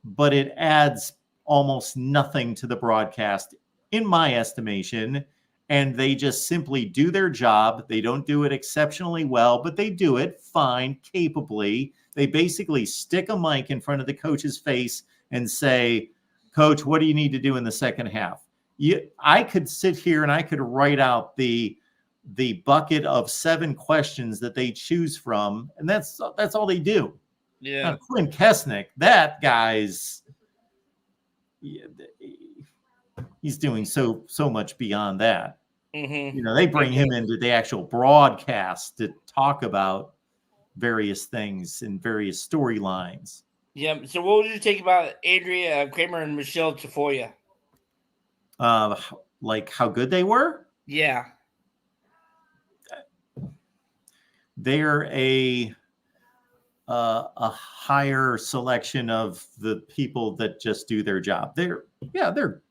but it adds almost nothing to the broadcast, in my estimation. And they just simply do their job. They don't do it exceptionally well, but they do it fine, capably. They basically stick a mic in front of the coach's face and say, "Coach, what do you need to do in the second half?" I could sit here and I could write out the bucket of 7 questions that they choose from, and that's all they do. Yeah. Now, Quinn Kesnick, that guy's he's doing so much beyond that. Mm-hmm. They bring him into the actual broadcast to talk about various things and various storylines. Yeah. So what would you take about Adria Kramer and Michelle Tafoya? Like how good they were? Yeah. They're a higher selection of the people that just do their job. They're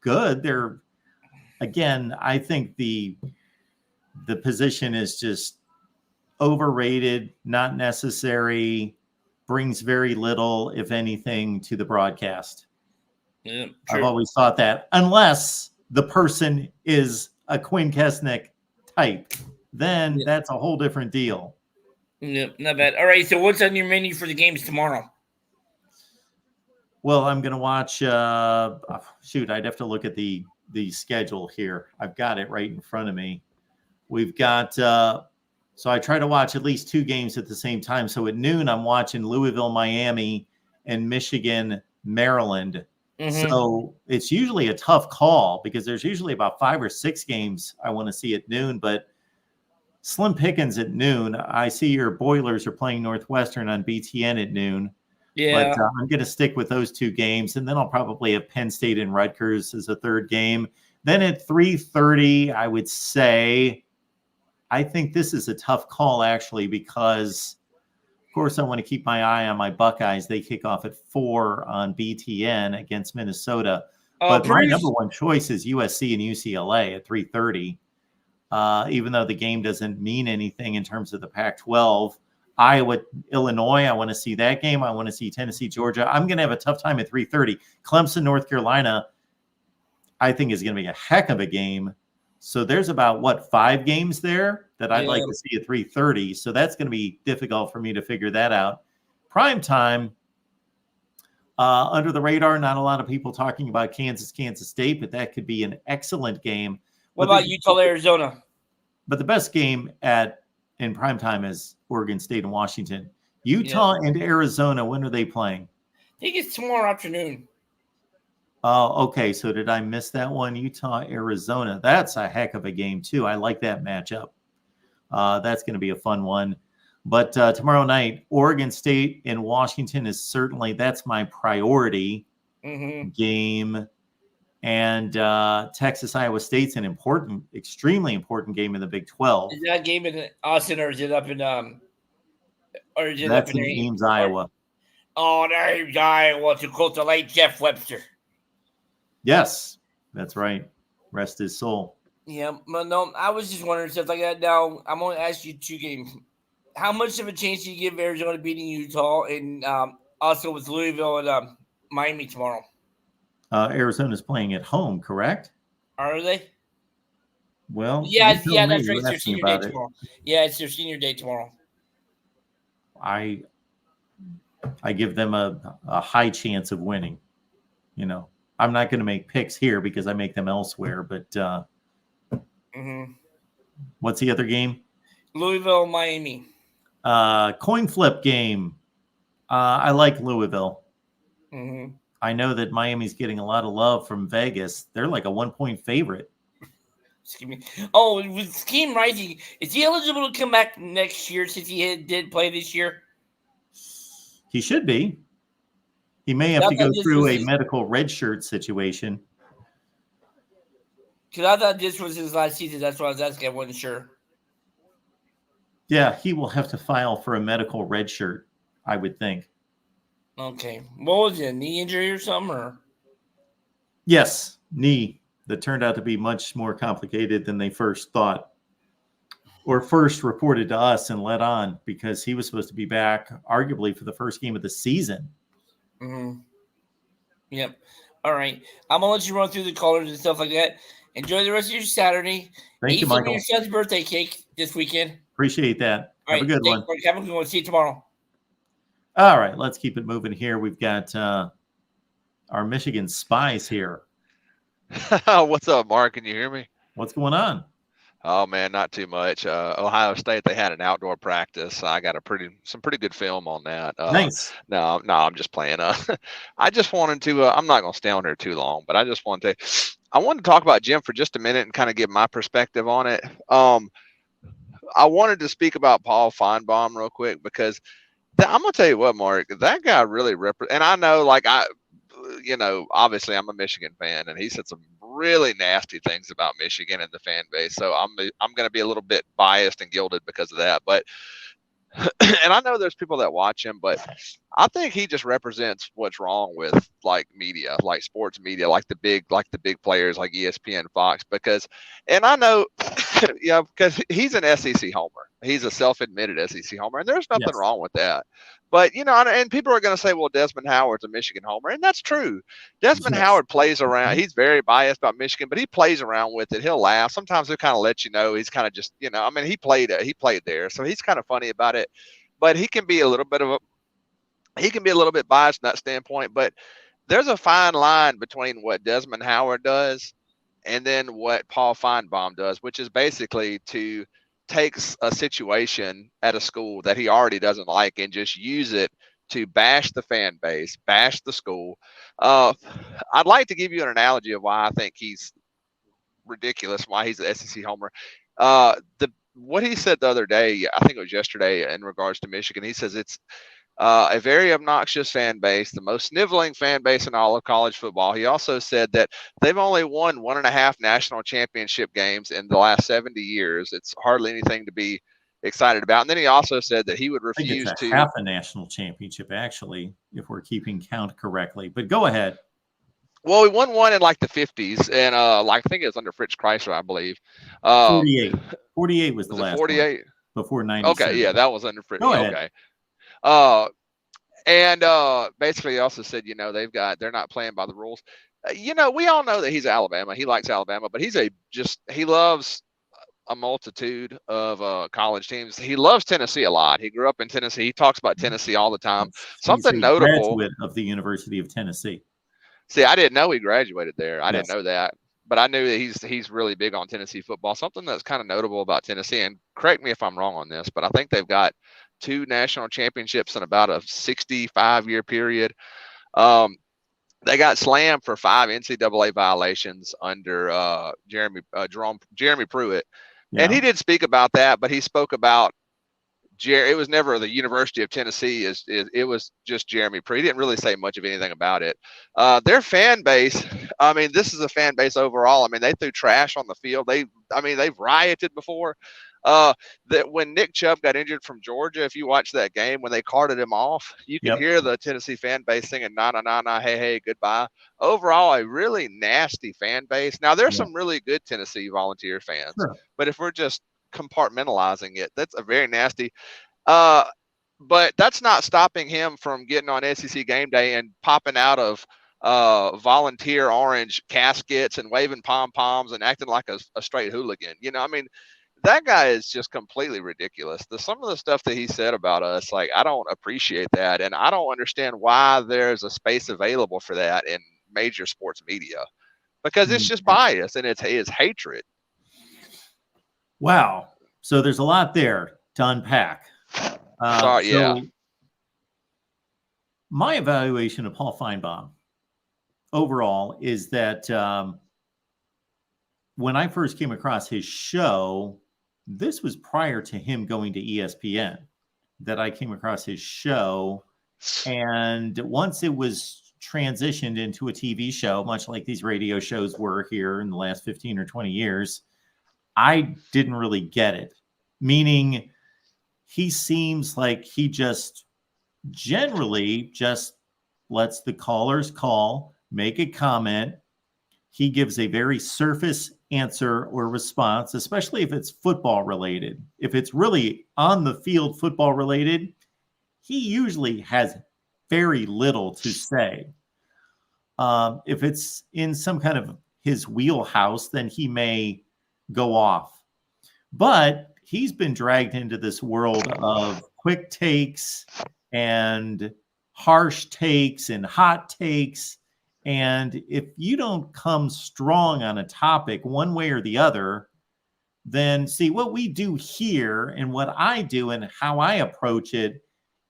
good. They're, again, I think the position is just overrated, not necessary, brings very little, if anything, to the broadcast. Yeah, I've always thought that, unless the person is a Quinn Kesnick type, then that's a whole different deal. Yeah, not bad. All right, so what's on your menu for the games tomorrow? Well, I'm going to watch. I'd have to look at the schedule here. I've got it right in front of me. We've got. So I try to watch at least 2 games at the same time. So at noon, I'm watching Louisville, Miami, and Michigan, Maryland. Mm-hmm. So it's usually a tough call because there's usually about 5 or 6 games I want to see at noon, but slim pickings at noon. I see your Boilers are playing Northwestern on BTN at noon. Yeah. But I'm going to stick with those 2 games, and then I'll probably have Penn State and Rutgers as a third game. Then at 3:30, I would say, I think this is a tough call, actually, because, of course, I want to keep my eye on my Buckeyes. They kick off at 4 on BTN against Minnesota. But my number one choice is USC and UCLA at 3:30. Even though the game doesn't mean anything in terms of the Pac-12. Iowa, Illinois, I want to see that game. I want to see Tennessee, Georgia. I'm going to have a tough time at 3:30. Clemson, North Carolina, I think is going to be a heck of a game. So there's about, 5 games there that I'd like to see at 3:30. So that's going to be difficult for me to figure that out. Prime time, Under the radar, not a lot of people talking about Kansas State, but that could be an excellent game. What about Utah, Arizona? But the best game in primetime is Oregon State and Washington. Utah and Arizona, when are they playing? I think it's tomorrow afternoon. Oh, okay. So did I miss that one? Utah, Arizona. That's a heck of a game, too. I like that matchup. That's going to be a fun one. But tomorrow night, Oregon State and Washington that's my priority game. And Texas, Iowa State's an extremely important game in the Big 12. Is that game in Austin or is it up in That's in Ames, Iowa. Oh, there's Iowa to close the late Jeff Webster. Yes, that's right. Rest his soul. Yeah, but no, I was just wondering stuff like that. Now, I'm going to ask you two games. How much of a chance do you give Arizona beating Utah and also with Louisville and Miami tomorrow? Arizona's playing at home, correct? Are they? Well, yeah, that's right. It's their senior day tomorrow. Yeah, it's their senior day tomorrow. I give them a high chance of winning. I'm not going to make picks here because I make them elsewhere. But what's the other game? Louisville, Miami. Coin flip game. I like Louisville. I know that Miami's getting a lot of love from Vegas. They're like a 1-point favorite. Excuse me. Oh, with Scheme Rising, is he eligible to come back next year since he did play this year? He should be. He may have to go through a medical red shirt situation. Because I thought this was his last season. That's why I was asking. I wasn't sure. Yeah, he will have to file for a medical red shirt, I would think. Okay. What was it, a knee injury or something? Or? Yes, knee. That turned out to be much more complicated than they first thought. Or first reported to us and let on, because he was supposed to be back arguably for the first game of the season. Yep. All right. I'm going to let you run through the colors and stuff like that. Enjoy the rest of your Saturday. Thank you, Michael. Your son's birthday cake this weekend. Appreciate that. Have a good one. Have a good one. See you tomorrow. All right. Let's keep it moving here. We've got our Michigan Spies here. What's up, Mark? Can you hear me? What's going on? Oh man, not too much. Ohio State, they had an outdoor practice. I got some pretty good film on that. Nice. No, I'm just playing. I just wanted to. I'm not going to stay on here too long, but I wanted to talk about Jim for just a minute and kind of give my perspective on it. I wanted to speak about Paul Feinbaum real quick because I'm going to tell you what, Mark, that guy really and I know, obviously I'm a Michigan fan, and he said some really nasty things about Michigan and the fan base. So I'm going to be a little bit biased and gilded because of that. But and I know there's people that watch him, but I think he just represents what's wrong with media, like sports media, like the big players like ESPN, Fox, and I know, because he's an SEC homer. He's a self-admitted SEC homer, and there's nothing wrong with that. But, and people are going to say, well, Desmond Howard's a Michigan homer, and that's true. Desmond Howard plays around. He's very biased about Michigan, but he plays around with it. He'll laugh. Sometimes he'll kind of let you know he's kind of just, he played there, so he's kind of funny about it. But he can be a little bit biased from that standpoint. But there's a fine line between what Desmond Howard does and then what Paul Feinbaum does, which is basically to takes a situation at a school that he already doesn't like and just use it to bash the fan base, bash the school. I'd like to give you an analogy of why I think he's ridiculous, why he's an SEC homer. What he said the other day, I think it was yesterday, in regards to Michigan, he says it's a very obnoxious fan base, the most sniveling fan base in all of college football. He also said that they've only won 1.5 national championship games in the last 70 years. It's hardly anything to be excited about. And then he also said that he would refuse to half a national championship, actually, if we're keeping count correctly. But go ahead. Well, we won one in the 50s, and I think it was under Fritz Chrysler, I believe. 48. 48 was the last 48? One. Before 97. Okay, yeah, that was under Fritz. Go ahead. Okay. And basically he also said, they're not playing by the rules. We all know that he's Alabama. He likes Alabama, but he loves a multitude of college teams. He loves Tennessee a lot. He grew up in Tennessee. He talks about Tennessee all the time. He's Something a notable. graduate of the University of Tennessee. See, I didn't know he graduated there. I Yes. didn't know that, but I knew that he's really big on Tennessee football. Something that's kind of notable about Tennessee, and correct me if I'm wrong on this, but I think they've got 2 national championships in about a 65-year period. They got slammed for 5 NCAA violations under Jeremy Pruitt, and he did speak about that, but he spoke about it was never the University of Tennessee. It was just Jeremy Pruitt. He didn't really say much of anything about it. Their fan base, I mean, this is a fan base overall. I mean, they threw trash on the field. They've rioted before. That when Nick Chubb got injured from Georgia, if you watch that game, when they carted him off, you can hear the Tennessee fan base singing "Na na na na, hey hey, goodbye." Overall, a really nasty fan base. Now there's some really good Tennessee Volunteer fans, but if we're just compartmentalizing it, that's a very nasty. But that's not stopping him from getting on SEC game day and popping out of volunteer orange caskets and waving pom-poms and acting like a straight hooligan. You know, I mean, that guy is just completely ridiculous. Some of the stuff that he said about us, like, I don't appreciate that, and I don't understand why there's a space available for that in major sports media, because it's just bias and it's hatred. Wow. So there's a lot there to unpack. Yeah. My evaluation of Paul Feinbaum overall is that when I first came across his show, this was prior to him going to ESPN, that I came across his show. And once it was transitioned into a TV show, much like these radio shows were here in the last 15 or 20 years, I didn't really get it. Meaning, he seems like he just generally just lets the callers call, make a comment. He gives a very surface answer or response, especially if it's football related. If it's really on the field football related, he usually has very little to say. If it's in some kind of his wheelhouse, then he may go off. But he's been dragged into this world of quick takes and harsh takes and hot takes. And if you don't come strong on a topic one way or the other, then see what we do here and what I do and how I approach it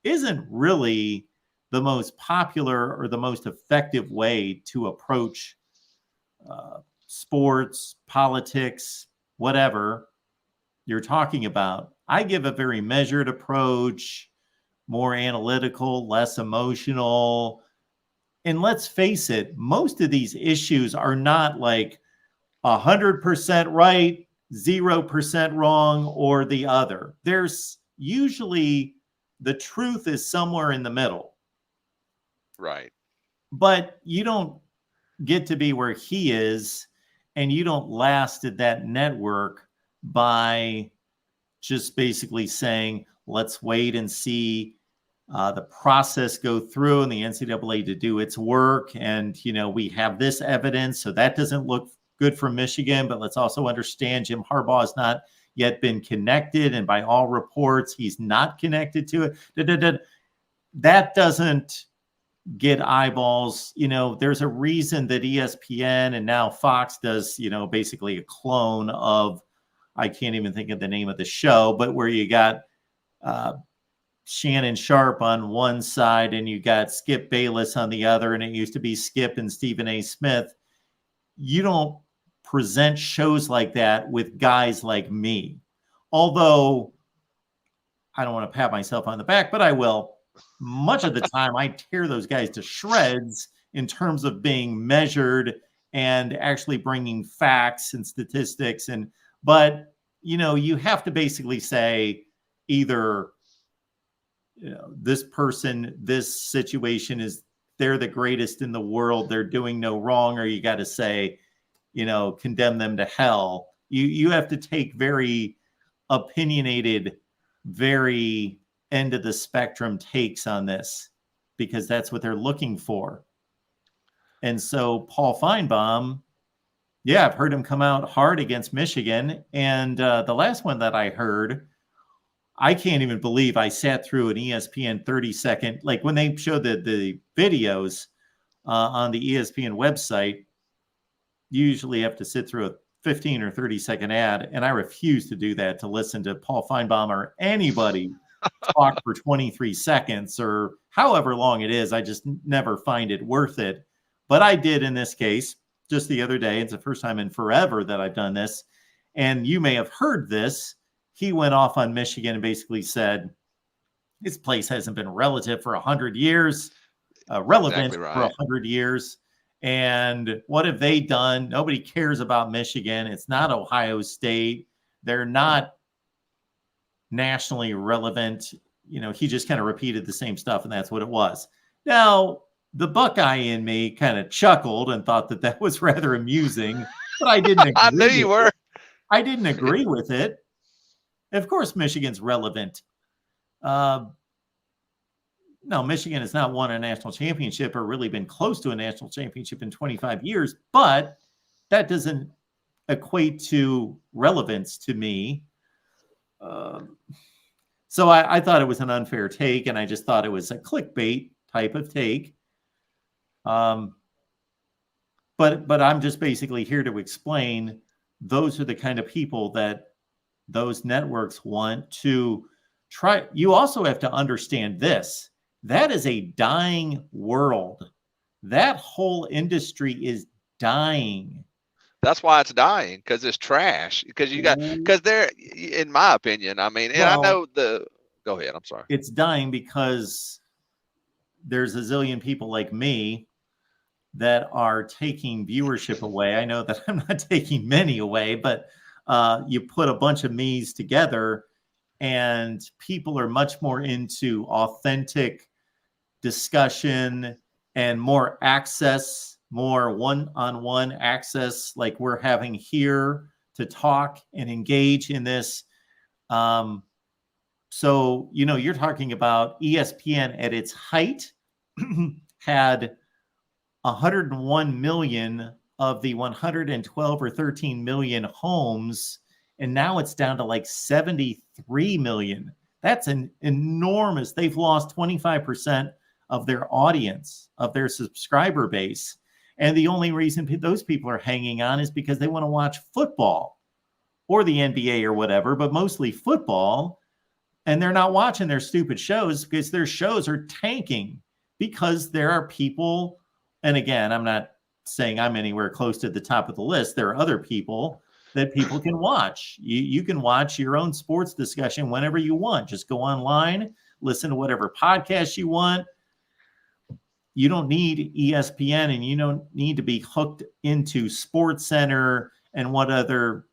isn't really the most popular or the most effective way to approach sports, politics, whatever you're talking about. I give a very measured approach, more analytical, less emotional. And let's face it, most of these issues are not like 100% right, 0% wrong, or the other. There's usually the truth is somewhere in the middle. Right. But you don't get to be where he is, and you don't last at that network by just basically saying, let's wait and see the process go through and the NCAA to do its work. And, you know, we have this evidence, so that doesn't look good for Michigan, but let's also understand Jim Harbaugh has not yet been connected. And by all reports, he's not connected to it. That doesn't get eyeballs. You know, there's a reason that ESPN and now Fox does, you know, basically a clone of, I can't even think of the name of the show, but where you got Shannon Sharp on one side and you got Skip Bayless on the other, and it used to be Skip and Stephen A. Smith. You don't present shows like that with guys like me. Although I don't want to pat myself on the back, but I will. Much of the time I tear those guys to shreds in terms of being measured and actually bringing facts and statistics. But, you know, you have to basically say either, you know, this person, this situation is, they're the greatest in the world, they're doing no wrong, or you got to say, you know, condemn them to hell. You have to take very opinionated, very end of the spectrum takes on this, because that's what they're looking for. And so Paul Feinbaum, Yeah, I've heard him come out hard against Michigan. And the last one that I heard, I can't even believe I sat through an ESPN 30-second, like when they showed the videos on the ESPN website, you usually have to sit through a 15 or 30-second ad. And I refuse to do that, to listen to Paul Feinbaum or anybody talk for 23 seconds or however long it is. I just never find it worth it. But I did in this case just the other day. It's the first time in forever that I've done this. And you may have heard this. He went off on Michigan and basically said, this place hasn't been relevant for 100 years. Relevant Exactly right. for 100 years. And what have they done? Nobody cares about Michigan. It's not Ohio State. They're not nationally relevant. You know, he just kind of repeated the same stuff, and that's what it was. Now, the Buckeye in me kind of chuckled and thought that that was rather amusing, but I didn't agree. I knew you were. I didn't agree with it. Of course, Michigan's relevant. No, Michigan has not won a national championship or really been close to a national championship in 25 years, but that doesn't equate to relevance to me. So I thought it was an unfair take, and I just thought it was a clickbait type of take. But I'm just basically here to explain those are the kind of people that those networks want to try. You also have to understand this. That is a dying world. That whole industry is dying. That's why it's dying, because it's trash. Because they're, in my opinion, I mean, and I know go ahead, I'm sorry. It's dying because there's a zillion people like me that are taking viewership away. I know that I'm not taking many away, but you put a bunch of me's together and people are much more into authentic discussion and more access, more one-on-one access like we're having here to talk and engage in this. So, you know, you're talking about ESPN at its height had 101 million of the 112 or 13 million homes, and now it's down to like 73 million. That's an enormous. They've lost 25% of their audience, of their subscriber base. And the only reason those people are hanging on is because they want to watch football or the NBA or whatever, but mostly football. And they're not watching their stupid shows because their shows are tanking because there are people. And again, I'm not saying I'm anywhere close to the top of the list. There are other people that people can watch. You can watch your own sports discussion whenever you want. Just go online, listen to whatever podcast you want. You don't need ESPN, and you don't need to be hooked into Sports Center and what other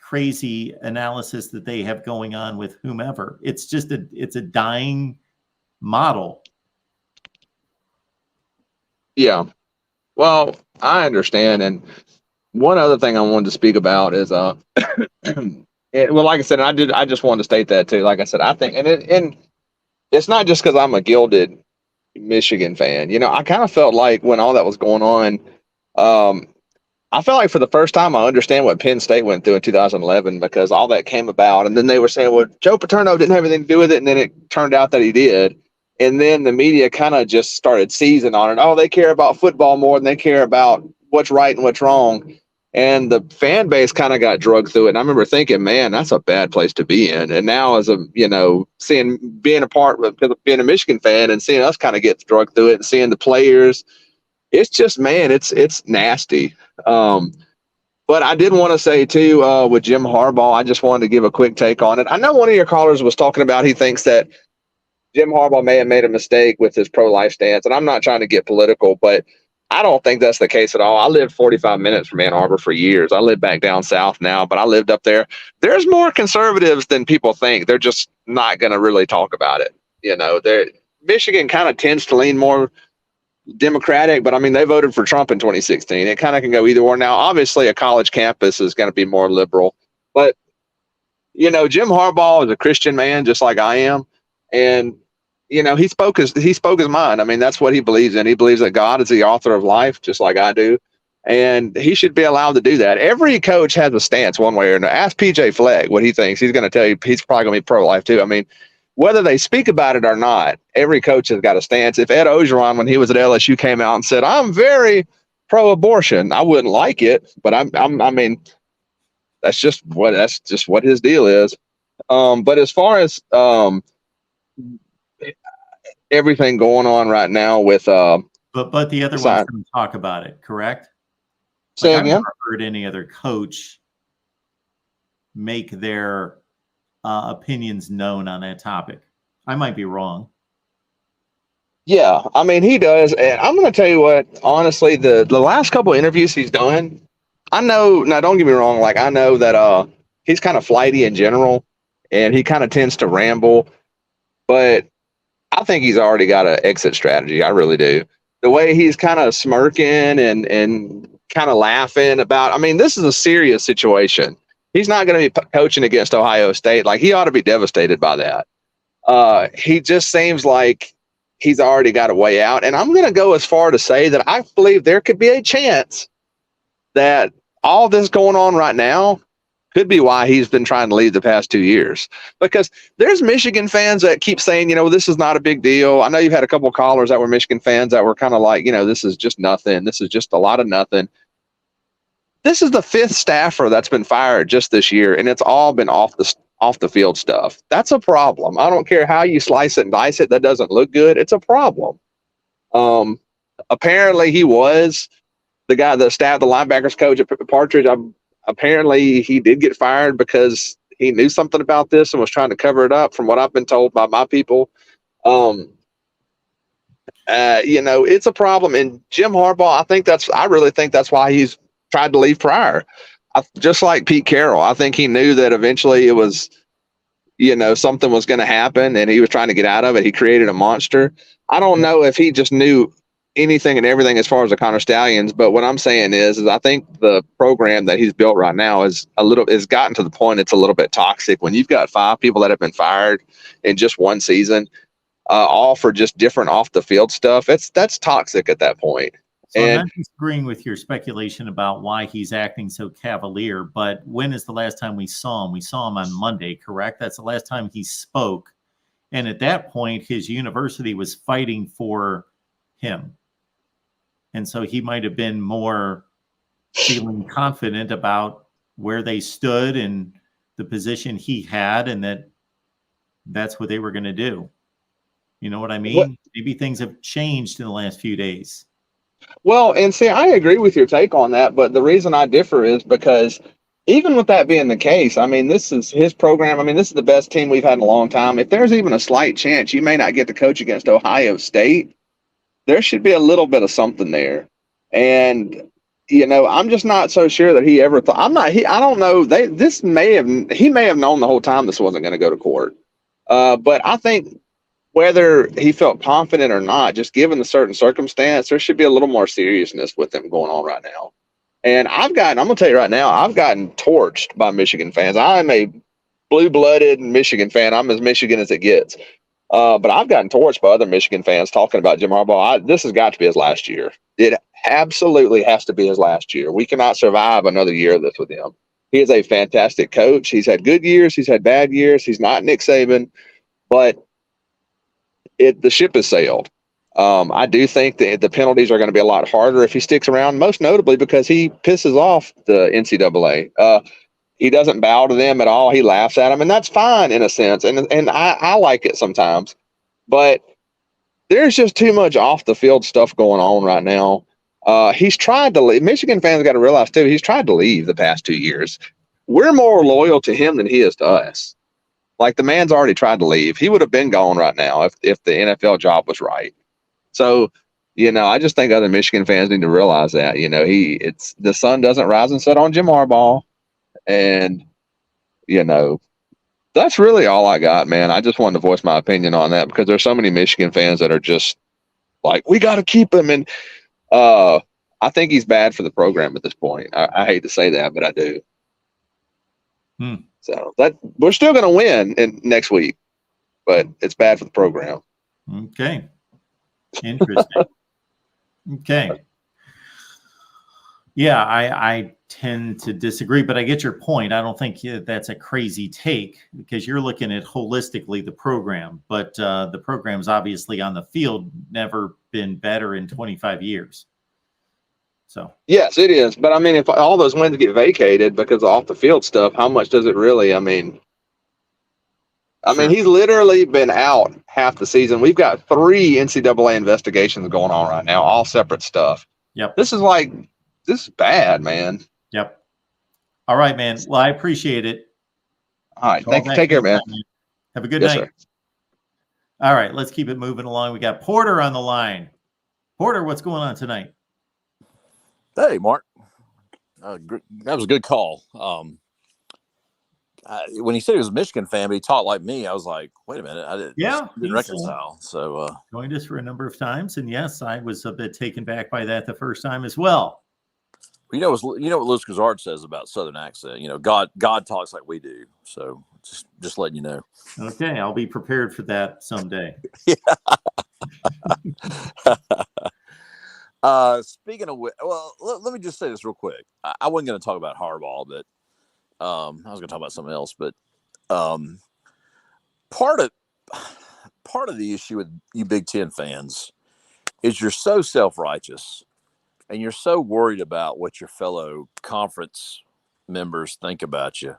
crazy analysis that they have going on with whomever. It's just it's a dying model. Yeah. Well, I understand. And one other thing I wanted to speak about is, well, like I said, I just wanted to state that too. Like I said, I think, and it's not just because I'm a gilded Michigan fan. You know, I kind of felt like when all that was going on, I felt like for the first time I understand what Penn State went through in 2011, because all that came about, and then they were saying, well, Joe Paterno didn't have anything to do with it, and then it turned out that he did. And then the media kind of just started seizing on it. Oh, they care about football more than they care about what's right and what's wrong. And the fan base kind of got drugged through it. And I remember thinking, man, that's a bad place to be in. And now as being a part of being a Michigan fan and seeing us kind of get drugged through it and seeing the players, it's just, man, it's nasty. But I did want to say too, with Jim Harbaugh, I just wanted to give a quick take on it. I know one of your callers was talking about, he thinks that Jim Harbaugh may have made a mistake with his pro-life stance. And I'm not trying to get political, but I don't think that's the case at all. I lived 45 minutes from Ann Arbor for years. I live back down south now, but I lived up there. There's more conservatives than people think. They're just not going to really talk about it. You know, Michigan kind of tends to lean more Democratic, but I mean, they voted for Trump in 2016. It kind of can go either or. Now, obviously, a college campus is going to be more liberal, but you know, Jim Harbaugh is a Christian man, just like I am, and you know, he spoke his mind. I mean, that's what he believes in. He believes that God is the author of life, just like I do. And he should be allowed to do that. Every coach has a stance one way or another. Ask PJ Fleck what he thinks. He's going to tell you he's probably going to be pro-life too. I mean, whether they speak about it or not, every coach has got a stance. If Ed Ogeron, when he was at LSU, came out and said, "I'm very pro-abortion," I wouldn't like it, but I mean, that's just what his deal is. But as far as everything going on right now with but the other one's going to talk about it, correct? Say I've again? never heard any other coach make their opinions known on that topic. I might be wrong. Yeah, I mean, he does. And I'm going to tell you what, honestly, the last couple of interviews he's done, I know, now don't get me wrong, like I know that he's kind of flighty in general and he kind of tends to ramble, but I think he's already got an exit strategy. I really do. The way he's kind of smirking and kind of laughing about, I mean, this is a serious situation. He's not going to be coaching against Ohio State. Like, he ought to be devastated by that. He just seems like he's already got a way out. And I'm going to go as far to say that I believe there could be a chance that all this going on right now could be why he's been trying to leave the past 2 years. Because there's Michigan fans that keep saying, you know, this is not a big deal. I know you've had a couple of callers that were Michigan fans that were kind of like, you know, this is just nothing. This is just a lot of nothing. This is the fifth staffer that's been fired just this year, and it's all been off the field stuff. That's a problem. I don't care how you slice it and dice it. That doesn't look good. It's a problem. Apparently he was the guy, the linebackers coach at Partridge. Apparently he did get fired because he knew something about this and was trying to cover it up, from what I've been told by my people. You know, it's a problem. And Jim Harbaugh, I really think that's why he's tried to leave prior. Just like Pete Carroll, I think he knew that eventually it was, you know, something was going to happen and he was trying to get out of it. He created a monster. I don't know if he just knew anything and everything as far as the Connor Stallions, but what I'm saying is I think the program that he's built right now is gotten to the point it's a little bit toxic. When you've got 5 people that have been fired in just one season, all for just different off the field stuff, that's toxic at that point. So I'm not disagreeing with your speculation about why he's acting so cavalier, but when is the last time we saw him? We saw him on Monday, correct? That's the last time he spoke. And at that point, his university was fighting for him. And so he might have been more feeling confident about where they stood and the position he had, and that's what they were going to do. You know what I mean? Maybe things have changed in the last few days. Well, and see, I agree with your take on that, but the reason I differ is because even with that being the case, I mean, this is his program. I mean, this is the best team we've had in a long time. If there's even a slight chance you may not get to coach against Ohio State, there should be a little bit of something there. And, you know, I'm just not so sure that he ever thought, I don't know. He may have known the whole time this wasn't going to go to court. But I think whether he felt confident or not, just given the certain circumstance, there should be a little more seriousness with him going on right now. And I'm going to tell you right now, I've gotten torched by Michigan fans. I'm a blue-blooded Michigan fan. I'm as Michigan as it gets. But I've gotten torched by other Michigan fans talking about Jim Harbaugh. This has got to be his last year. It absolutely has to be his last year. We cannot survive another year of this with him. He is a fantastic coach. He's had good years. He's had bad years. He's not Nick Saban, but the ship has sailed. I do think that the penalties are going to be a lot harder if he sticks around, most notably because he pisses off the NCAA. He doesn't bow to them at all. He laughs at them, and that's fine in a sense. And I like it sometimes, but there's just too much off the field stuff going on right now. He's tried to leave. Michigan fans got to realize too, he's tried to leave the past 2 years. We're more loyal to him than he is to us. Like, the man's already tried to leave. He would have been gone right now if the NFL job was right. So, you know, I just think other Michigan fans need to realize that, you know, the sun doesn't rise and set on Jim Harbaugh. And, you know, that's really all I got, man. I just wanted to voice my opinion on that because there's so many Michigan fans that are just like, we got to keep him. And I think he's bad for the program at this point. I hate to say that, but I do. So we're still going to win next week, but it's bad for the program. Okay. Interesting. Okay. Yeah, I tend to disagree, but I get your point. I don't think that's a crazy take because you're looking at holistically the program, but the program's obviously on the field never been better in 25 years. So Yes, it is. But I mean, if all those wins get vacated because of off the field stuff, how much does it really? Sure. He's literally been out half the season. We've got 3 NCAA investigations going on right now, all separate stuff. Yep. This is bad, man. Yep. All right, man. Well, I appreciate it. All right. Take care, man. Have a good Yes, night. sir. All right, let's keep it moving along. We got Porter on the line. Porter, what's going on tonight? Hey, Mark. That was a good call. When he said he was a Michigan fan, but he talked like me, I was like, wait a minute. I didn't reconcile. So joined us for a number of times. And yes, I was a bit taken back by that the first time as well. You know what Louis Gazard says about Southern accent. God talks like we do. So just letting you know. Okay, I'll be prepared for that someday. Speaking of which, well, let me just say this real quick. I wasn't going to talk about Harbaugh, but I was going to talk about something else. But part of the issue with you Big Ten fans is you're so self-righteous and you're so worried about what your fellow conference members think about you.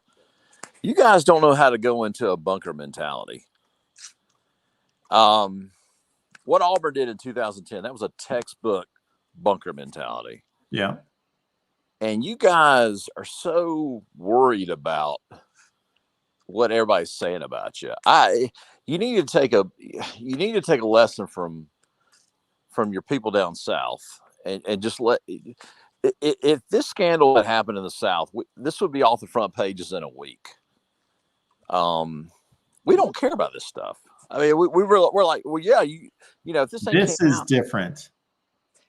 You guys don't know how to go into a bunker mentality. What Auburn did in 2010, that was a textbook bunker mentality. Yeah. And you guys are so worried about what everybody's saying about you. You need to take a lesson from your people down south and just if this scandal had happened in the South, this would be off the front pages in a week. We don't care about this stuff. I mean, we're like, well, yeah, if this thing is different.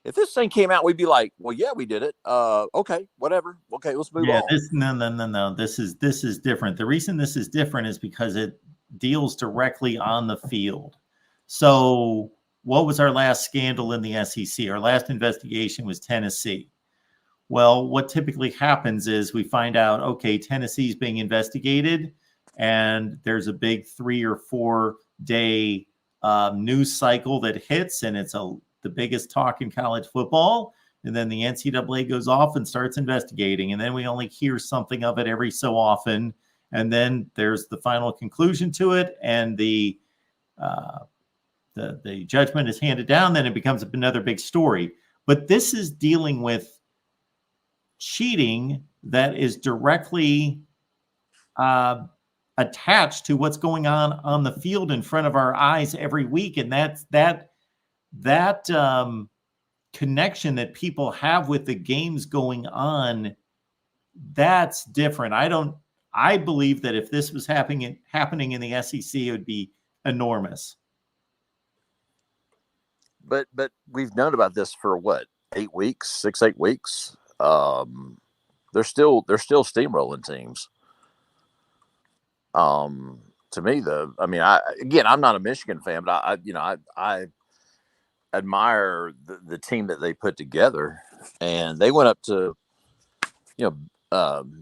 If this thing came out, we'd be like, well, yeah, we did it. Okay, whatever. Okay, let's move on. No. This is different. The reason this is different is because it deals directly on the field. So what was our last scandal in the SEC? Our last investigation was Tennessee. Well, what typically happens is we find out, okay, Tennessee's being investigated, and there's a big 3 or 4 day news cycle that hits, and it's the biggest talk in college football. And then the NCAA goes off and starts investigating. And then we only hear something of it every so often. And then there's the final conclusion to it. And the judgment is handed down. Then it becomes another big story. But this is dealing with cheating that is directly attached to what's going on the field in front of our eyes every week. And that connection that people have with the games going on, that's different. I believe that if this was happening in the SEC, it would be enormous. But we've known about this for what, 8 weeks, 6-8 weeks. They're still steamrolling teams. To me, I'm not a Michigan fan, but I admire the team that they put together, and they went up to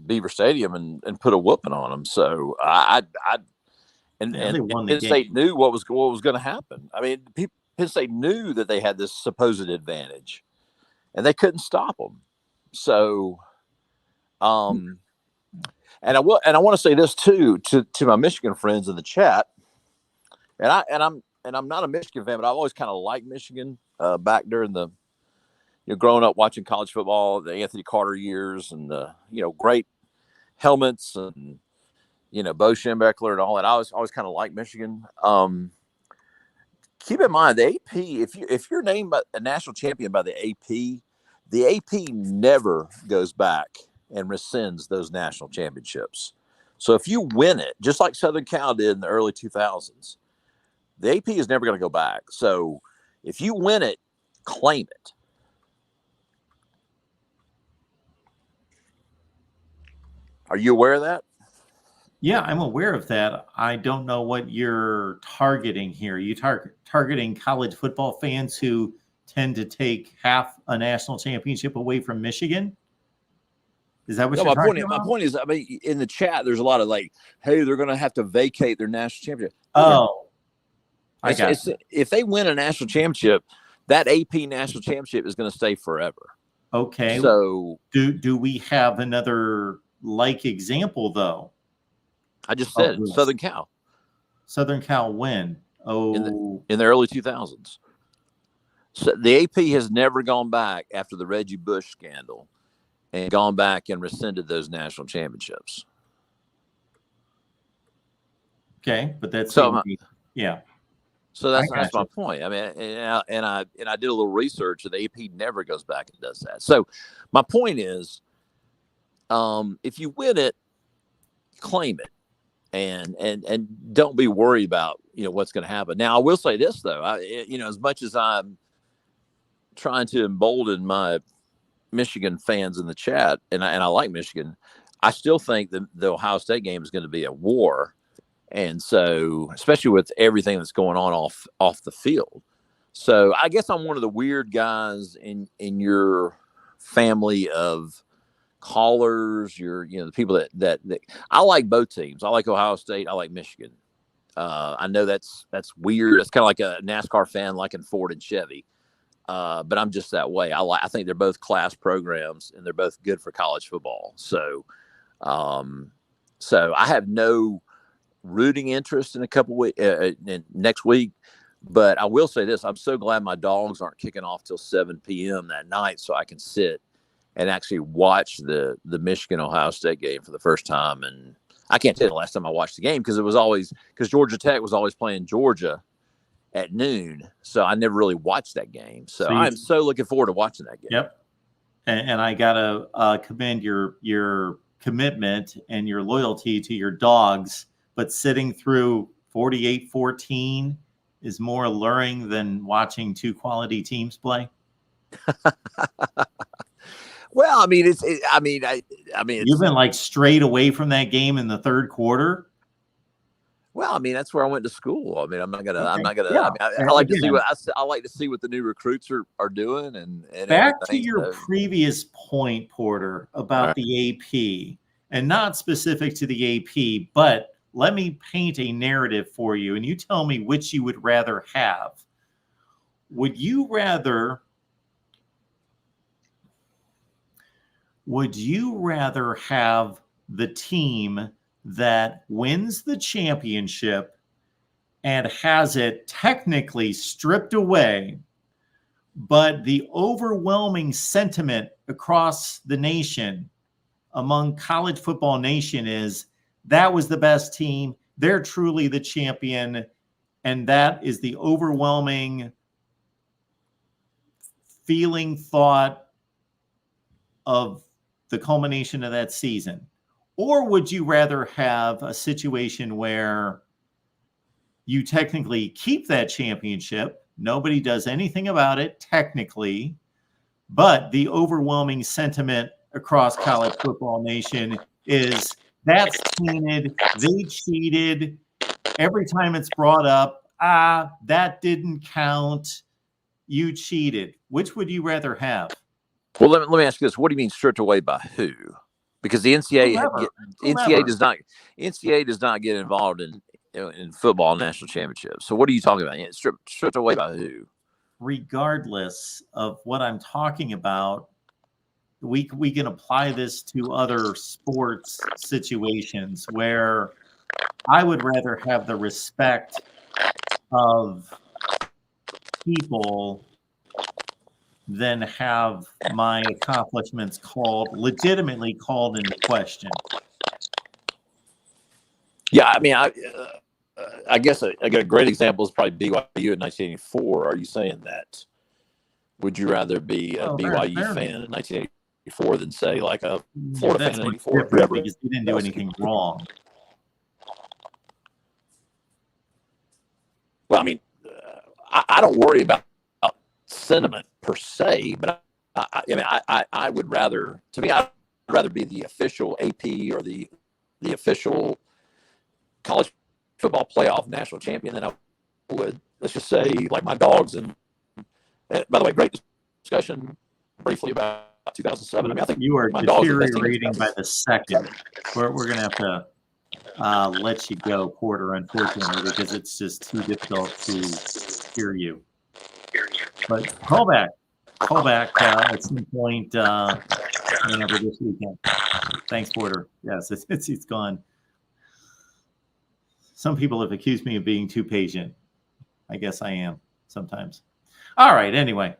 Beaver Stadium and put a whooping on them. So and Penn State knew what was going to happen. I mean, Penn State knew that they had this supposed advantage, and they couldn't stop them. So, and I want to say this too to my Michigan friends in the chat, and I'm not a Michigan fan, but I've always kind of liked Michigan back during the growing up watching college football, the Anthony Carter years, and the great helmets, and Bo Schembechler and all that. I always kind of liked Michigan. Keep in mind the AP. If you're named a national champion by the AP never goes back and rescinds those national championships. So if you win it, just like Southern Cal did in the early 2000s, the AP is never going to go back. So if you win it, claim it. Are you aware of that? Yeah, I'm aware of that. I don't know what you're targeting here. You targeting college football fans who tend to take half a national championship away from Michigan? Is that what No, you're my point. talking about? My point is, I mean, in the chat, there's a lot of like, "Hey, they're going to have to vacate their national championship." Oh, I got it's, if they win a national championship, that AP national championship is going to stay forever. Okay. So do we have another like example though? I just said Southern Cal. Southern Cal when? Oh, in the early 2000s. So the AP has never gone back after the Reggie Bush scandal and gone back and rescinded those national championships. okay, but that's So yeah. So that's my point. I mean, and I did a little research, and the AP never goes back and does that. So my point is, if you win it, claim it, and don't be worried about what's going to happen. Now, I will say this though, as much as I'm trying to embolden my Michigan fans in the chat, and I like Michigan, I still think that the Ohio State game is going to be a war. And so, especially with everything that's going on off the field. So I guess I'm one of the weird guys in your family of callers. The people that I like both teams. I like Ohio State. I like Michigan. I know that's weird. It's kind of like a NASCAR fan liking Ford and Chevy. But I'm just that way. I think they're both class programs and they're both good for college football. So I have no rooting interest in a couple weeks next week, but I will say this: I'm so glad my dogs aren't kicking off till 7 p.m. that night, so I can sit and actually watch the Michigan Ohio State game for the first time. And I can't tell you the last time I watched the game because Georgia Tech was always playing Georgia at noon, so I never really watched that game. So I'm so looking forward to watching that game. Yep, and I gotta commend your commitment and your loyalty to your dogs. But sitting through 48-14 is more alluring than watching two quality teams play. Well, I mean, you've been like straight away from that game in the third quarter. Well, I mean, that's where I went to school. I mean, I'm not gonna. Yeah. I like to see what the new recruits are doing. And back to your previous point, Porter, about the AP, and not specific to the AP, but let me paint a narrative for you, and you tell me which you would rather have. Would you rather have the team that wins the championship and has it technically stripped away, but the overwhelming sentiment across the nation, among college football nation, is that was the best team, they're truly the champion, and that is the overwhelming thought of the culmination of that season? Or would you rather have a situation where you technically keep that championship, nobody does anything about it technically, but the overwhelming sentiment across college football nation is that's tainted, they cheated, every time it's brought up, that didn't count, you cheated? Which would you rather have? Well, let me ask you this: what do you mean stripped away by who? Because the NCAA does not get involved in football national championships. So what are you talking about? Stripped away by who? Regardless of what I'm talking about, we can apply this to other sports situations where I would rather have the respect of people than have my accomplishments legitimately called into question. Yeah, I mean, I guess a great example is probably BYU in 1984. Are you saying that? Would you rather be a BYU fan in 1984 than say like a Florida fan in 84? Because he didn't do anything wrong. Well, I mean, I don't worry about sentiment per se, but I would rather, to me, I'd rather be the official AP or the official college football playoff national champion than I would, let's just say, like my dogs. And by the way, great discussion briefly about 2007. I mean, I think you are my dog's the best team in deteriorating by 2007. the second. We're going to have to let you go, Porter, unfortunately, because it's just too difficult to hear you. But call back at some point whenever this weekend. Thanks, Porter. Yes, it's gone. Some people have accused me of being too patient. I guess I am sometimes. All right. Anyway,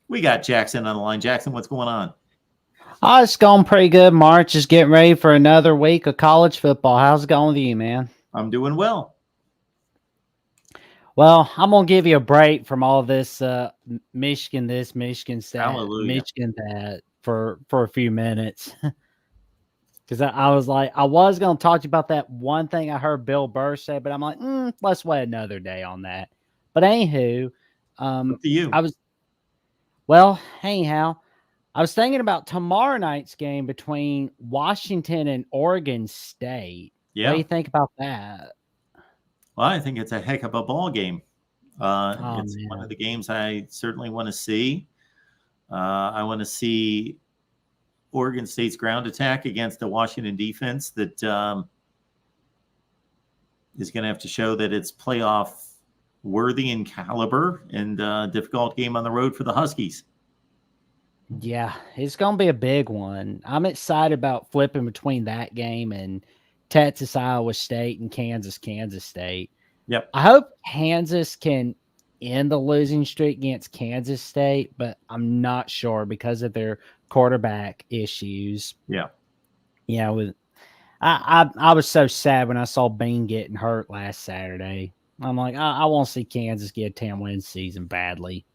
we got Jackson on the line. Jackson, what's going on? Oh, it's going pretty good, March. Just getting ready for another week of college football. How's it going with you, man? I'm doing well. Well, I'm going to give you a break from all this Michigan this, Michigan that, Hallelujah. Michigan that for a few minutes. Because I was like, I was going to talk to you about that one thing I heard Bill Burr say, but I'm like, let's wait another day on that. But anywho, Up to you. anyhow, I was thinking about tomorrow night's game between Washington and Oregon State. Yeah. What do you think about that? Well, I think it's a heck of a ball game. It's man. one of the games I certainly want to see. I want to see Oregon State's ground attack against the Washington defense that is going to have to show that it's playoff worthy in caliber, and difficult game on the road for the Huskies. Yeah, it's going to be a big one. I'm excited about flipping between that game and Texas, Iowa State, and Kansas State. Yep. I hope Kansas can end the losing streak against Kansas State, but I'm not sure because of their quarterback issues. Yeah. Yeah, I was so sad when I saw Bean getting hurt last Saturday. I'm like, I want to see Kansas get a 10-win season badly.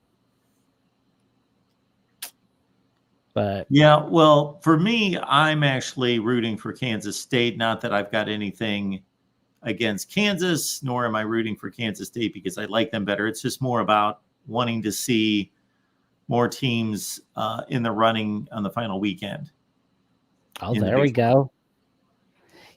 But yeah, well, for me, I'm actually rooting for Kansas State. Not that I've got anything against Kansas, nor am I rooting for Kansas State because I like them better. It's just more about wanting to see more teams in the running on the final weekend. Oh, there we go.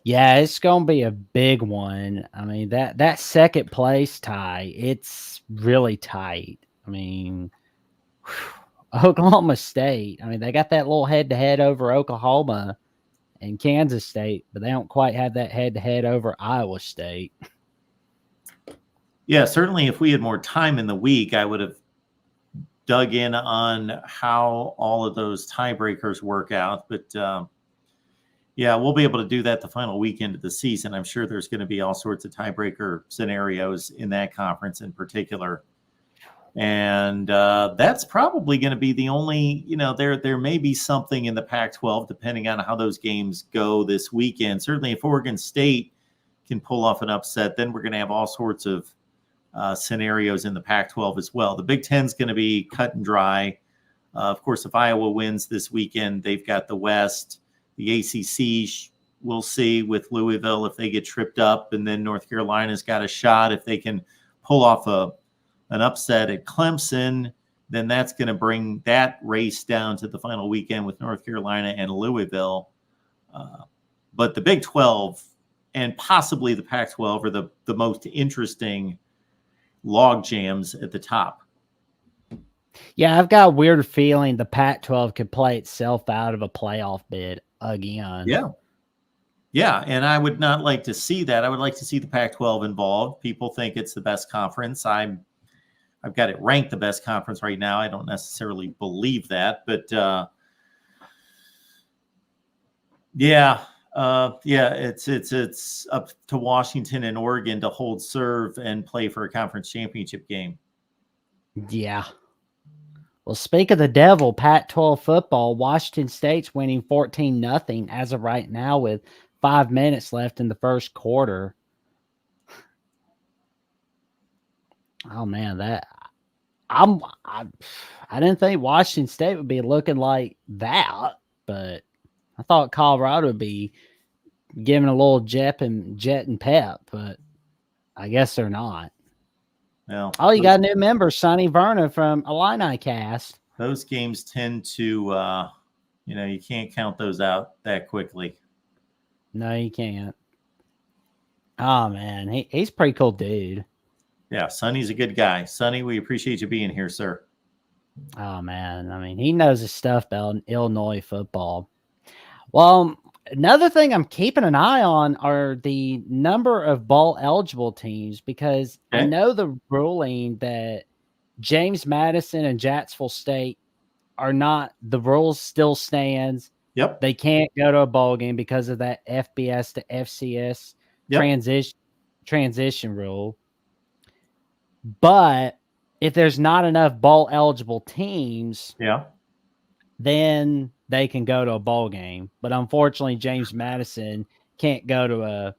Yeah, it's going to be a big one. I mean, that second place tie, it's really tight. I mean, Oklahoma State, I mean, they got that little head-to-head over Oklahoma and Kansas State, but they don't quite have that head-to-head over Iowa State. Yeah, certainly if we had more time in the week, I would have dug in on how all of those tiebreakers work out. But yeah, we'll be able to do that the final weekend of the season. I'm sure there's going to be all sorts of tiebreaker scenarios in that conference in particular. And that's probably going to be the only, there may be something in the Pac-12 depending on how those games go this weekend. Certainly if Oregon State can pull off an upset, then we're going to have all sorts of scenarios in the Pac-12 as well. The Big Ten is going to be cut and dry. Of course, if Iowa wins this weekend, they've got the West. The ACC, we'll see with Louisville if they get tripped up, and then North Carolina's got a shot. If they can pull off an upset at Clemson, then that's going to bring that race down to the final weekend with North Carolina and Louisville. But the Big 12 and possibly the Pac-12 are the most interesting log jams at the top. Yeah, I've got a weird feeling the Pac-12 could play itself out of a playoff bid again. Yeah, and I would not like to see that. I would like to see the Pac-12 involved. People think it's the best conference. I've got it ranked the best conference right now. I don't necessarily believe that, but it's up to Washington and Oregon to hold serve and play for a conference championship game. Yeah. Well, speak of the devil, Pac-12 football, Washington State's winning 14-0 as of right now with 5 minutes left in the first quarter. Oh man, I didn't think Washington State would be looking like that, but I thought Colorado would be giving a little jet and pep, but I guess they're not. Well, you got a new member, Sonny Verna from Illini Cast. Those games tend to, you can't count those out that quickly. No, you can't. Oh man, he's a pretty cool dude. Yeah, Sonny's a good guy. Sonny, we appreciate you being here, sir. Oh man, I mean, he knows his stuff about Illinois football. Well, another thing I'm keeping an eye on are the number of bowl eligible teams, because I know the ruling that James Madison and Jacksonville State are not, the rules still stands. Yep. They can't go to a bowl game because of that FBS to FCS transition rule. But if there's not enough bowl eligible teams, then they can go to a bowl game. But unfortunately, James Madison can't go to a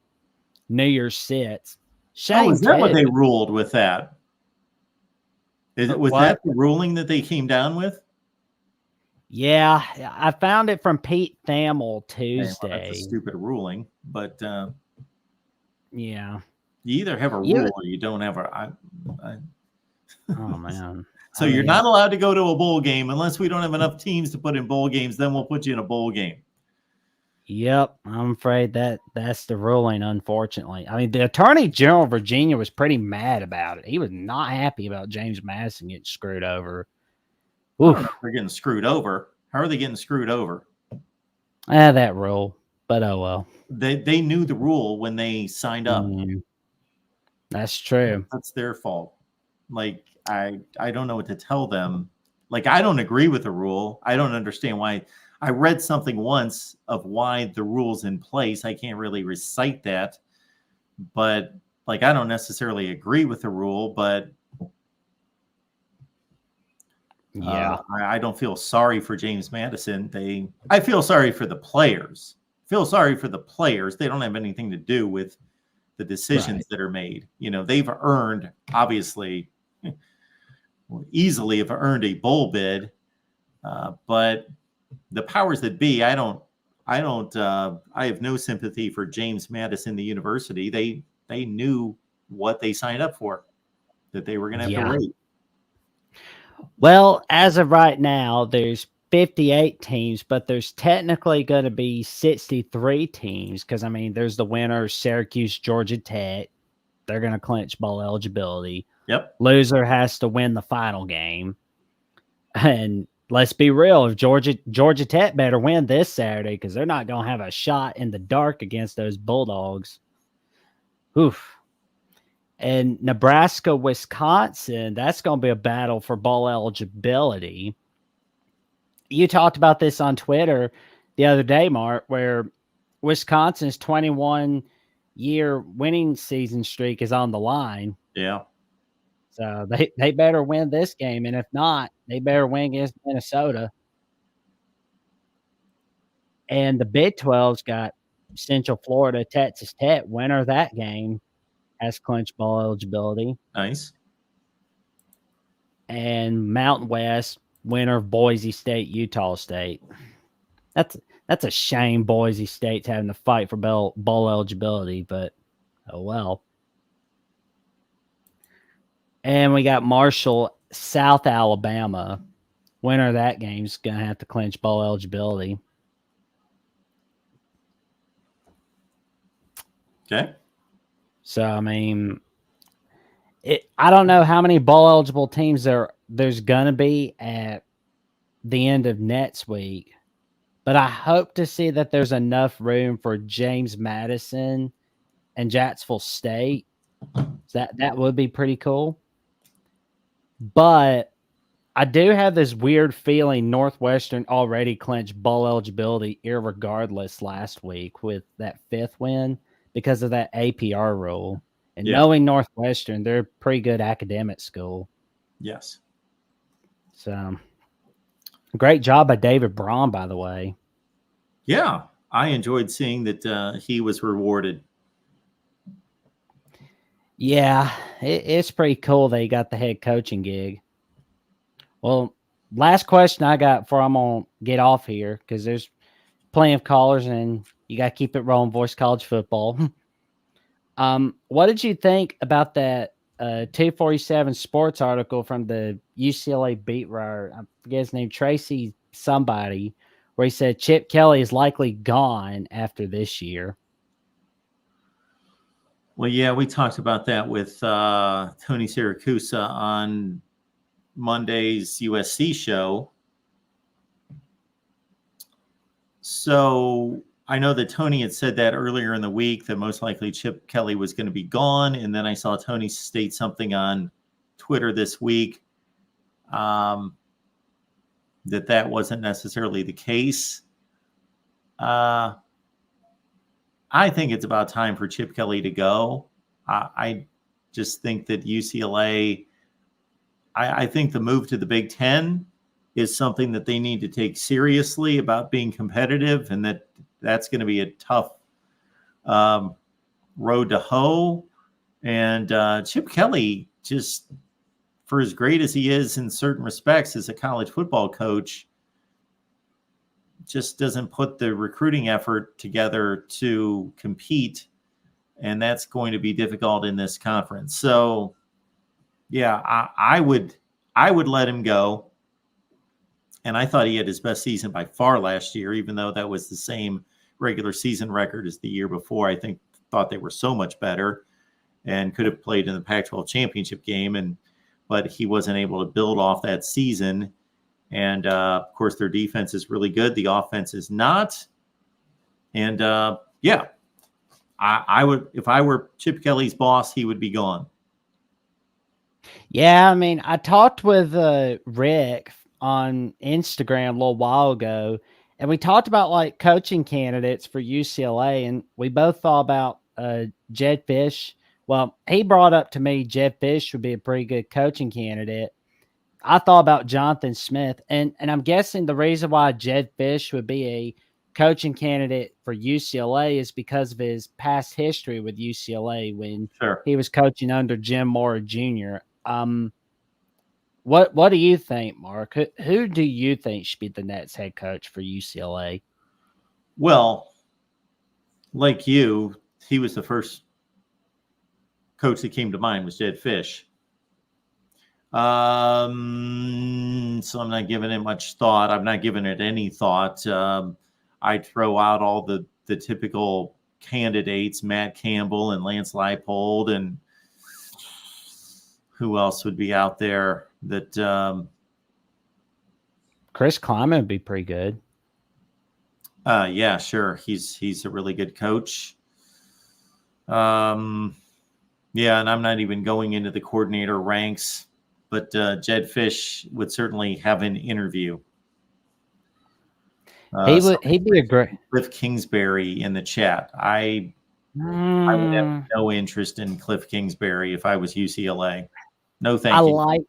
New Year's Six. Shame. Is that what they ruled with that? Was that the ruling that they came down with? Yeah, I found it from Pete Thamel Tuesday. Well, that's a stupid ruling, but yeah, you either have a rule or you don't have a. Oh man! So you're not allowed to go to a bowl game unless we don't have enough teams to put in bowl games. Then we'll put you in a bowl game. Yep, I'm afraid that's the ruling. Unfortunately, I mean, the Attorney General of Virginia was pretty mad about it. He was not happy about James Madison getting screwed over. I don't know if they're getting screwed over. How are they getting screwed over? That rule, but oh well. They knew the rule when they signed up. That's true. That's their fault. Like I don't know what to tell them. Like I don't agree with the rule. I don't understand why. I read something once of why the rule's in place. I can't really recite that, but like I don't necessarily agree with the rule, but I don't feel sorry for James Madison. I feel sorry for the players. They don't have anything to do with the decisions that are made. You know, they've earned, obviously, easily have earned a bowl bid, but the powers that be, I have no sympathy for James Madison, the university. They knew what they signed up for, that they were going to have to wait. Well, as of right now, there's 58 teams, but there's technically going to be 63 teams because, I mean, there's the winner, Syracuse, Georgia Tech. They're going to clinch bowl eligibility. Yep. Loser has to win the final game. And let's be real, if Georgia Tech better win this Saturday because they're not going to have a shot in the dark against those Bulldogs. Oof. And Nebraska, Wisconsin, that's going to be a battle for bowl eligibility. You talked about this on Twitter the other day, Mark, where Wisconsin's 21-year winning season streak is on the line. Yeah. So they better win this game. And if not, they better win against Minnesota. And the Big 12's got Central Florida, Texas Tech. Winner of that game has clinched bowl eligibility. Nice. And Mountain West, winner of Boise State, Utah State. That's a shame Boise State's having to fight for bowl eligibility, but oh well. And we got Marshall, South Alabama. Winner of that game is going to have to clinch bowl eligibility. Okay. So, I mean, I don't know how many bowl eligible teams there's going to be at the end of next week, but I hope to see that there's enough room for James Madison and Jacksonville State. That would be pretty cool. But I do have this weird feeling Northwestern already clinched bowl eligibility irregardless last week with that 5th win because of that APR rule. And knowing Northwestern, they're a pretty good academic school. Yes. So, great job by David Braun, by the way. Yeah, I enjoyed seeing that he was rewarded. Yeah, it's pretty cool that he got the head coaching gig. Well, last question I got before I'm going to get off here because there's plenty of callers and you got to keep it rolling, Voice College Football. What did you think about that 247 Sports article from the UCLA beat writer? I forget his name, Tracy somebody, where he said Chip Kelly is likely gone after this year. Well, yeah, we talked about that with Tony Siracusa on Monday's USC show. So I know that Tony had said that earlier in the week that most likely Chip Kelly was going to be gone. And then I saw Tony state something on Twitter this week that wasn't necessarily the case. I think it's about time for Chip Kelly to go. I just think that UCLA, I think the move to the Big Ten is something that they need to take seriously about being competitive, and that's going to be a tough road to hoe. And Chip Kelly, just for as great as he is in certain respects as a college football coach, just doesn't put the recruiting effort together to compete. And that's going to be difficult in this conference. So yeah, I would let him go. And I thought he had his best season by far last year, even though that was the same regular season record as the year before. I thought they were so much better and could have played in the Pac-12 championship game. But he wasn't able to build off that season. And of course, their defense is really good. The offense is not. And yeah, I would, if I were Chip Kelly's boss, he would be gone. Yeah, I mean, I talked with Rick on Instagram a little while ago, and we talked about like coaching candidates for UCLA, and we both thought about Jed Fish. Well, he brought up to me Jed Fish would be a pretty good coaching candidate. I thought about Jonathan Smith, and I'm guessing the reason why Jed Fish would be a coaching candidate for UCLA is because of his past history with UCLA when he was coaching under Jim Mora Jr. What do you think, Mark? Who do you think should be the next head coach for UCLA? Well, like you, he was the first coach that came to mind was Jed Fish. So I'm not giving it much thought. I'm not giving it any thought. I'd throw out all the typical candidates, Matt Campbell and Lance Leipold, and who else would be out there that Chris Kleiman would be pretty good. Yeah, sure. He's a really good coach. Yeah, and I'm not even going into the coordinator ranks, but Jed Fish would certainly have an interview. He'd be a great Cliff Kingsbury in the chat. I would have no interest in Cliff Kingsbury if I was UCLA. No, thank you.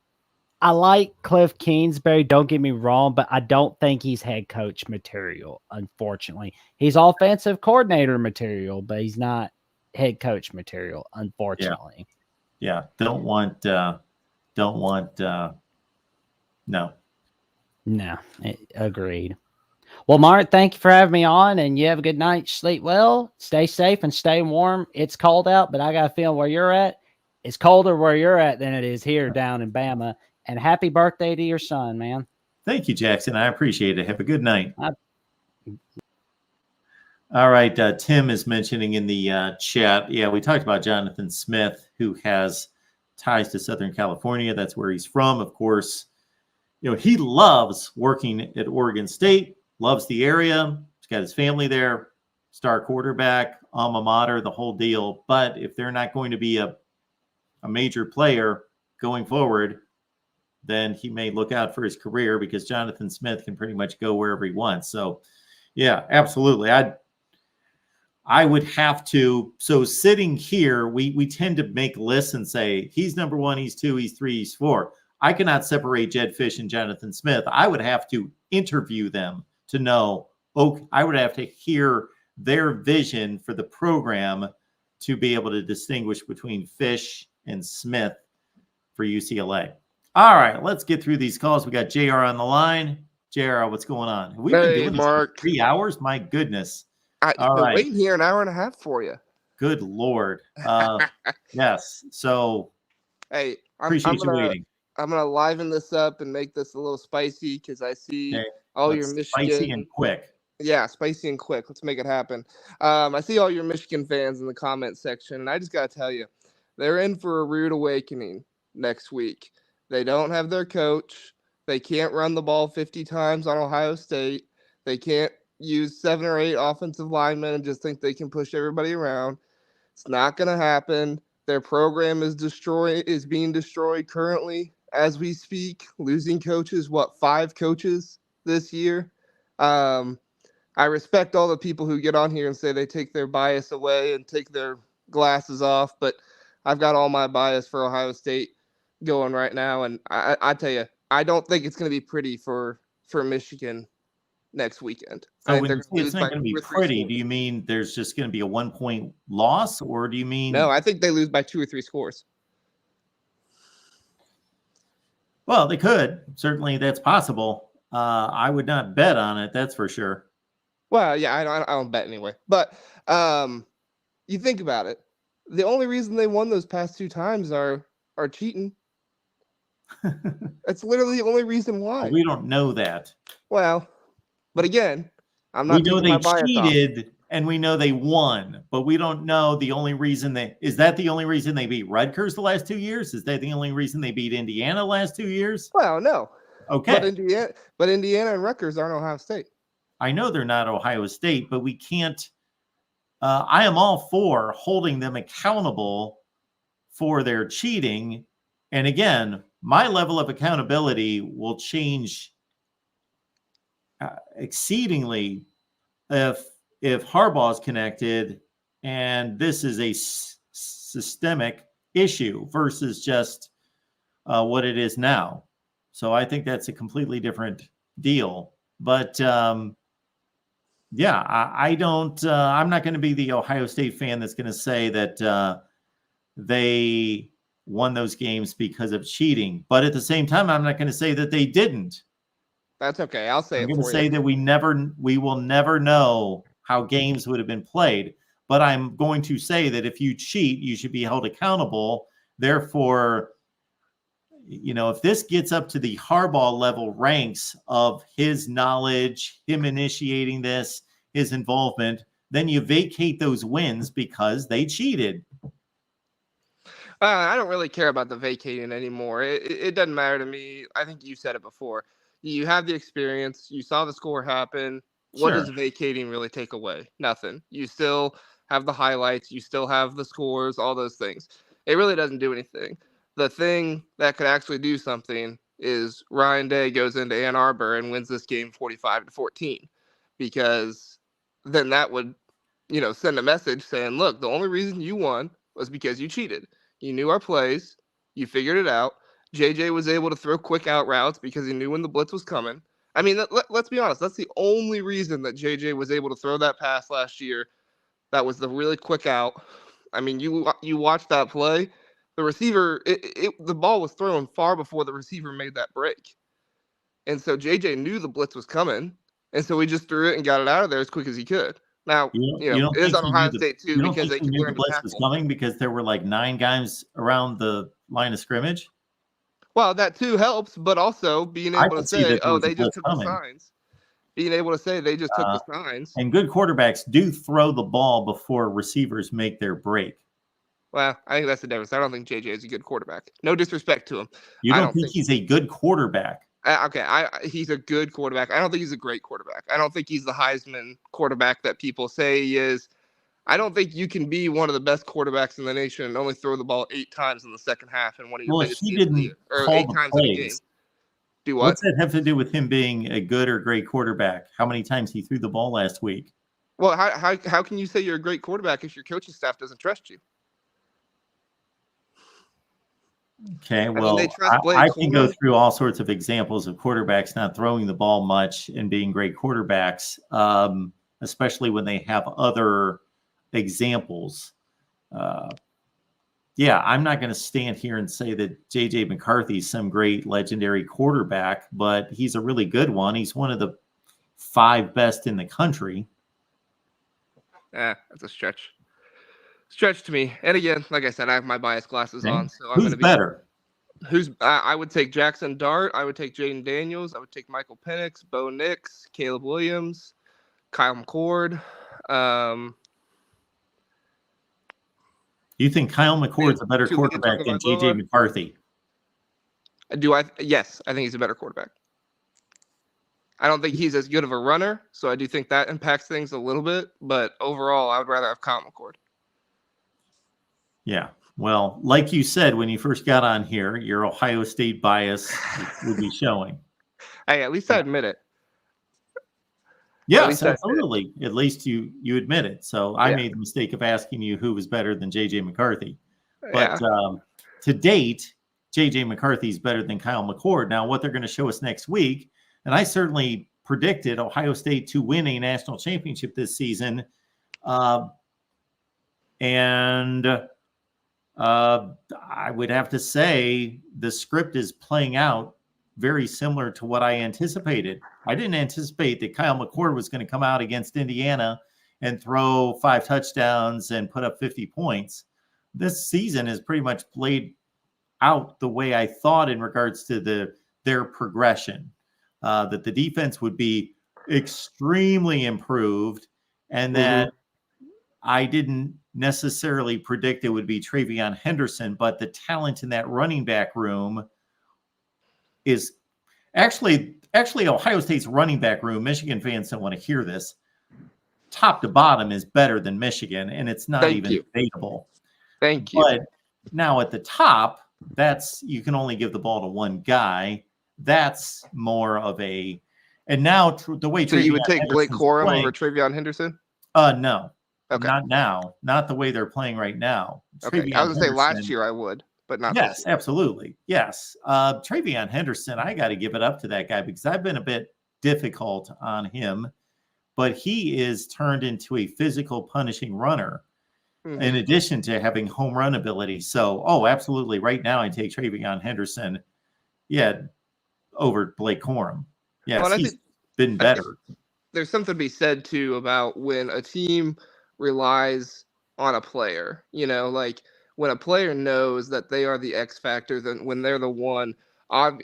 I like Cliff Kingsbury, don't get me wrong, but I don't think he's head coach material, unfortunately. He's offensive coordinator material, but he's not head coach material, unfortunately. Yeah. Don't want no. No, agreed. Well, Mark, thank you for having me on, and you have a good night. Sleep well, stay safe, and stay warm. It's cold out, but I got a feeling where you're at, it's colder where you're at than it is here down in Bama. And happy birthday to your son, man. Thank you, Jackson. I appreciate it. Have a good night. All right. Tim is mentioning in the chat. Yeah, we talked about Jonathan Smith, who has ties to Southern California. That's where he's from. Of course, he loves working at Oregon State, loves the area. He's got his family there, star quarterback, alma mater, the whole deal. But if they're not going to be a major player going forward, then he may look out for his career, because Jonathan Smith can pretty much go wherever he wants. So, yeah, absolutely. I would have to. So sitting here, we tend to make lists and say he's number 1, he's 2, he's 3, he's 4. I cannot separate Jed Fish and Jonathan Smith. I would have to interview them to know. I would have to hear their vision for the program to be able to distinguish between Fish and Smith for UCLA. All right, let's get through these calls. We got JR on the line. JR, what's going on? We've been doing this for 3 hours? My goodness. I've been waiting here an hour and a half for you. Good Lord. Yes. So, hey, appreciate you waiting. I'm going to liven this up and make this a little spicy, because I see all your Michigan. Spicy and quick. Yeah, spicy and quick. Let's make it happen. I see all your Michigan fans in the comment section, and I just got to tell you, they're in for a rude awakening next week. They don't have their coach. They can't run the ball 50 times on Ohio State. They can't use 7 or 8 offensive linemen and just think they can push everybody around. It's not going to happen. Their program is being destroyed currently as we speak, losing coaches, 5 coaches this year. I respect all the people who get on here and say they take their bias away and take their glasses off, but I've got all my bias for Ohio State going right now, and I tell you, I don't think it's going to be pretty for Michigan next weekend. So when you say it's not going to be pretty, do you mean there's just going to be a 1-point loss, or do you mean? No, I think they lose by 2 or 3 scores. Well, they could. Certainly, that's possible. I would not bet on it. That's for sure. Well, yeah, I don't bet anyway. But you think about it. The only reason they won those past 2 times are cheating. That's literally the only reason why. We don't know that. Well, but again, I'm not. We know they cheated, and we know they won, but we don't know the only reason is that the only reason they beat Rutgers the last 2 years? Is that the only reason they beat Indiana the last 2 years? Well, no. Okay. But Indiana and Rutgers aren't Ohio State. I know they're not Ohio State, but we can't. I am all for holding them accountable for their cheating. And again, my level of accountability will change exceedingly if Harbaugh is connected and this is a systemic issue versus just what it is now. So I think that's a completely different deal. But yeah, I don't. I'm not going to be the Ohio State fan that's going to say that they won those games because of cheating. But at the same time, I'm not going to say that they didn't. That's okay. I'll say I'm going to say that we will never know how games would have been played. But I'm going to say that if you cheat, you should be held accountable. Therefore, if this gets up to the Harbaugh level ranks of his knowledge, him initiating this, his involvement, then you vacate those wins because they cheated. I don't really care about the vacating anymore. It doesn't matter to me. I think you said it before. You have the experience. You saw the score happen. What does vacating really take away? Nothing. You still have the highlights. You still have the scores, all those things. It really doesn't do anything. The thing that could actually do something is Ryan Day goes into Ann Arbor and wins this game 45-14, because then that would, send a message saying, look, the only reason you won was because you cheated. You knew our plays. You figured it out. JJ was able to throw quick out routes because he knew when the blitz was coming. I mean, let's be honest. That's the only reason that JJ was able to throw that pass last year. That was the really quick out. I mean, you watch that play. The receiver, the ball was thrown far before the receiver made that break. And so JJ knew the blitz was coming. And so he just threw it and got it out of there as quick as he could. Now, it is on Ohio State too, because they can learn the blitz was coming because there were like 9 guys around the line of scrimmage. Well, that too helps, but also being able to say, "Oh, they just took the signs." Being able to say they just took the signs. And good quarterbacks do throw the ball before receivers make their break. Well, I think that's the difference. I don't think JJ is a good quarterback. No disrespect to him. You don't think he's a good quarterback? Okay, he's a good quarterback. I don't think he's a great quarterback. I don't think he's the Heisman quarterback that people say he is. I don't think you can be one of the best quarterbacks in the nation and only throw the ball 8 times in the second half in one of your biggest games of the year, or 8 times in a game. Do what? What's that have to do with him being a good or great quarterback? How many times he threw the ball last week? Well, how can you say you're a great quarterback if your coaching staff doesn't trust you? Okay, well, I can go through all sorts of examples of quarterbacks not throwing the ball much and being great quarterbacks, especially when they have other examples. Yeah, I'm not going to stand here and say that J.J. McCarthy's some great legendary quarterback, but he's a really good one. He's one of the 5 best in the country. That's a stretch. Stretch to me. And again, like I said, I have my bias glasses on, so I'm going to be better. I would take Jackson Dart. I would take Jaden Daniels. I would take Michael Penix, Bo Nix, Caleb Williams, Kyle McCord. You think Kyle McCord's a better quarterback than J.J. McCarthy? Do I? Yes, I think he's a better quarterback. I don't think he's as good of a runner, so I do think that impacts things a little bit. But overall, I would rather have Kyle McCord. Yeah. Well, like you said when you first got on here, your Ohio State bias would be showing. Hey, at least I admit it. Yes, absolutely. At least you admit it. So I made the mistake of asking you who was better than J.J. McCarthy. But to date, J.J. McCarthy is better than Kyle McCord. Now, what they're going to show us next week, and I certainly predicted Ohio State to win a national championship this season. I would have to say the script is playing out very similar to what I anticipated. I didn't anticipate that Kyle McCord was going to come out against Indiana and throw 5 touchdowns and put up 50 points. This season is pretty much played out the way I thought in regards to their progression, that the defense would be extremely improved, and that I didn't necessarily predict it would be Travion Henderson, but the talent in that running back room is actually Ohio State's running back room. Michigan fans don't want to hear this. Top to bottom is better than Michigan, and it's not even debatable. Thank you. But now at the top, you can only give the ball to one guy. That's more of a, and now the way. So you would take Blake Corum over Travion Henderson? No. Okay. Not now. Not the way they're playing right now. Okay. I was going to say last year I would, but not this year. Absolutely. Yes. Travion Henderson, I got to give it up to that guy because I've been a bit difficult on him, but he is turned into a physical punishing runner in addition to having home run ability. So, absolutely. Right now I take Travion Henderson, over Blake Corum. Yes, well, he's been better. There's something to be said, too, about when a team relies on a player, like when a player knows that they are the X factor, then when they're the one, a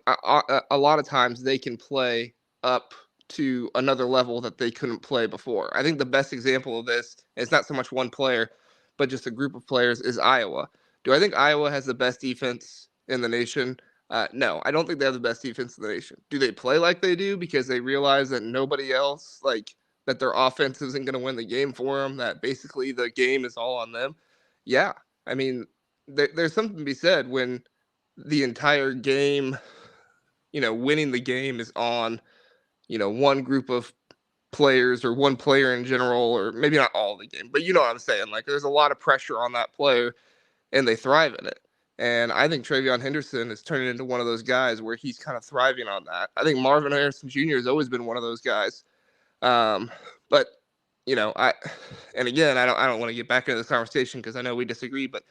lot of times they can play up to another level that they couldn't play before. I think the best example of this is not so much one player, but just a group of players is Iowa. Do I think Iowa has the best defense in the nation? No, I don't think they have the best defense in the nation. Do they play like they do because they realize that nobody else, that their offense isn't going to win the game for them, that basically the game is all on them? Yeah. I mean, there's something to be said when the entire game, winning the game is on, one group of players or one player in general, or maybe not all the game, but you know what I'm saying? There's a lot of pressure on that player and they thrive in it. And I think Travion Henderson is turning into one of those guys where he's kind of thriving on that. I think Marvin Harrison Jr. has always been one of those guys. But I don't want to get back into this conversation because I know we disagree, but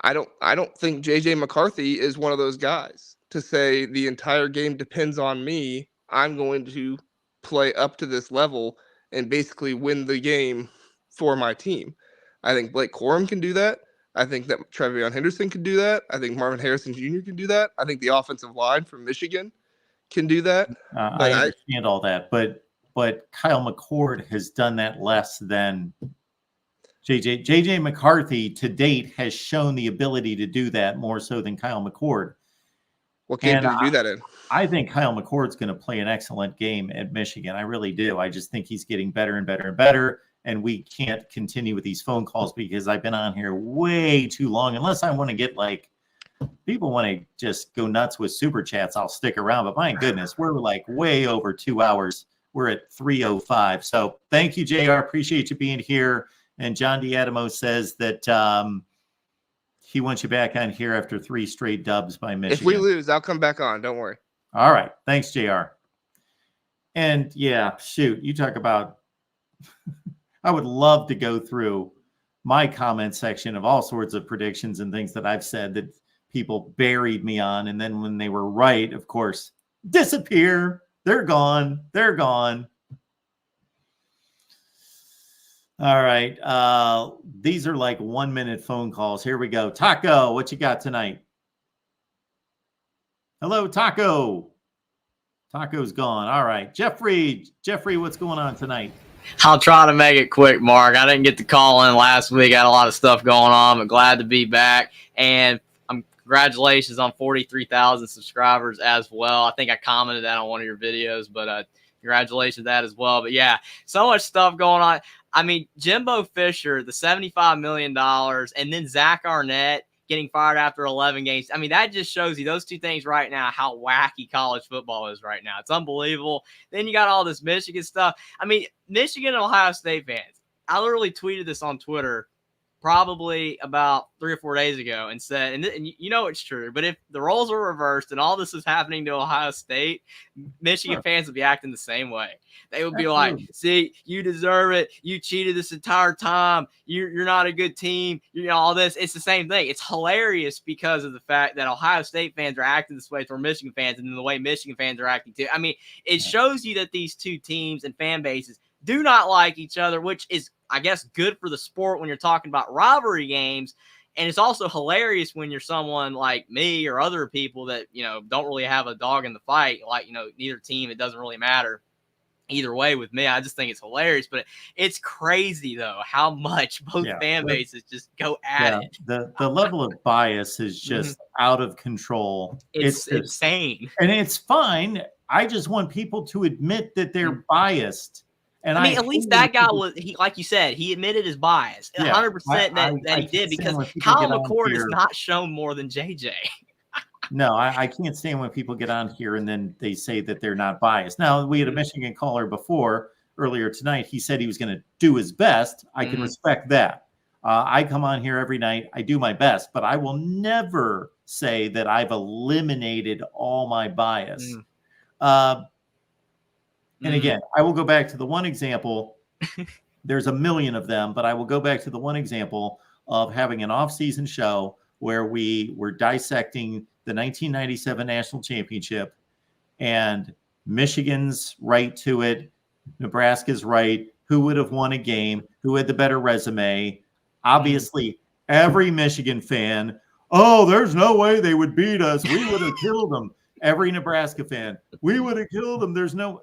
I don't think JJ McCarthy is one of those guys to say the entire game depends on me. I'm going to play up to this level and basically win the game for my team. I think Blake Corum can do that. I think that Travion Henderson can do that. I think Marvin Harrison Jr. can do that. I think the offensive line from Michigan can do that. I understand all that, but Kyle McCord has done that less than JJ McCarthy to date has shown the ability to do that more so than Kyle McCord. What game did he do that in? I think Kyle McCord's going to play an excellent game at Michigan. I really do. I just think he's getting better and better and better. And we can't continue with these phone calls because I've been on here way too long. Unless I want to get people want to just go nuts with super chats, I'll stick around. But my goodness, we're way over 2 hours. We're at 3:05. So thank you, JR. Appreciate you being here. And John D'Adamo says that he wants you back on here after 3 straight dubs by Michigan. If we lose, I'll come back on. Don't worry. All right. Thanks, JR. And you talk about I would love to go through my comment section of all sorts of predictions and things that I've said that people buried me on. And then when they were right, of course, disappear. They're gone. They're gone. All right. These are 1-minute phone calls. Here we go. Taco, what you got tonight? Hello, Taco. Taco's gone. All right. Jeffrey, what's going on tonight? I'll try to make it quick, Mark. I didn't get to call in last week. I had a lot of stuff going on, but glad to be back. And I'm congratulations on 43,000 subscribers as well. I think I commented that on one of your videos, but congratulations that as well. But yeah, so much stuff going on. I mean, Jimbo Fisher, the $75 million, and then Zach Arnett getting fired after 11 games. I mean, that just shows you those two things right now, how wacky college football is right now. It's unbelievable. Then you got all this Michigan stuff. I mean, Michigan and Ohio State fans. I literally tweeted this on Twitter probably about 3 or 4 days ago and said, and you know it's true, but if the roles were reversed and all this is happening to Ohio State, Michigan fans would be acting the same way. They would be like, see, you deserve it. You cheated this entire time. You're not a good team. You know, all this. It's the same thing. It's hilarious because of the fact that Ohio State fans are acting this way toward Michigan fans and then the way Michigan fans are acting too. I mean, it shows you that these two teams and fan bases do not like each other, which is, I guess, good for the sport when you're talking about rivalry games. And it's also hilarious when you're someone like me or other people that, you know, don't really have a dog in the fight. Like, you know, neither team, it doesn't really matter either way with me. I just think it's hilarious. But it's crazy, though, how much both fan bases just go at it. The level of bias is just out of control. It's insane. And it's fine. I just want people to admit that they're biased. And I mean, at least that guy was, like you said, he admitted his bias. 100% that he did, because Kyle McCord is not shown more than JJ. No, I can't stand when people get on here and then they say that they're not biased. Now, we had a Michigan caller before earlier tonight. He said he was going to do his best. I can respect that. I come on here every night. I do my best, but I will never say that I've eliminated all my bias. And again, I will go back to the one example. There's a million of them, but I will go back to the one example of having an off-season show where we were dissecting the 1997 national championship and Michigan's right to it, Nebraska's right, who would have won a game, who had the better resume. Obviously, every Michigan fan, oh, there's no way they would beat us. We would have killed them. Every Nebraska fan, we would have killed them. There's no...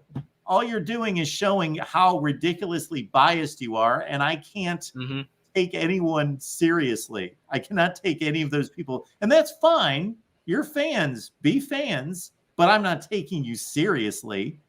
All you're doing is showing how ridiculously biased you are, and I can't take anyone seriously. I cannot take any of those people, and that's fine. You're fans, be fans, but I'm not taking you seriously.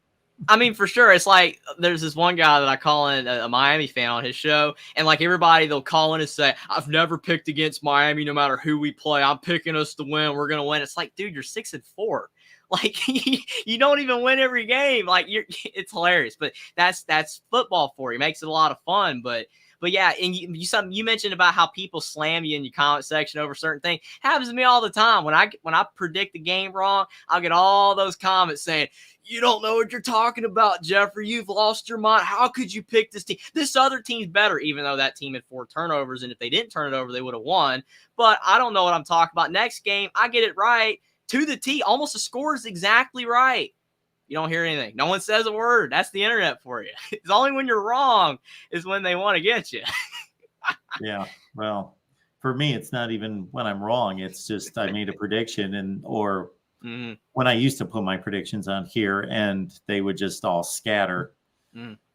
I mean, for sure. It's like there's this one guy that I call in a Miami fan on his show, and like everybody, they'll call in and say, I've never picked against Miami no matter who we play. I'm picking us to win. We're going to win. It's like, dude, you're 6-4. Like you don't even win every game. Like it's hilarious, but that's football for you. Makes it a lot of fun. But yeah, and you mentioned about how people slam you in your comment section over certain things. Happens to me all the time. When I predict the game wrong, I'll get all those comments saying, you don't know what you're talking about, Jeffrey. You've lost your mind. How could you pick this team? This other team's better, even though that team had 4 turnovers, and if they didn't turn it over, they would have won. But I don't know what I'm talking about. Next game, I get it right. To the T, almost the score is exactly right. You don't hear anything. No one says a word. That's the internet for you. It's only when you're wrong is when they want to get you. Yeah. Well, for me, it's not even when I'm wrong. It's just I made a prediction or when I used to put my predictions on here and they would just all scatter.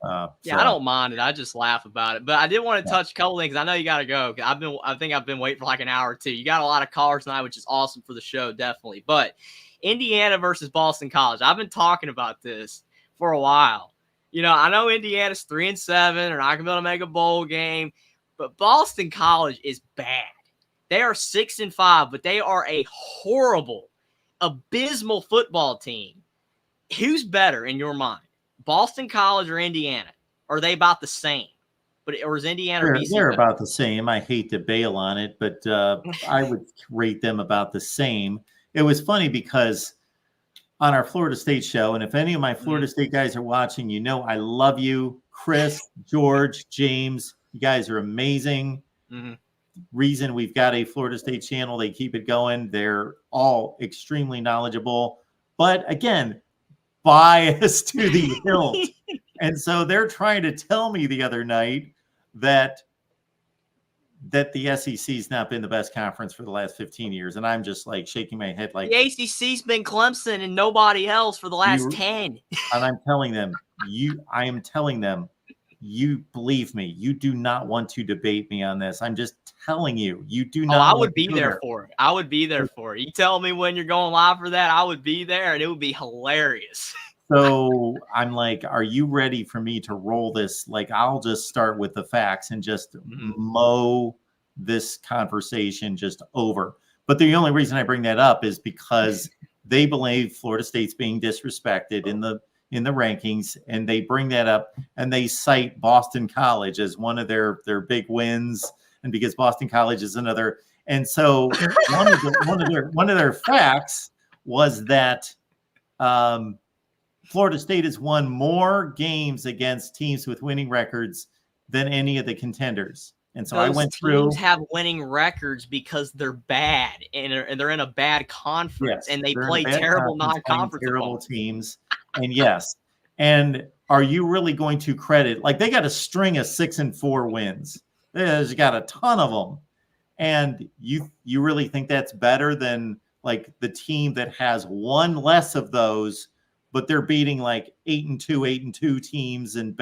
I don't mind it. I just laugh about it. But I did want to touch a couple things. I know you got to go. I think I've been waiting for like an hour or two. You got a lot of callers tonight, which is awesome for the show, definitely. But Indiana versus Boston College. I've been talking about this for a while. You know, I know Indiana's 3-7. They're not going to be able to make a bowl game. But Boston College is bad. They are 6-5, but they are a horrible, abysmal football team. Who's better in your mind? Boston College or Indiana? Are they about the same? Or is Indiana or BC they're about the same. I hate to bail on it, but I would rate them about the same. It was funny because on our Florida State show, and if any of my Florida State guys are watching, you know I love you. Chris, George, James, you guys are amazing. Reason we've got a Florida State channel. They keep it going. They're all extremely knowledgeable. But again, bias to the hilt. And so they're trying to tell me the other night that the SEC's not been the best conference for the last 15 years. And I'm just like shaking my head like the ACC's been Clemson and nobody else for the last 10. And I'm telling them, you believe me, you do not want to debate me on this. I'm just telling you, you do Oh, not. I want would to be go there for it. I would be there for it. You tell me when you're going live for that, I would be there, and it would be hilarious. So I'm like, are you ready for me to roll this? Like, I'll just start with the facts and just mow this conversation just over. But the only reason I bring that up is because they believe Florida State's being disrespected in the rankings, and they bring that up and they cite Boston College as one of their big wins, and because Boston College is another. And so one of their facts was that Florida State has won more games against teams with winning records than any of the contenders. And so I went through. Teams have winning records because they're bad and they're in a bad conference, and they play terrible non-conference terrible teams. And yes, and are you really going to credit, like, they got a string of 6-4 wins? There's got a ton of them, and you really think that's better than like the team that has one less of those, but they're beating like 8-2 teams and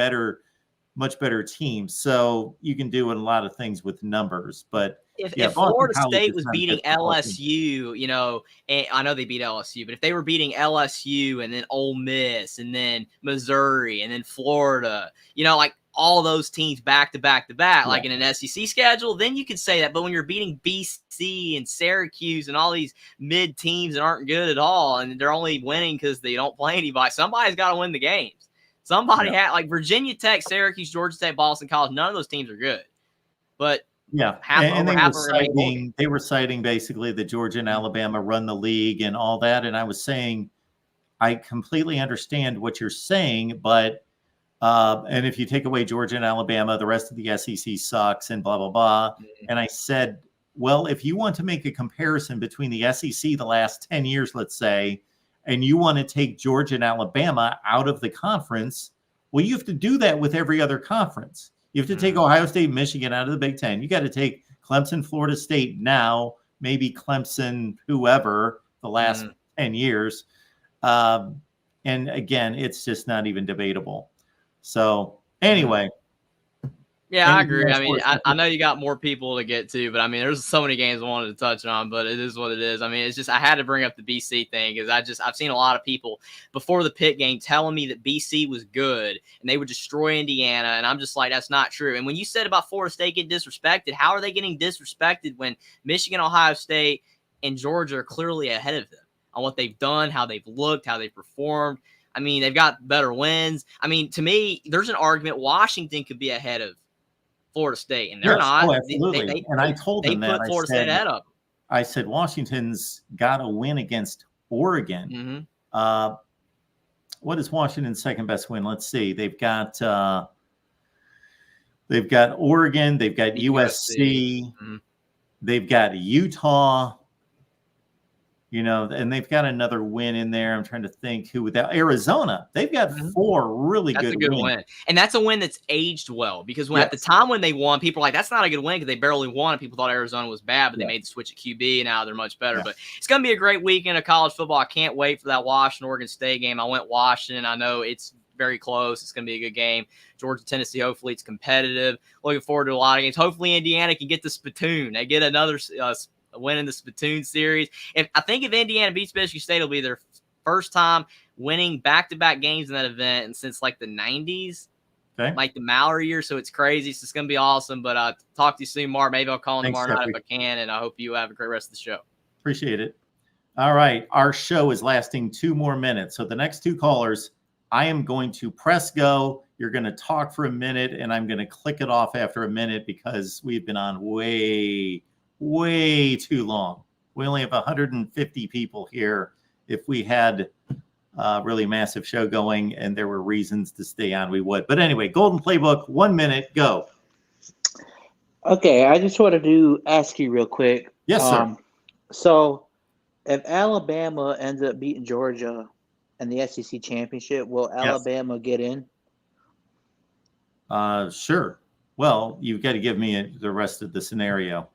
much better teams. So you can do a lot of things with numbers, but if Florida State was beating LSU, you know, and I know they beat LSU, but if they were beating LSU and then Ole Miss and then Missouri and then Florida, you know, like all those teams back to back to back, like in an SEC schedule, then you could say that. But when you're beating BC and Syracuse and all these mid teams that aren't good at all, and they're only winning because they don't play anybody, somebody's got to win the games. Somebody had, like, Virginia Tech, Syracuse, Georgia State, Boston College. None of those teams are good, but they were citing basically that Georgia and Alabama run the league and all that. And I was saying, I completely understand what you're saying, but and if you take away Georgia and Alabama, the rest of the SEC sucks and blah, blah, blah. And I said, well, if you want to make a comparison between the SEC the last 10 years, let's say, and you want to take Georgia and Alabama out of the conference, well, you have to do that with every other conference. You have to take Ohio State, Michigan out of the Big Ten. You got to take Clemson, Florida State now, maybe Clemson, whoever, the last 10 years. And again, it's just not even debatable. So anyway. Yeah, I agree. I mean, I know you got more people to get to, but I mean, there's so many games I wanted to touch on, but it is what it is. I mean, it's just, I had to bring up the BC thing because I've seen a lot of people before the Pitt game telling me that BC was good and they would destroy Indiana. And I'm just like, that's not true. And when you said about Florida State getting disrespected, how are they getting disrespected when Michigan, Ohio State, and Georgia are clearly ahead of them on what they've done, how they've looked, how they've performed? I mean, they've got better wins. I mean, to me, there's an argument Washington could be ahead of Florida State, and they're not. Oh, absolutely. And I told them that. Put Florida State ahead of them. I said Washington's got a win against Oregon. What is Washington's second best win? Let's see. They've got Oregon. They've got USC. They've got Utah. You know, and they've got another win in there. I'm trying to think who without Arizona. They've got 4 really good wins. That's a good win. And that's a win that's aged well because at the time when they won, people were like, that's not a good win because they barely won. People thought Arizona was bad, but they made the switch at QB and now they're much better. But it's going to be a great weekend of college football. I can't wait for that Washington-Oregon State game. I went Washington. I know it's very close. It's going to be a good game. Georgia, Tennessee, hopefully it's competitive. Looking forward to a lot of games. Hopefully Indiana can get the spittoon. They get another win in the spittoon series. I think if Indiana beats Michigan State, it'll be their first time winning back-to-back games in that event and since like the 90s, like the Mallory year. So it's crazy. So it's going to be awesome. But talk to you soon, Mark. Maybe I'll call in tomorrow night if I can. And I hope you have a great rest of the show. Appreciate it. All right. Our show is lasting 2 more minutes. So the next 2 callers, I am going to press go. You're going to talk for a minute and I'm going to click it off after a minute because we've been on way too long. We only have 150 people here. If we had a really massive show going and there were reasons to stay on, we would. But anyway, Golden Playbook, 1 minute, go. Okay, I just wanted to ask you real quick. Yes, sir. So if Alabama ends up beating Georgia in the SEC championship, will Alabama get in? Sure. Well, you've got to give me the rest of the scenario.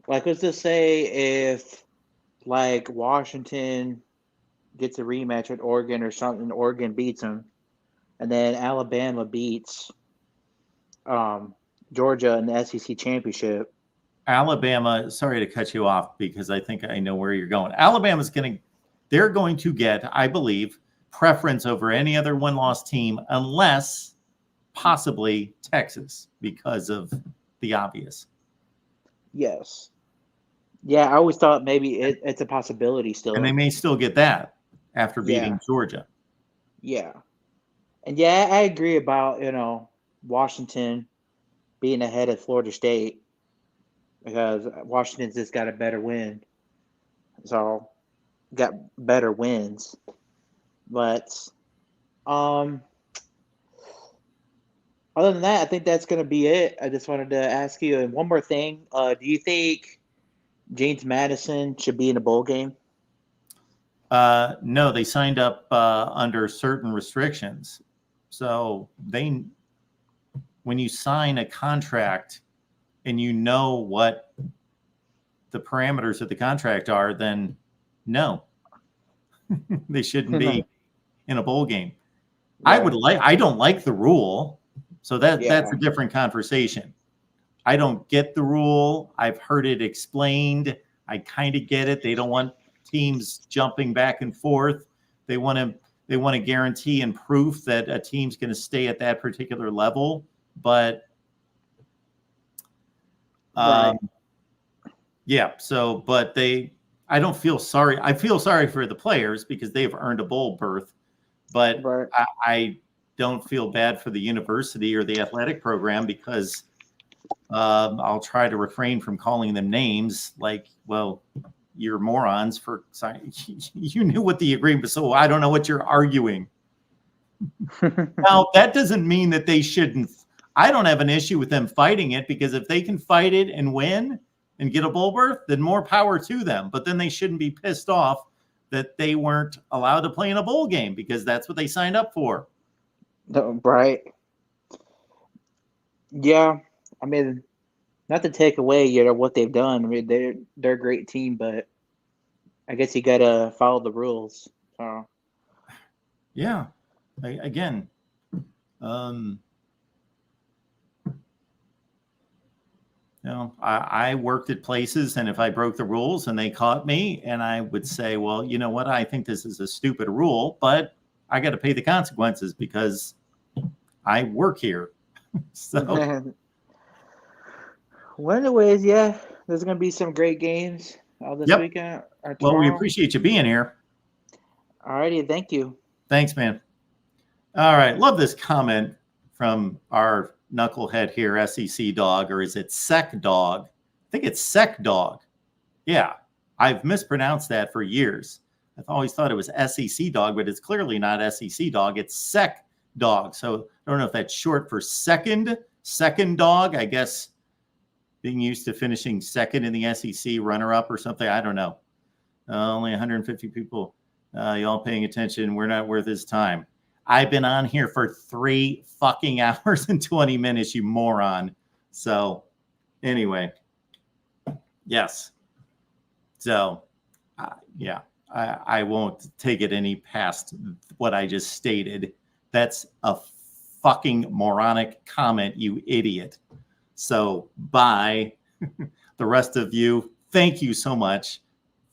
Like, let's just say if, like, Washington gets a rematch with Oregon or something, Oregon beats them, and then Alabama beats Georgia in the SEC championship. Alabama, sorry to cut you off because I think I know where you're going. They're going to get, I believe, preference over any other one-loss team unless possibly Texas because of the obvious. Yes. Yeah, I always thought maybe it's a possibility still. And they may still get that after beating Georgia. Yeah. And yeah, I agree about, Washington being ahead of Florida State because Washington's just got a better win. So, got better wins. But other than that, I think that's going to be it. I just wanted to ask you, and one more thing. Do you think James Madison should be in a bowl game? No, they signed up under certain restrictions. So when you sign a contract and you know what the parameters of the contract are, then no, they shouldn't be in a bowl game. Yeah. I don't like the rule. So that's a different conversation. I don't get the rule. I've heard it explained. I kind of get it. They don't want teams jumping back and forth. They want to guarantee and proof that a team's going to stay at that particular level. But yeah. So, but I don't feel sorry. I feel sorry for the players because they've earned a bowl berth. But I don't feel bad for the university or the athletic program because I'll try to refrain from calling them names like, well, you're morons for you knew what the agreement was, so I don't know what you're arguing. Now, that doesn't mean that they shouldn't. I don't have an issue with them fighting it because if they can fight it and win and get a bowl berth, then more power to them. But then they shouldn't be pissed off that they weren't allowed to play in a bowl game because that's what they signed up for. Right. Yeah. I mean, not to take away, what they've done. I mean, they're a great team, but I guess you gotta follow the rules. So. Yeah. I worked at places, and if I broke the rules and they caught me, and I would say, well, you know what? I think this is a stupid rule, but I got to pay the consequences because I work here. So. Well, anyways, there's going to be some great games this weekend. Well, we appreciate you being here. All righty. Thank you. Thanks, man. All right. Love this comment from our knucklehead here, SEC Dog, or is it Sec Dog? I think it's Sec Dog. Yeah. I've mispronounced that for years. I've always thought it was SEC Dog, but it's clearly not SEC Dog. It's Sec Dog. So I don't know if that's short for second dog, I guess. Being used to finishing second in the SEC, runner-up or something. I don't know. Only 150 people. Y'all paying attention. We're not worth his time. I've been on here for 3 fucking hours and 20 minutes, you moron. So anyway, yes. So, I won't take it any past what I just stated. That's a fucking moronic comment, you idiot. So bye. The rest of you, thank you so much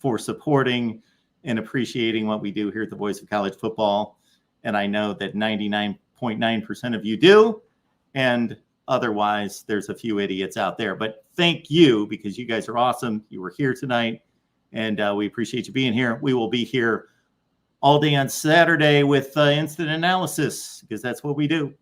for supporting and appreciating what we do here at the Voice of College Football. And I know that 99.9% of you do. And otherwise, there's a few idiots out there. But thank you because you guys are awesome. You were here tonight. And we appreciate you being here. We will be here all day on Saturday with instant analysis because that's what we do.